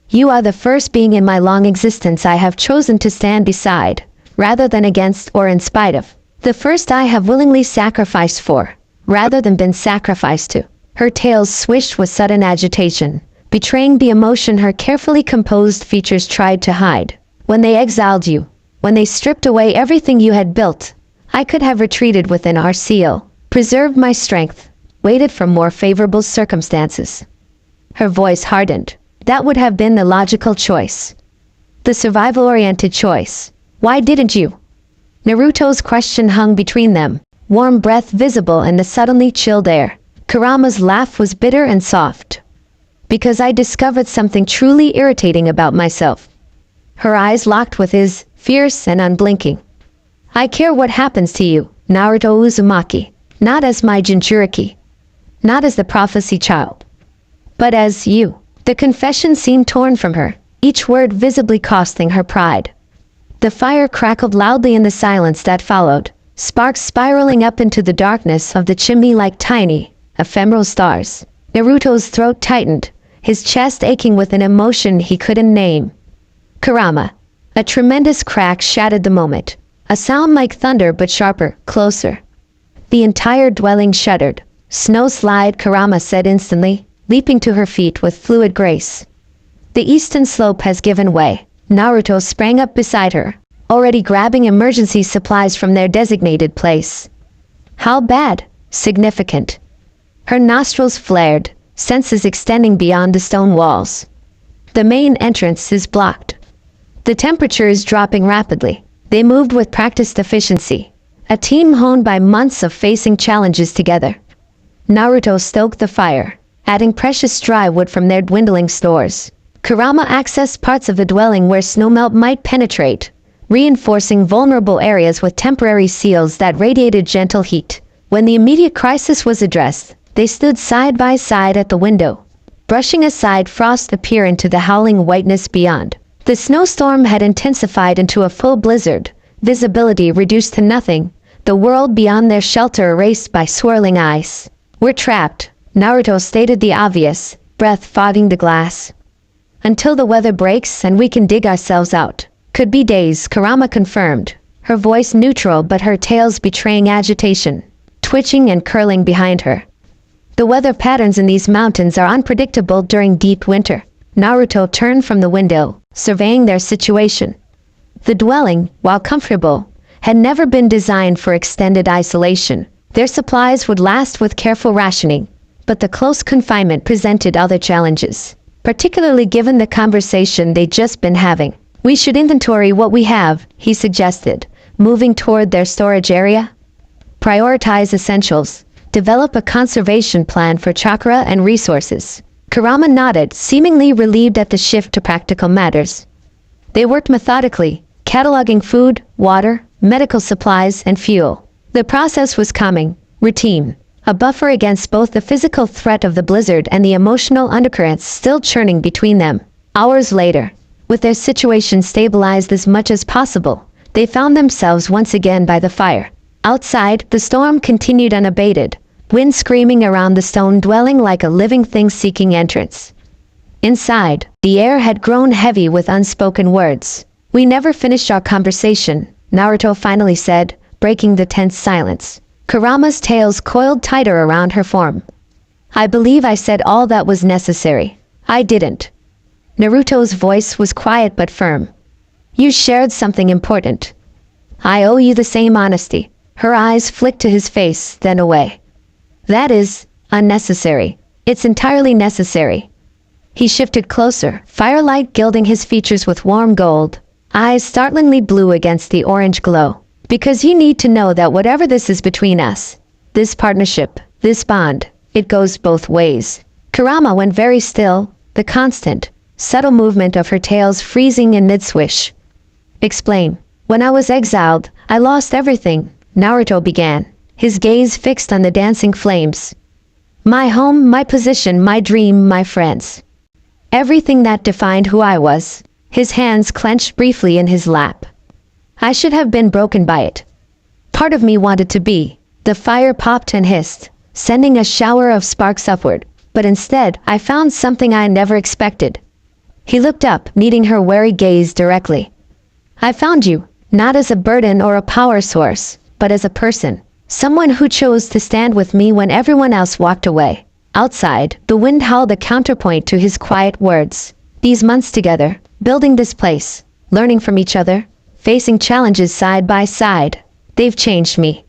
"You are the first being in my long existence I have chosen to stand beside, rather than against or in spite of. The first I have willingly sacrificed for, rather than been sacrificed to." Her tails swished with sudden agitation, betraying the emotion her carefully composed features tried to hide. "When they exiled you, when they stripped away everything you had built, I could have retreated within our seal, preserved my strength, waited for more favorable circumstances." Her voice hardened. "That would have been the logical choice. The survival-oriented choice. Why didn't you?" Naruto's question hung between them, warm breath visible in the suddenly chilled air. Kurama's laugh was bitter and soft. "Because I discovered something truly irritating about myself." Her eyes locked with his, fierce and unblinking. "I care what happens to you, Naruto Uzumaki, not as my Jinchuriki, not as the prophecy child, but as you." The confession seemed torn from her, each word visibly costing her pride. The fire crackled loudly in the silence that followed, sparks spiraling up into the darkness of the chimney like tiny, ephemeral stars. Naruto's throat tightened, his chest aching with an emotion he couldn't name. "Kurama." A tremendous crack shattered the moment, a sound like thunder but sharper, closer. The entire dwelling shuddered. "Snow slide," Kurama said instantly, leaping to her feet with fluid grace. "The eastern slope has given way." Naruto sprang up beside her, already grabbing emergency supplies from their designated place. "How bad?" "Significant." Her nostrils flared, senses extending beyond the stone walls. "The main entrance is blocked. The temperature is dropping rapidly." They moved with practiced efficiency, a team honed by months of facing challenges together. Naruto stoked the fire, adding precious dry wood from their dwindling stores. Kurama accessed parts of the dwelling where snowmelt might penetrate, reinforcing vulnerable areas with temporary seals that radiated gentle heat. When the immediate crisis was addressed, they stood side by side at the window, brushing aside frost to peer into the howling whiteness beyond. The snowstorm had intensified into a full blizzard, visibility reduced to nothing, the world beyond their shelter erased by swirling ice. "We're trapped," Naruto stated the obvious, breath fogging the glass. "Until the weather breaks and we can dig ourselves out." "Could be days," Kurama confirmed, her voice neutral but her tails betraying agitation, twitching and curling behind her. "The weather patterns in these mountains are unpredictable during deep winter." Naruto turned from the window, surveying their situation. The dwelling, while comfortable, had never been designed for extended isolation. Their supplies would last with careful rationing, but the close confinement presented other challenges, particularly given the conversation they'd just been having. "We should inventory what we have," he suggested, moving toward their storage area. "Prioritize essentials. Develop a conservation plan for chakra and resources." Kurama nodded, seemingly relieved at the shift to practical matters. They worked methodically, cataloging food, water, medical supplies, and fuel. The process was calming, routine, a buffer against both the physical threat of the blizzard and the emotional undercurrents still churning between them. Hours later, with their situation stabilized as much as possible, they found themselves once again by the fire. Outside, the storm continued unabated, wind screaming around the stone dwelling like a living thing seeking entrance. Inside, the air had grown heavy with unspoken words. "We never finished our conversation," Naruto finally said, breaking the tense silence. Kurama's tails coiled tighter around her form. I believe I said all that was necessary. I didn't. Naruto's voice was quiet but firm. You shared something important. I owe you the same honesty. Her eyes flicked to his face, then away. That is unnecessary. It's entirely necessary. He shifted closer, firelight gilding his features with warm gold, eyes startlingly blue against the orange glow. Because you need to know that whatever this is between us, this partnership, this bond, it goes both ways. Kurama went very still, the constant, subtle movement of her tails freezing in mid-swish. Explain. When I was exiled, I lost everything, Naruto began, his gaze fixed on the dancing flames. My home, my position, my dream, my friends. Everything that defined who I was. His hands clenched briefly in his lap. I should have been broken by it. Part of me wanted to be. The fire popped and hissed, sending a shower of sparks upward, but instead I found something I never expected. He looked up, meeting her wary gaze directly. I found you, not as a burden or a power source, but as a person. Someone who chose to stand with me when everyone else walked away. Outside, the wind howled a counterpoint to his quiet words. These months together, building this place, learning from each other, facing challenges side by side, they've changed me.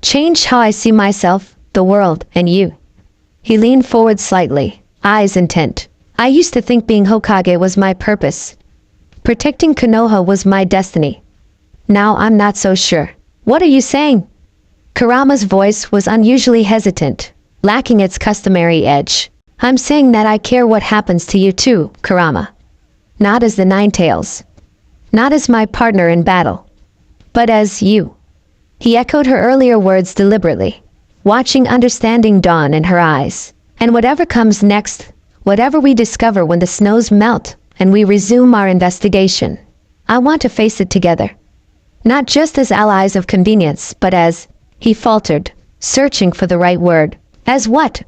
Changed how I see myself, the world, and you. He leaned forward slightly, eyes intent. I used to think being Hokage was my purpose. Protecting Konoha was my destiny. Now I'm not so sure. What are you saying? Kurama's voice was unusually hesitant, lacking its customary edge. I'm saying that I care what happens to you too, Kurama. Not as the Nine Tails. Not as my partner in battle. But as you. He echoed her earlier words deliberately, watching understanding dawn in her eyes. And whatever comes next, whatever we discover when the snows melt and we resume our investigation, I want to face it together. Not just as allies of convenience, but as, he faltered, searching for the right word. As what?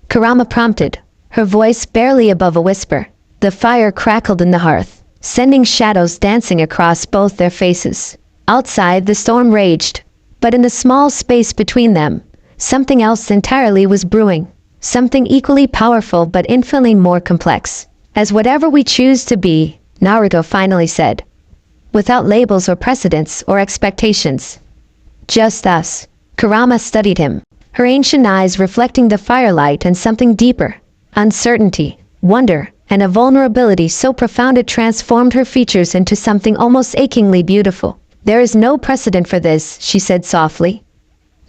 Kurama prompted, her voice barely above a whisper. The fire crackled in the hearth, sending shadows dancing across both their faces. Outside, the storm raged, but in the small space between them, something else entirely was brewing. Something equally powerful but infinitely more complex. As whatever we choose to be, Naruto finally said. Without labels or precedents or expectations. Just us. Kurama studied him, her ancient eyes reflecting the firelight and something deeper. Uncertainty, wonder, and a vulnerability so profound it transformed her features into something almost achingly beautiful. There is no precedent for this, she said softly.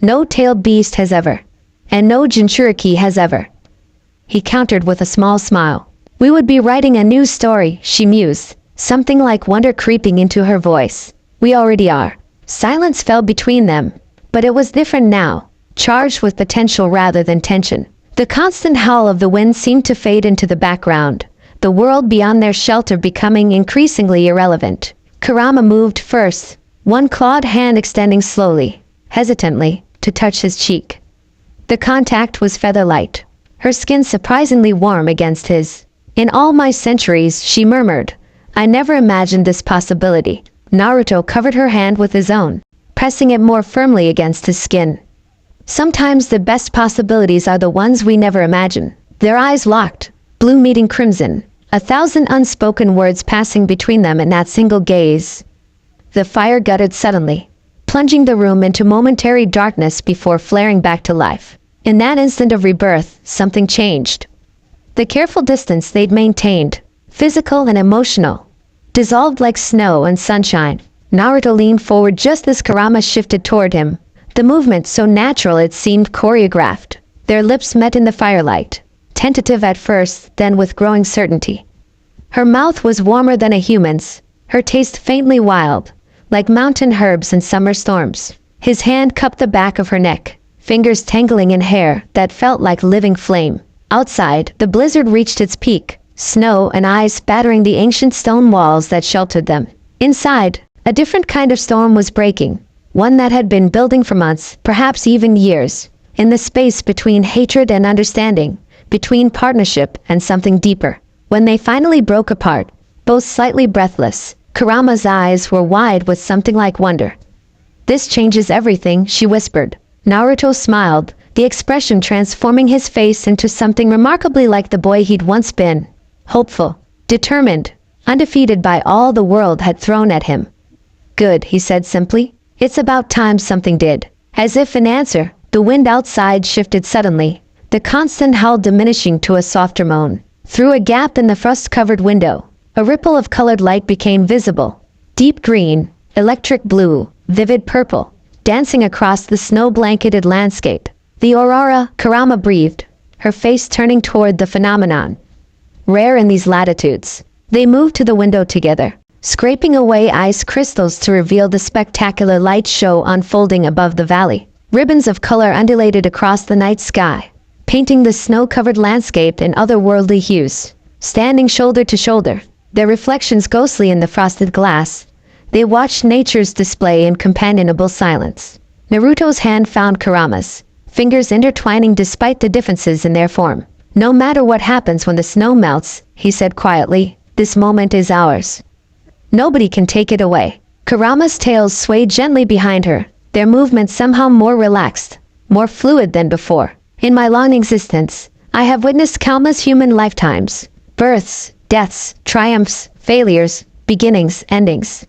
No tailed beast has ever. And no Jinchuriki has ever. He countered with a small smile. We would be writing a new story, she mused, something like wonder creeping into her voice. We already are. Silence fell between them, but it was different now, charged with potential rather than tension. The constant howl of the wind seemed to fade into the background, the world beyond their shelter becoming increasingly irrelevant. Kurama moved first, one clawed hand extending slowly, hesitantly, to touch his cheek. The contact was feather-light, her skin surprisingly warm against his. In all my centuries, she murmured, I never imagined this possibility. Naruto covered her hand with his own, pressing it more firmly against his skin. Sometimes the best possibilities are the ones we never imagine. Their eyes locked, blue meeting crimson, 1,000 unspoken words passing between them in that single gaze. The fire guttered suddenly, plunging the room into momentary darkness before flaring back to life. In that instant of rebirth, something changed. The careful distance they'd maintained, physical and emotional, dissolved like snow and sunshine. Naruto leaned forward just as Kurama shifted toward him, the movement so natural it seemed choreographed. Their lips met in the firelight, tentative at first, then with growing certainty. Her mouth was warmer than a human's, her taste faintly wild, like mountain herbs in summer storms. His hand cupped the back of her neck, fingers tangling in hair that felt like living flame. Outside, the blizzard reached its peak, snow and ice battering the ancient stone walls that sheltered them. Inside, a different kind of storm was breaking, one that had been building for months, perhaps even years, in the space between hatred and understanding, between partnership and something deeper. When they finally broke apart, both slightly breathless, Kurama's eyes were wide with something like wonder. This changes everything, she whispered. Naruto smiled, the expression transforming his face into something remarkably like the boy he'd once been. Hopeful, determined, undefeated by all the world had thrown at him. "Good," he said simply. "It's about time something did." As if in answer, the wind outside shifted suddenly, the constant howl diminishing to a softer moan. Through a gap in the frost-covered window, a ripple of colored light became visible. Deep green, electric blue, vivid purple, dancing across the snow-blanketed landscape. The aurora, Kurama breathed, her face turning toward the phenomenon. Rare in these latitudes. They moved to the window together, scraping away ice crystals to reveal the spectacular light show unfolding above the valley. Ribbons of color undulated across the night sky, painting the snow-covered landscape in otherworldly hues. Standing shoulder to shoulder, their reflections ghostly in the frosted glass, they watched nature's display in companionable silence. Naruto's hand found Kurama's, fingers intertwining despite the differences in their form. "No matter what happens when the snow melts," he said quietly, "this moment is ours. Nobody can take it away." Kurama's tails swayed gently behind her, their movements somehow more relaxed, more fluid than before. "In my long existence, I have witnessed countless human lifetimes. Births, deaths, triumphs, failures, beginnings, endings."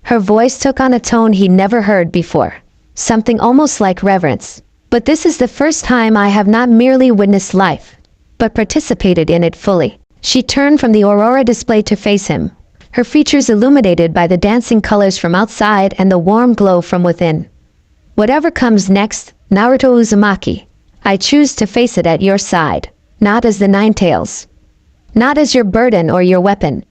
Her voice took on a tone he'd never heard before, something almost like reverence. "But this is the first time I have not merely witnessed life, but participated in it fully." She turned from the aurora display to face him, her features illuminated by the dancing colors from outside and the warm glow from within. "Whatever comes next, Naruto Uzumaki, I choose to face it at your side, not as the Nine Tails, not as your burden or your weapon."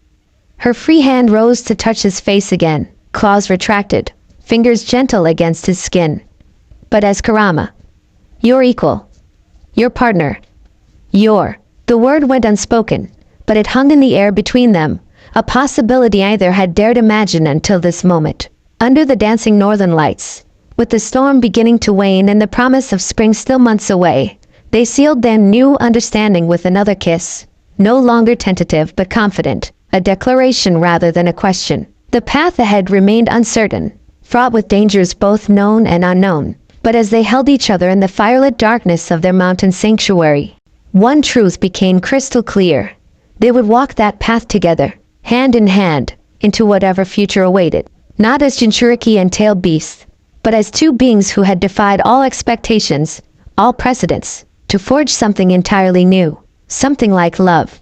Her free hand rose to touch his face again, claws retracted, fingers gentle against his skin. "But as Kurama, your equal, your partner, The word went unspoken, but it hung in the air between them, a possibility neither had dared imagine until this moment. Under the dancing northern lights, with the storm beginning to wane and the promise of spring still months away, they sealed their new understanding with another kiss, no longer tentative but confident, a declaration rather than a question. The path ahead remained uncertain, fraught with dangers both known and unknown, but as they held each other in the firelit darkness of their mountain sanctuary, one truth became crystal clear. They would walk that path together, hand in hand, into whatever future awaited, not as Jinchuriki and tailed beasts, but as two beings who had defied all expectations, all precedents, to forge something entirely new, something like love.